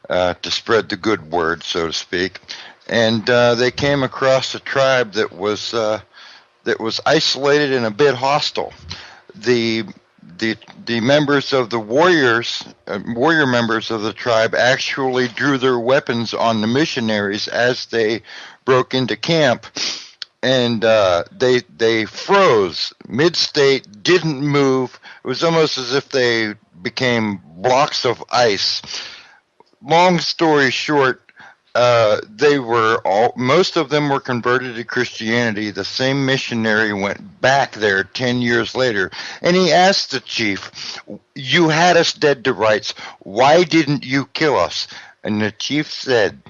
P: to spread the good word, so to speak, and they came across a tribe that was isolated and a bit hostile. The members of the warrior members of the tribe actually drew their weapons on the missionaries as they broke into camp, and they froze mid-state, didn't move. It was almost as if they became blocks of ice. Long story short, most of them were converted to Christianity. The same missionary went back there 10 years later, and he asked the chief, "You had us dead to rights. Why didn't you kill us?" And the chief said,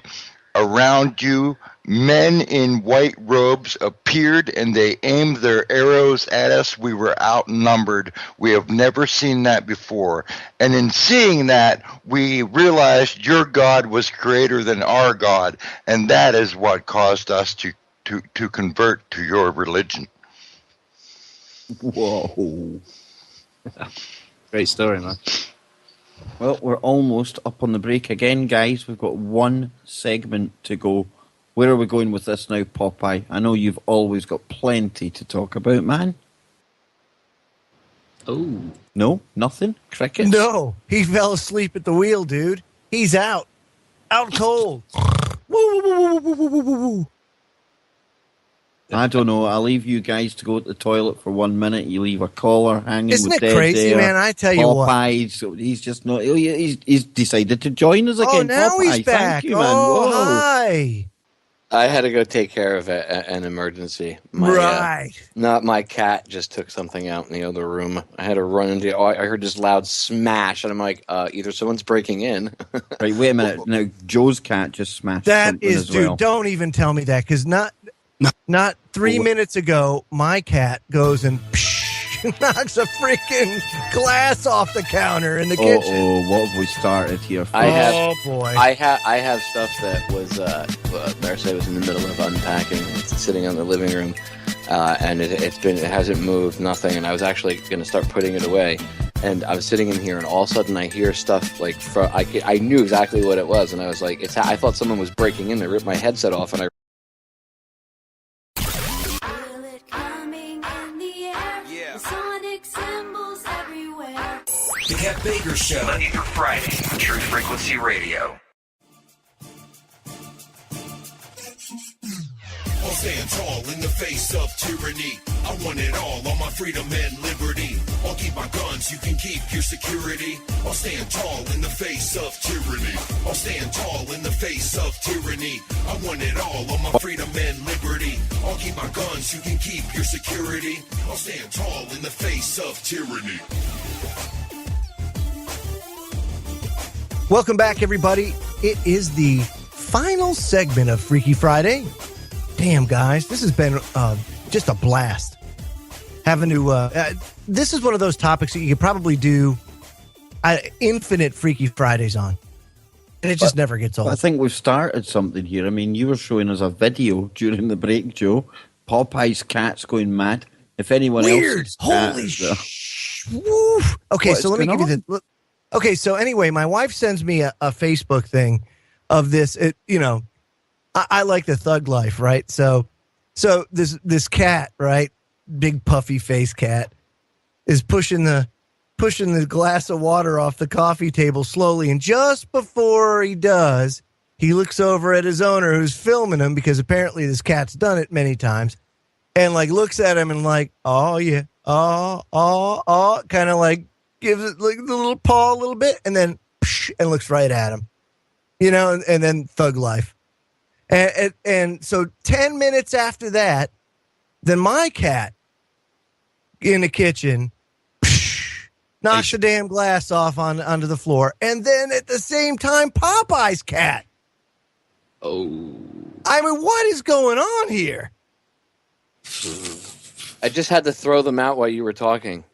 P: "Around you, men in white robes appeared, and they aimed their arrows at us. We were outnumbered. We have never seen that before. And in seeing that, we realized your God was greater than our God, and that is what caused us to convert to your religion."
E: Whoa.
D: Great story, man.
E: Well, we're almost up on the break again, guys. We've got one segment to go. Where are we going with this now, Popeye? I know you've always got plenty to talk about, man.
D: Oh.
E: No? Nothing? Crickets?
C: No. He fell asleep at the wheel, dude. He's out. Out cold. Woo, woo, woo, woo, woo, woo, woo, woo.
E: I don't know. I'll leave you guys to go to the toilet for 1 minute. You leave a collar hanging
C: Isn't
E: with
C: it
E: dead
C: crazy,
E: air.
C: man? I tell you what.
E: Popeye, so he's just not... He's decided to join us again.
C: Oh, now
E: Popeye,
C: he's back.
E: Thank you, man.
C: Oh,
E: Whoa.
C: hi.
F: I had to go take care of an emergency.
C: Right.
F: Not my cat just took something out in the other room. I had to run into. I heard this loud smash, and I'm like, either someone's breaking in.
E: Right, wait a minute. Now, Joe's cat just smashed
C: That
E: something
C: is,
E: as
C: dude,
E: well.
C: don't even tell me that, because not 3 minutes ago, my cat goes and psh, knocks a freaking glass off the counter in the kitchen.
E: Oh, what have we started here?
C: Oh boy!
F: I have stuff that was Marseille was in the middle of unpacking. It's sitting in the living room, and it hasn't moved, nothing. And I was actually going to start putting it away, and I was sitting in here, and all of a sudden I hear stuff like I knew exactly what it was, and I was like, I thought someone was breaking in. I ripped my headset off, and I.
J: The Cat Baker Show, Monday through Friday on True Frequency Radio.
A: I'll stand tall in the face of tyranny. I want it all on my freedom and liberty. I'll keep my guns, you can keep your security. I'll stand tall in the face of tyranny. I'll stand tall in the face of tyranny. I want it all on my freedom and liberty. I'll keep my guns, you can keep your security. I'll stand tall in the face of tyranny.
C: Welcome back, everybody. It is the final segment of Freaky Friday. Damn, guys, this has been just a blast. Having to, this is one of those topics that you could probably do infinite Freaky Fridays on. And it just never gets old.
E: I think we've started something here. I mean, you were showing us a video during the break, Joe. Popeye's cat's going mad. If anyone
C: Weird.
E: else...
C: Holy woof. Okay,
E: What
C: so let me give you the... Okay, so anyway, my wife sends me a Facebook thing of this. I like the thug life, right? So this cat, right, big puffy face cat, is pushing the glass of water off the coffee table slowly, and just before he does, he looks over at his owner who's filming him because apparently this cat's done it many times, and like looks at him and like, oh yeah, oh, kind of like. Gives it like the little paw a little bit, and then and looks right at him, and then thug life, and so 10 minutes after that, then my cat in the kitchen knocks the damn glass off onto the floor, and then at the same time, Popeye's cat.
D: Oh,
C: I mean, what is going on here?
F: I just had to throw them out while you were talking.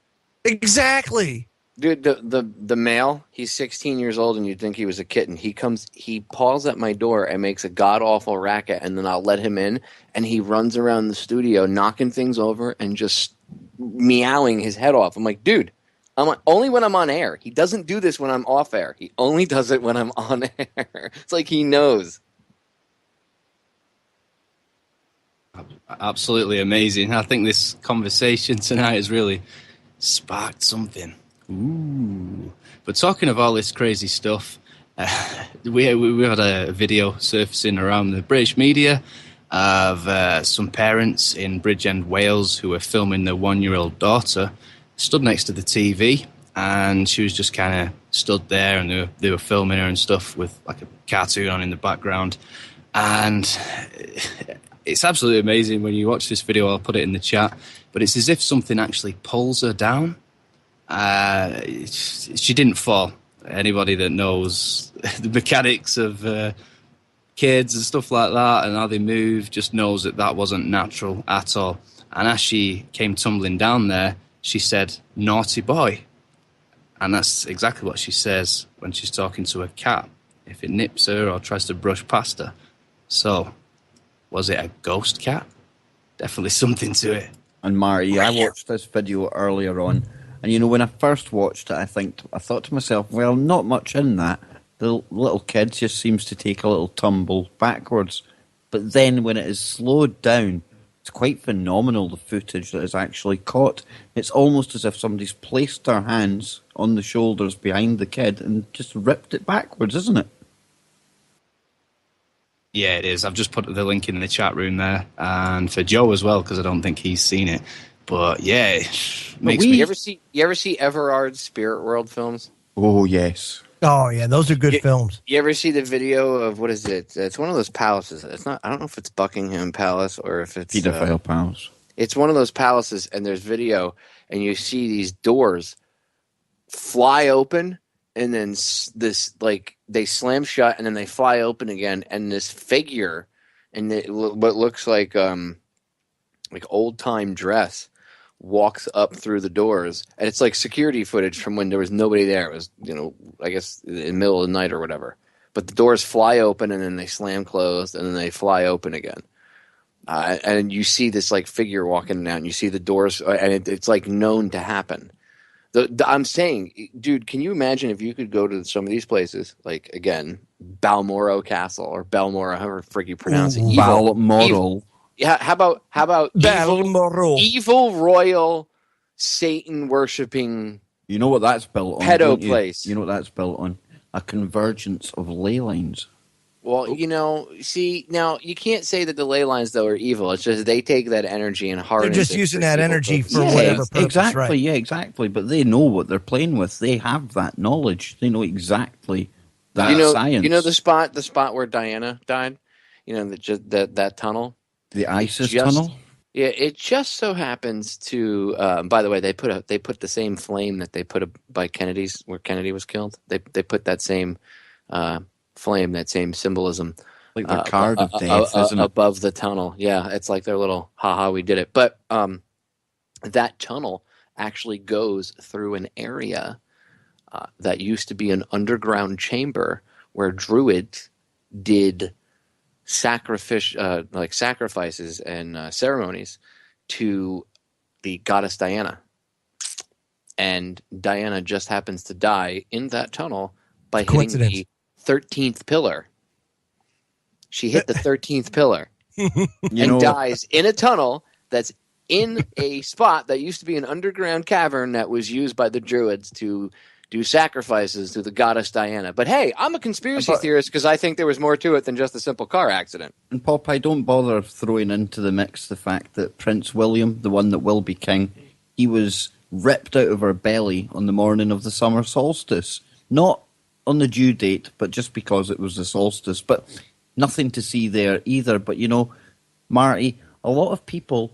C: Exactly.
F: Dude, the male, he's 16 years old, and you'd think he was a kitten. He paws at my door and makes a god-awful racket, and then I'll let him in, and he runs around the studio knocking things over and just meowing his head off. I'm like, dude, only when I'm on air. He doesn't do this when I'm off air. He only does it when I'm on air. It's like he knows.
D: Absolutely amazing. I think this conversation tonight has really sparked something. Ooh. But talking of all this crazy stuff, we had a video surfacing around the British media of some parents in Bridgend, Wales, who were filming their 1-year-old daughter, stood next to the TV, and she was just kind of stood there, and they were filming her and stuff with like a cartoon on in the background. And it's absolutely amazing when you watch this video. I'll put it in the chat, but it's as if something actually pulls her down. She didn't fall. Anybody that knows the mechanics of kids and stuff like that and how they move just knows that wasn't natural at all. And as she came tumbling down there, she said, "Naughty boy." And that's exactly what she says when she's talking to a cat, if it nips her or tries to brush past her. So, was it a ghost cat? Definitely something to it.
E: And Marty, I watched this video earlier on, and when I first watched it, I thought to myself, well, not much in that. The little kid just seems to take a little tumble backwards. But then when it is slowed down, it's quite phenomenal, the footage that is actually caught. It's almost as if somebody's placed their hands on the shoulders behind the kid and just ripped it backwards, isn't it?
D: Yeah, it is. I've just put the link in the chat room there, and for Joe as well, because I don't think he's seen it. But yeah, it makes me...
F: You ever see Everard's Spirit World films?
E: Oh, yes.
C: Oh, yeah, those are good films.
F: You ever see the video of, what is it? It's one of those palaces. It's not. I don't know if it's Buckingham Palace or if it's...
E: Pedophile Palace.
F: It's one of those palaces, and there's video, and you see these doors fly open, and then they slam shut, and then they fly open again, and this figure, and what looks like old-time dress, walks up through the doors, and it's like security footage from when there was nobody there. It was, I guess in the middle of the night or whatever. But the doors fly open and then they slam closed and then they fly open again. And you see this like figure walking down. You see the doors, and it's like known to happen. I'm saying, dude, can you imagine if you could go to some of these places, like again, Balmoral Castle or Balmoral, however frig you pronounce it,
E: Balmoral.
F: Yeah, how about
C: Balmoral.
F: evil royal Satan worshipping?
E: You know what that's built on?
F: Pedo
E: don't you?
F: place.
E: You know what that's built on? A convergence of ley lines.
F: Well, see, now you can't say that the ley lines though are evil. It's just they take that energy and harness.
C: They're just
F: it
C: using
F: for
C: that
F: evil
C: energy
F: purposes.
C: for whatever purpose.
E: Exactly,
C: right?
E: yeah, exactly. But they know what they're playing with. They have that knowledge. They know exactly that science.
F: You know the spot where Diana died. That tunnel.
E: The ISIS tunnel.
F: Yeah, it just so happens to. By the way, they put the same flame that they put by Kennedy's, where Kennedy was killed. They put that same flame, that same symbolism,
E: like the card of death, isn't it?
F: Above the tunnel. Yeah, it's like their little haha, we did it. But that tunnel actually goes through an area that used to be an underground chamber where druids did sacrifices and ceremonies to the goddess Diana. And Diana just happens to die in that tunnel by hitting the 13th pillar. She hit the 13th pillar and dies in a tunnel that's in a spot that used to be an underground cavern that was used by the druids to do sacrifices to the goddess Diana. But hey, I'm a conspiracy theorist because I think there was more to it than just a simple car accident.
E: And Popeye, don't bother throwing into the mix the fact that Prince William, the one that will be king, he was ripped out of her belly on the morning of the summer solstice. Not on the due date, but just because it was the solstice. But nothing to see there either. But Marty, a lot of people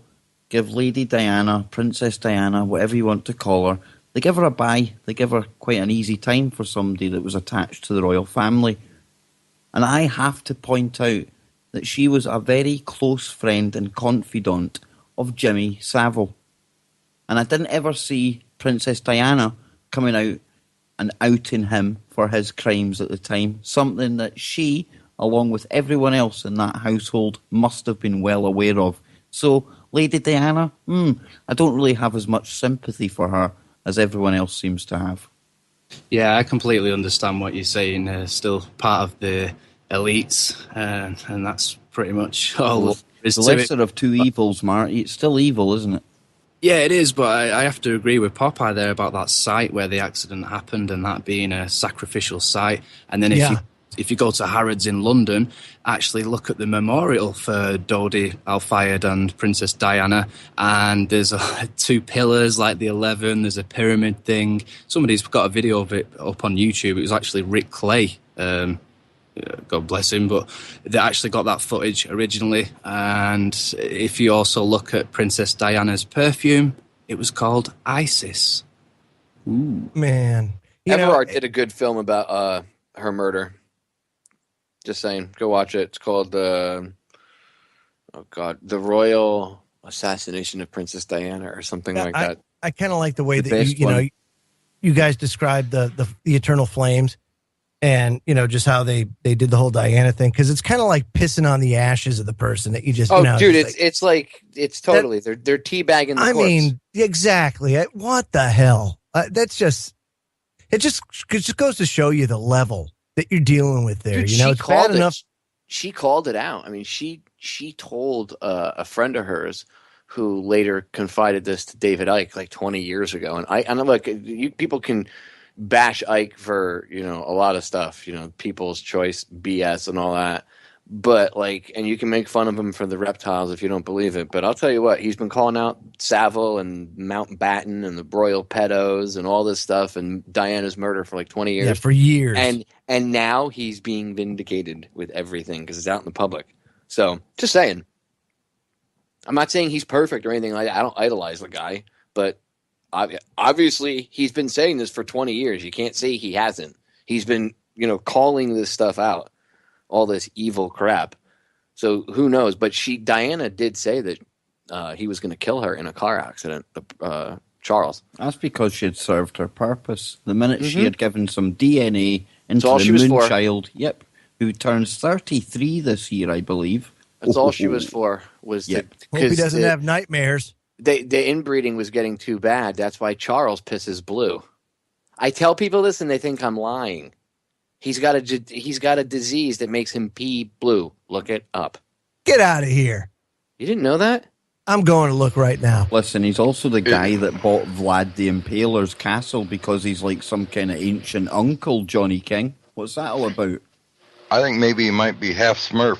E: give Lady Diana, Princess Diana, whatever you want to call her, they give her a bye. They give her quite an easy time for somebody that was attached to the royal family. And I have to point out that she was a very close friend and confidant of Jimmy Savile. And I didn't ever see Princess Diana coming out and outing him for his crimes at the time. Something that she, along with everyone else in that household, must have been well aware of. So, Lady Diana, I don't really have as much sympathy for her as everyone else seems to have.
D: Yeah, I completely understand what you're saying. Still part of the elites, and that's pretty much all.
E: The lesser of two evils, Marty. It's still evil, isn't it?
D: Yeah, it is, but I have to agree with Popeye there about that site where the accident happened and that being a sacrificial site. And then if you go to Harrods in London, actually look at the memorial for Dodi Al-Fayed and Princess Diana, and there's two pillars like the 11, there's a pyramid thing. Somebody's got a video of it up on YouTube. It was actually Rick Clay, God bless him, but they actually got that footage originally. And if you also look at Princess Diana's perfume, it was called Isis.
E: Ooh.
C: Man.
F: Everard did a good film about her murder. Just saying, go watch it. It's called The Royal Assassination of Princess Diana or something like that.
C: I kind of like the way that you guys described the eternal flames. And, just how they did the whole Diana thing. Because it's kind of like pissing on the ashes of the person that you just,
F: dude, it's totally, they're teabagging the corpse.
C: I mean, exactly. What the hell? It just goes to show you the level that you're dealing with there.
F: Dude,
C: it's bad enough.
F: She called it out. I mean, she told a friend of hers who later confided this to David Icke like 20 years ago. And I'm like, people can bash Icke for, a lot of stuff, people's choice BS and all that. But and you can make fun of him for the reptiles if you don't believe it. But I'll tell you what, he's been calling out Savile and Mountbatten and the Royal Pedos and all this stuff and Diana's murder for like 20 years.
C: Yeah, for years.
F: And now he's being vindicated with everything because it's out in the public. So just saying, I'm not saying he's perfect or anything like that. I don't idolize the guy, but obviously he's been saying this for 20 years. You can't say he hasn't. He's been, calling this stuff out. All this evil crap. So who knows? But Diana did say that he was going to kill her in a car accident. Charles.
E: That's because she had served her purpose. The minute she
F: Mhm.
E: had given some DNA into
F: all
E: the
F: she was for.
E: Moonchild, yep, who turns 33 this year, I believe.
F: That's all she was for. Was
E: Yep.
C: Hope he doesn't have nightmares.
F: The inbreeding was getting too bad. That's why Charles pisses blue. I tell people this and they think I'm lying. He's got a disease that makes him pee blue. Look it up.
C: Get out of here.
F: You didn't know that?
C: I'm going to look right now.
E: Listen, he's also the guy that bought Vlad the Impaler's castle because he's like some kind of ancient uncle, Johnny King. What's that all about?
P: I think maybe he might be half Smurf.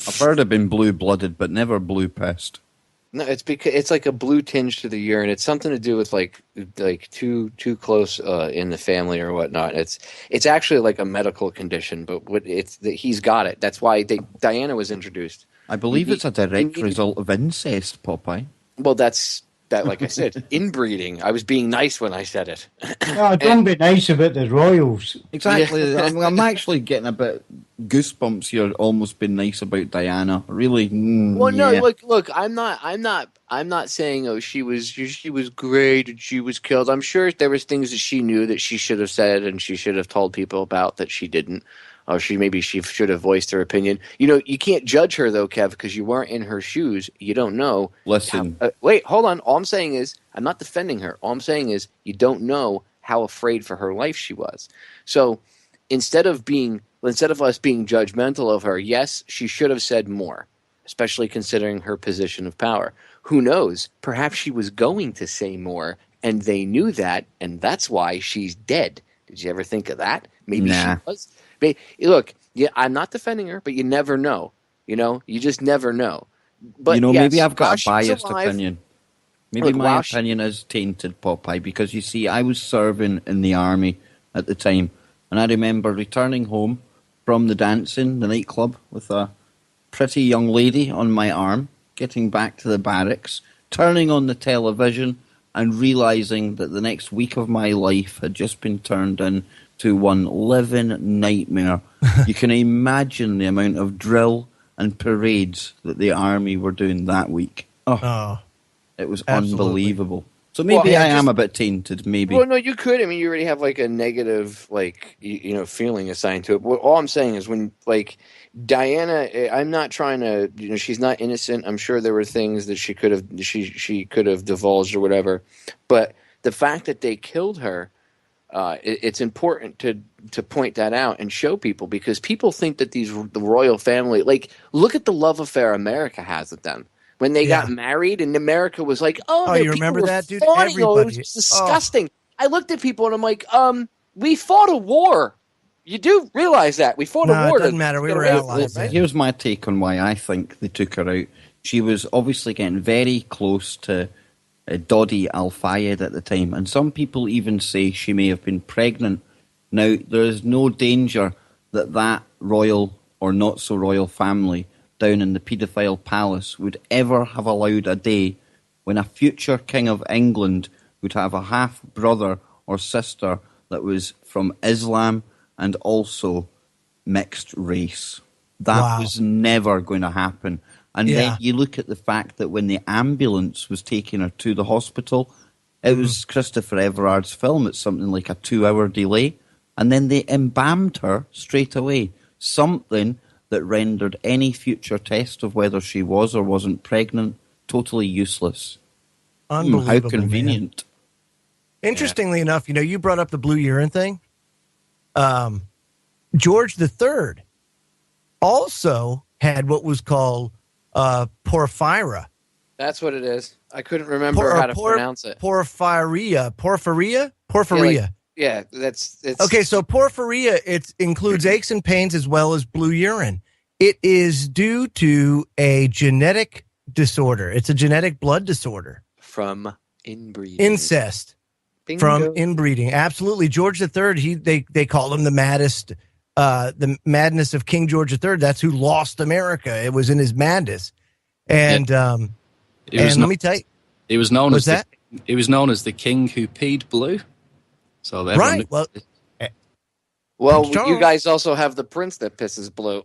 E: I've heard of been blue-blooded, but never blue-pissed.
F: No, it's because it's like a blue tinge to the urine. It's something to do with like too close in the family or whatnot. It's actually like a medical condition, but he's got it. That's why Diana was introduced.
E: I believe it's a direct result of incest, Popeye.
F: Well, like I said, inbreeding. I was being nice when I said it.
G: No, don't be nice about the royals.
E: Exactly.
F: Yeah.
E: I'm actually getting a bit goosebumps here. Almost been nice about Diana. Really.
F: Well, no,
E: yeah.
F: look. I'm not saying she was great and she was killed. I'm sure there was things that she knew that she should have said and she should have told people about that she didn't. Or she should have voiced her opinion. You can't judge her though, Kev, because you weren't in her shoes. You don't know.
E: Listen.
F: Wait, hold on. All I'm saying is I'm not defending her. All I'm saying is you don't know how afraid for her life she was. So instead of us being judgmental of her, yes, she should have said more, especially considering her position of power. Who knows? Perhaps she was going to say more, and they knew that, and that's why she's dead. Did you ever think of that? Maybe
E: Nah.
F: she was. Look, yeah, I'm not defending her, but you never know. You just never know. But yes,
E: maybe I've
F: while
E: got a
F: she was
E: biased
F: alive-
E: opinion. Maybe
F: Look,
E: my
F: while she-
E: opinion is tainted, Popeye, because you see, I was serving in the army at the time, and I remember returning home from the dancing, the nightclub, with a pretty young lady on my arm, getting back to the barracks, turning on the television, and realizing that the next week of my life had just been turned into one living nightmare. You can imagine the amount of drill and parades that the army were doing that week. Oh. It was
C: absolutely.
E: unbelievable. So maybe I am a bit tainted, maybe.
F: Well, no, you could. I mean, you already have like a negative, feeling assigned to it. But all I'm saying is when, Diana, I'm not trying to, she's not innocent. I'm sure there were things that she could have divulged or whatever. But the fact that they killed her, it's important to point that out and show people, because people think that the royal family, look at the love affair America has with them. When they got married, and America was like, "Oh,
C: you remember that, dude?
F: Everybody,
C: Everybody.
F: it was disgusting." I looked at people and I'm like, "We fought a war. You do realize that we fought a war."
C: It doesn't matter. We were allies.
E: Well, here's my take on why I think they took her out. She was obviously getting very close to Dodi Al-Fayed at the time, and some people even say she may have been pregnant. Now, there is no danger that royal or not so royal family down in the paedophile palace would ever have allowed a day when a future king of England would have a half-brother or sister that was from Islam and also mixed race. That was never going to happen. And then you look at the fact that when the ambulance was taking her to the hospital, it was Christopher Everard's film. It's something like a 2-hour delay. And then they embalmed her straight away. Something that rendered any future test of whether she was or wasn't pregnant totally useless.
C: Unbelievable.
E: How convenient.
C: Man. Interestingly enough, you brought up the blue urine thing. George III also had what was called porphyria.
F: That's what it is. I couldn't remember how to pronounce it.
C: Porphyria.
F: Yeah, it's
C: okay. So porphyria, it includes aches and pains as well as blue urine. It is due to a genetic disorder. It's a genetic blood disorder
F: from inbreeding,
C: incest.
F: Bingo.
C: From inbreeding. Absolutely. George III, they call him the maddest, the madness of King George III. That's who lost America. It was in his madness. And let me tell you.
D: It was known as the king who peed blue. So
C: right.
F: Well, you guys also have the prince that pisses blue.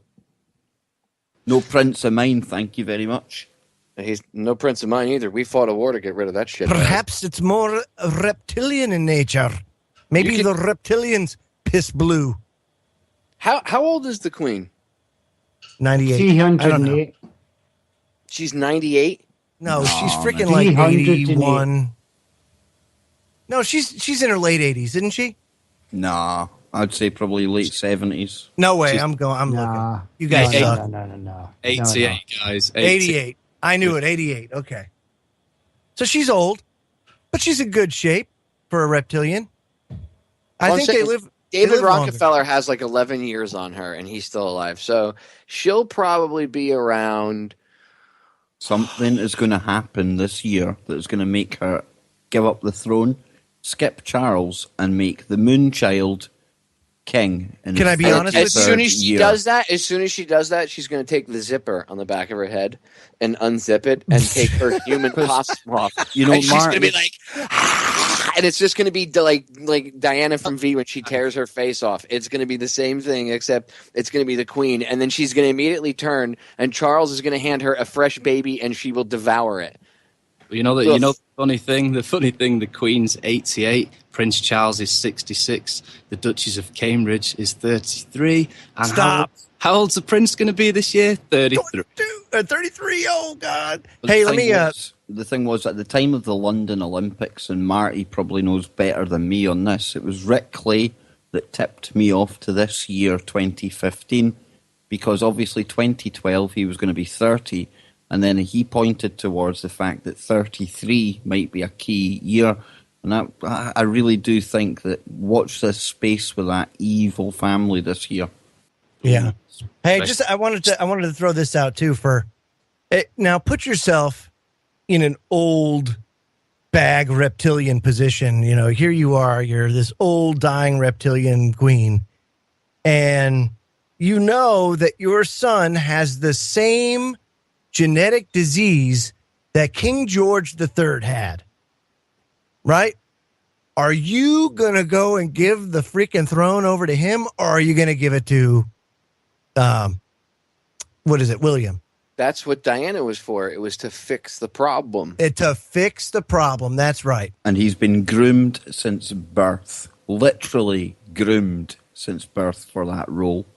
E: No prince of mine, thank you very much.
F: He's no prince of mine either. We fought a war to get rid of that shit.
C: Perhaps it's more reptilian in nature. Maybe the reptilians piss blue.
F: How old is the queen?
C: 98.
G: 308.
F: She's 98?
C: No, she's freaking like 81. No, she's in her late 80s, isn't she?
E: Nah, I'd say probably late 70s.
C: No way. I'm looking. You guys suck.
G: No.
D: 88, guys.
C: 88. I knew it. 88. Okay. So she's old, but she's in good shape for a reptilian. I think they live.
F: David
C: longer.
F: Rockefeller has like 11 years on her, and he's still alive. So she'll probably be around.
E: Something is going to happen this year that is going to make her give up the throne, skip Charles, and make the Moonchild king.
C: Can I be honest with you?
F: As soon as she does that, she's going to take the zipper on the back of her head and unzip it and take her human costume off.
E: You know,
F: and she's going to
E: Martin,
F: be like, and it's just going to be like Diana from V when she tears her face off. It's going to be the same thing, except it's going to be the queen, and then she's going to immediately turn, and Charles is going to hand her a fresh baby, and she will devour it.
D: You know the funny thing. The Queen's 88. Prince Charles is 66. The Duchess of Cambridge is 33. And
C: Stop.
D: How old's the Prince going to be this year? 33.
C: 33. Oh God. Hey, let me.
E: The thing was, at the time of the London Olympics, and Marty probably knows better than me on this, it was Rick Clay that tipped me off to this year, 2015, because obviously 2012 he was going to be 30. And then he pointed towards the fact that 33 might be a key year. And I really do think that watch this space with that evil family this year.
C: Yeah. Hey, I wanted to throw this out too now put yourself in an old bag reptilian position. You know, here you are, you're this old dying reptilian queen, and you know that your son has the same genetic disease that King George III had, right? Are you going to go and give the freaking throne over to him, or are you going to give it to, William?
F: That's what Diana was for. It was to fix the problem.
C: To fix the problem. That's right.
E: And he's been groomed since birth. Literally groomed since birth for that role.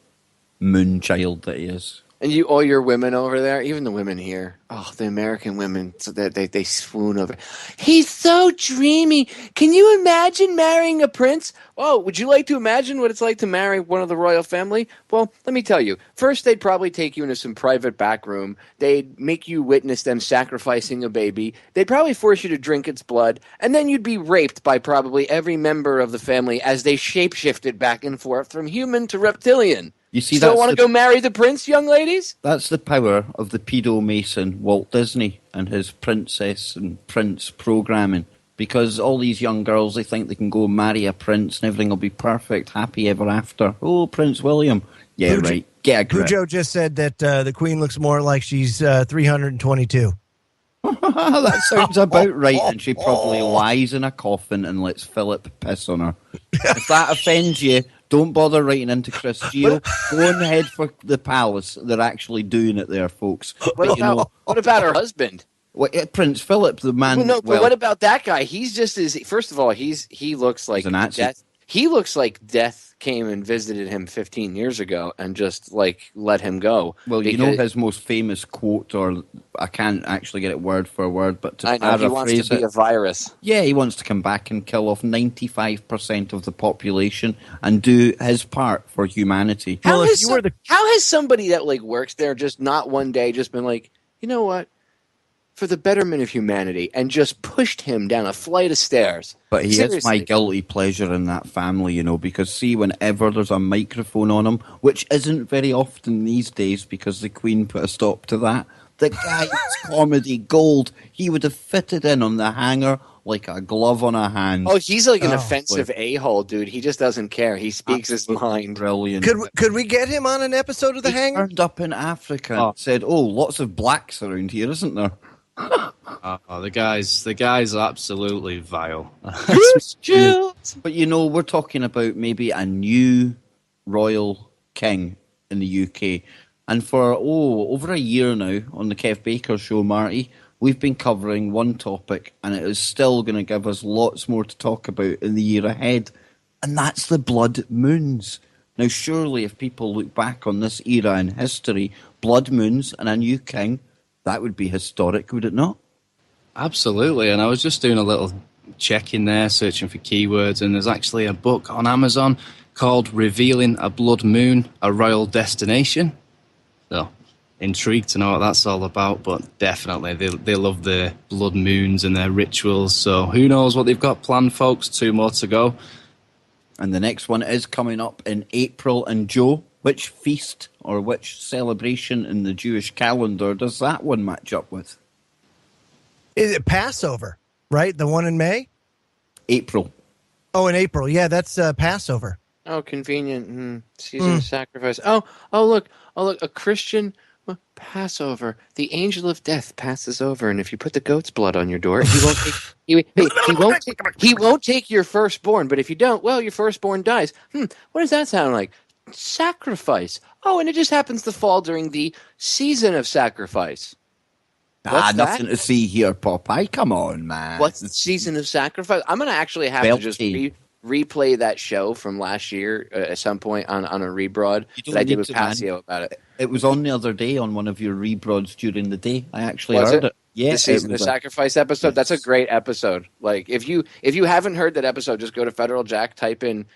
E: Moonchild that he is.
F: And all your women over there, even the women here, the American women, so that they swoon over. He's so dreamy. Can you imagine marrying a prince? Oh, would you like to imagine what it's like to marry one of the royal family? Well, let me tell you. First, they'd probably take you into some private back room. They'd make you witness them sacrificing a baby. They'd probably force you to drink its blood. And then you'd be raped by probably every member of the family as they shape-shifted back and forth from human to reptilian.
E: You see,
F: still want to go marry the prince, young ladies?
E: That's the power of the pedo mason Walt Disney and his princess and prince programming. Because all these young girls, they think they can go marry a prince and everything will be perfect, happy ever after. Oh, Prince William. Yeah, right. Get a grip.
C: Pujo just said that the queen looks more like she's 322.
E: That sounds about right, and she probably lies in a coffin and lets Philip piss on her. If that offends you, don't bother writing into Chris Geo. Go on ahead for the palace. They're actually doing it there, folks.
F: What about her husband?
E: Prince Philip, the man.
F: Well, no, but what about that guy? He's just as. First of all, he looks like death. He looks like death came and visited him 15 years ago and just let him go.
E: Well, you know his most famous quote, or I can't actually get it word for word, but to paraphrase
F: he wants to be a virus.
E: Yeah, he wants to come back and kill off 95% of the population and do his part for humanity.
F: How has somebody that works there just not one day just been like, you know what? For the betterment of humanity, and just pushed him down a flight of stairs.
E: But he is my guilty pleasure in that family, because see, whenever there's a microphone on him, which isn't very often these days because the Queen put a stop to that, the guy's comedy gold. He would have fitted in on the hanger like a glove on a hand.
F: Oh, he's like an offensive a-hole, dude. He just doesn't care. He speaks his mind.
E: Brilliant.
C: Could we get him on an episode of The Hanger?
E: Turned up in Africa and said, lots of blacks around here, isn't there?
D: The guy's absolutely vile.
E: But we're talking about maybe a new royal king in the UK. And for, over a year now on the Kev Baker Show, Marty, we've been covering one topic, and it is still going to give us lots more to talk about in the year ahead, and that's the blood moons. Now, surely if people look back on this era in history, blood moons and a new king, that would be historic, would it not?
D: Absolutely, and I was just doing a little check in there, searching for keywords, and there's actually a book on Amazon called Revealing a Blood Moon, a Royal Destination. So, intrigued to know what that's all about, but definitely they love their blood moons and their rituals, so who knows what they've got planned, folks. 2 more to go.
E: And the next one is coming up in April. And Joe, which feast or which celebration in the Jewish calendar does that one match up with?
C: Is it Passover, right? The one in May?
E: April.
C: Oh, in April. Yeah, that's Passover.
F: Oh, convenient. Season of sacrifice. Oh, look, a Christian Passover. The angel of death passes over, and if you put the goat's blood on your door, he won't take your firstborn. But if you don't, well, your firstborn dies. What does that sound like? Sacrifice. Oh, and it just happens to fall during the season of sacrifice.
E: Nothing to see here, Popeye. Come on, man.
F: What's the season of sacrifice? I'm going to actually have to just replay that show from last year at some point on a rebroad that I did with Passio about it.
E: It was on the other day on one of your rebroads during the day. I actually heard it.
F: Yeah, the season of sacrifice episode. Yes. That's a great episode. Like if you haven't heard that episode, just go to Federal Jack, type in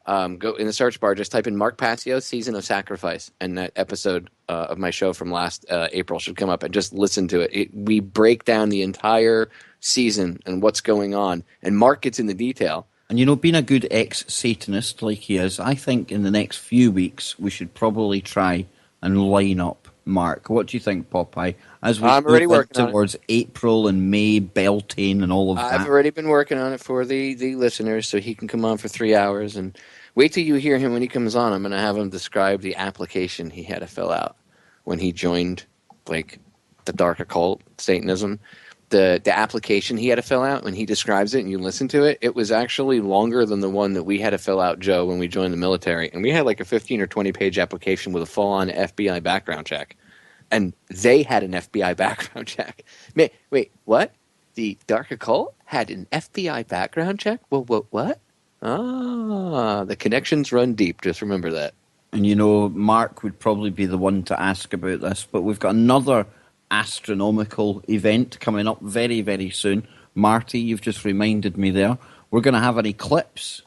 F: go in the search bar, just type in Mark Passio season of sacrifice, and that episode of my show from last April should come up, and just listen to it. We break down the entire season and what's going on, and Mark gets in the detail.
E: And being a good ex-Satanist like he is, I think in the next few weeks we should probably try and line up Mark. What do you think, Popeye? As we move towards April and May, Beltane and all of that.
F: I've already been working on it for the listeners, so he can come on for 3 hours. And wait till you hear him when he comes on. I'm going to have him describe the application he had to fill out when he joined, like, the dark occult, Satanism. The application he had to fill out, when he describes it and you listen to it, it was actually longer than the one that we had to fill out, Joe, when we joined the military. And we had like a 15 or 20-page application with a full-on FBI background check. And they had an FBI background check. Wait, what? The dark occult had an FBI background check? What? Ah, the connections run deep. Just remember that.
E: And Mark would probably be the one to ask about this, but we've got another astronomical event coming up very, very soon. Marty, you've just reminded me there. We're going to have an eclipse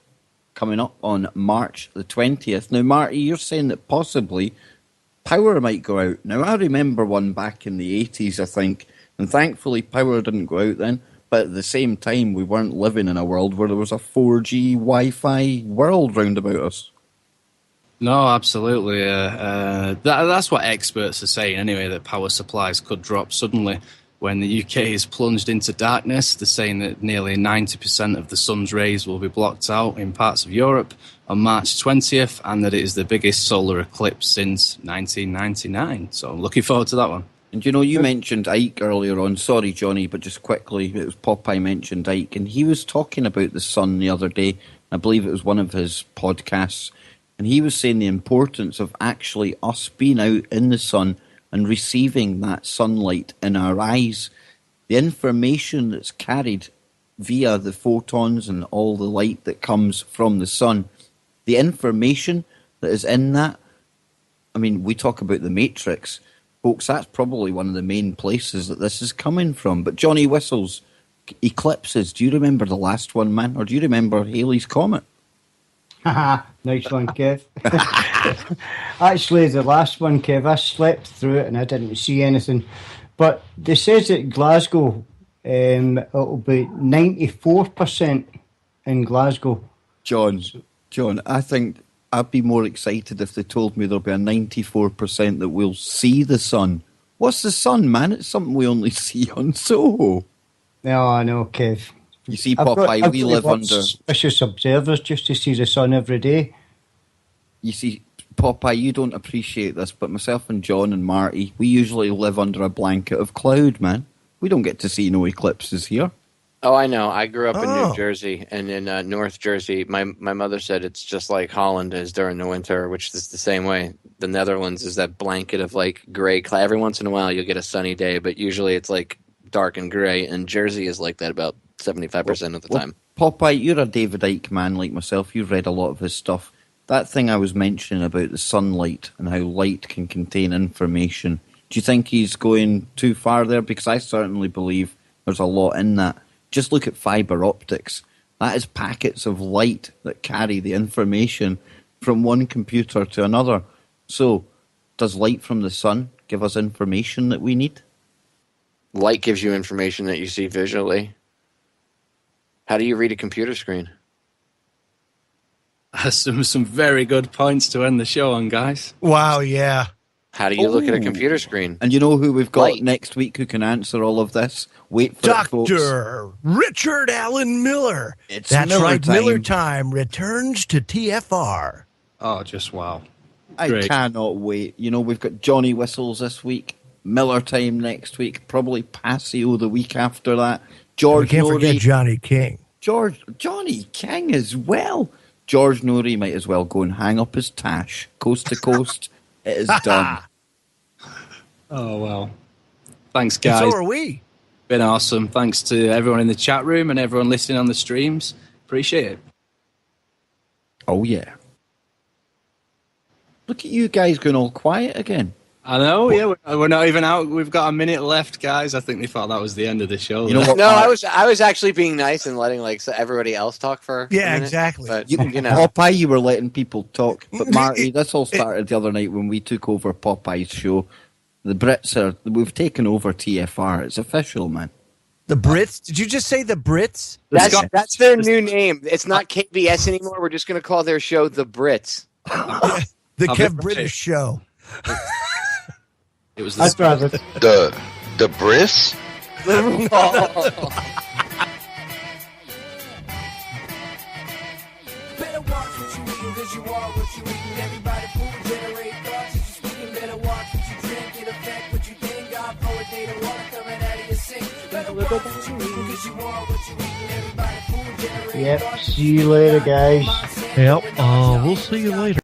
E: coming up on March the 20th. Now, Marty, you're saying that possibly power might go out. Now, I remember one back in the 80s, I think, and thankfully power didn't go out then, but at the same time, we weren't living in a world where there was a 4G Wi-Fi world round about us.
D: No, absolutely. That's what experts are saying anyway, that power supplies could drop suddenly when the UK is plunged into darkness. They're saying that nearly 90% of the sun's rays will be blocked out in parts of Europe on March 20th, and that it is the biggest solar eclipse since 1999. So I'm looking forward to that one.
E: And you mentioned Ike earlier on. Sorry, Johnny, but just quickly, it was Popeye mentioned Ike, and he was talking about the sun the other day. I believe it was one of his podcasts. And he was saying the importance of actually us being out in the sun and receiving that sunlight in our eyes. The information that's carried via the photons and all the light that comes from the sun, the information that is in that, I mean, we talk about the Matrix. Folks, that's probably one of the main places that this is coming from. But Johnny Whistles, eclipses, do you remember the last one, man? Or do you remember Halley's Comet?
G: Nice one, Kev. Actually, the last one, Kev, I slept through it and I didn't see anything. But they says that Glasgow, it'll be 94% in Glasgow.
E: John, I think I'd be more excited if they told me there'll be a 94% that we'll see the sun. What's the sun, man? It's something we only see on Soho.
G: No, I know, Kev.
E: You see, Popeye, we live under
G: suspicious observers just to see the sun every day.
E: You see, Popeye, you don't appreciate this, but myself and John and Marty, we usually live under a blanket of cloud, man. We don't get to see no eclipses here.
F: Oh, I know. I grew up in
C: Oh.
F: New Jersey, and in North Jersey, my mother said it's just like Holland is during the winter, which is the same way. The Netherlands is that blanket of like gray cloud. Every once in a while, you'll get a sunny day, but usually it's like dark and gray. And Jersey is like that about 75% of the time.
E: Popeye, you're a David Icke man like myself. You've read a lot of his stuff. That thing I was mentioning about the sunlight and how light can contain information, do you think he's going too far there? Because I certainly believe there's a lot in that. Just look at fibre optics. That is packets of light that carry the information from one computer to another. So, does light from the sun give us information that we need?
F: Light gives you information that you see visually. How do you read a computer screen?
D: Some very good points to end the show on, guys.
C: Wow, yeah.
F: How do you look at a computer screen?
E: And you know who we've got next week who can answer all of this? Wait for it, folks.
C: Dr. Richard Allen Miller.
E: It's
C: That's
E: Miller
C: right,
E: time.
C: Miller Time returns to TFR.
D: Oh, just wow.
E: I
D: Great.
E: cannot wait. You know, we've got Johnny Whistles this week, Miller Time next week, probably Passio the week after that.
C: We
E: George
C: can't
E: Norrie.
C: forget Johnny King.
E: Johnny King as well. George Norrie might as well go and hang up his tash. Coast to coast, it is done.
D: Oh, well. Thanks,
C: And
D: guys.
C: so are we.
D: Been awesome. Thanks to everyone in the chat room and everyone listening on the streams. Appreciate it.
E: Oh, yeah. Look at you guys going all quiet again.
D: I know, yeah. We're not even out. We've got a minute left, guys. I think they thought that was the end of the show.
E: You know what,
F: No, I was actually being nice and letting like everybody else talk for. a minute,
C: exactly.
F: But
E: You
F: know,
E: Popeye, you were letting people talk. But Marty, this all started the other night when we took over Popeye's show. The Brits we've taken over TFR. It's official, man.
C: The Brits? Did you just say the Brits?
F: that's their new name. It's not KBS anymore. We're just going to call their show the Brits.
C: The Kev British Show.
D: It was
G: I'd rather.
P: The Briss?
B: Better watch what you eating, cause you are what you eating. Everybody food generate thoughts that you speaking. Better watch what you drink, it affect what you think. God, poet, data, water coming out of your sink. Better watch what you eating, cause you are what you eating. Everybody food generate
G: Yep. See you later, guys.
C: Yep. We'll see you later.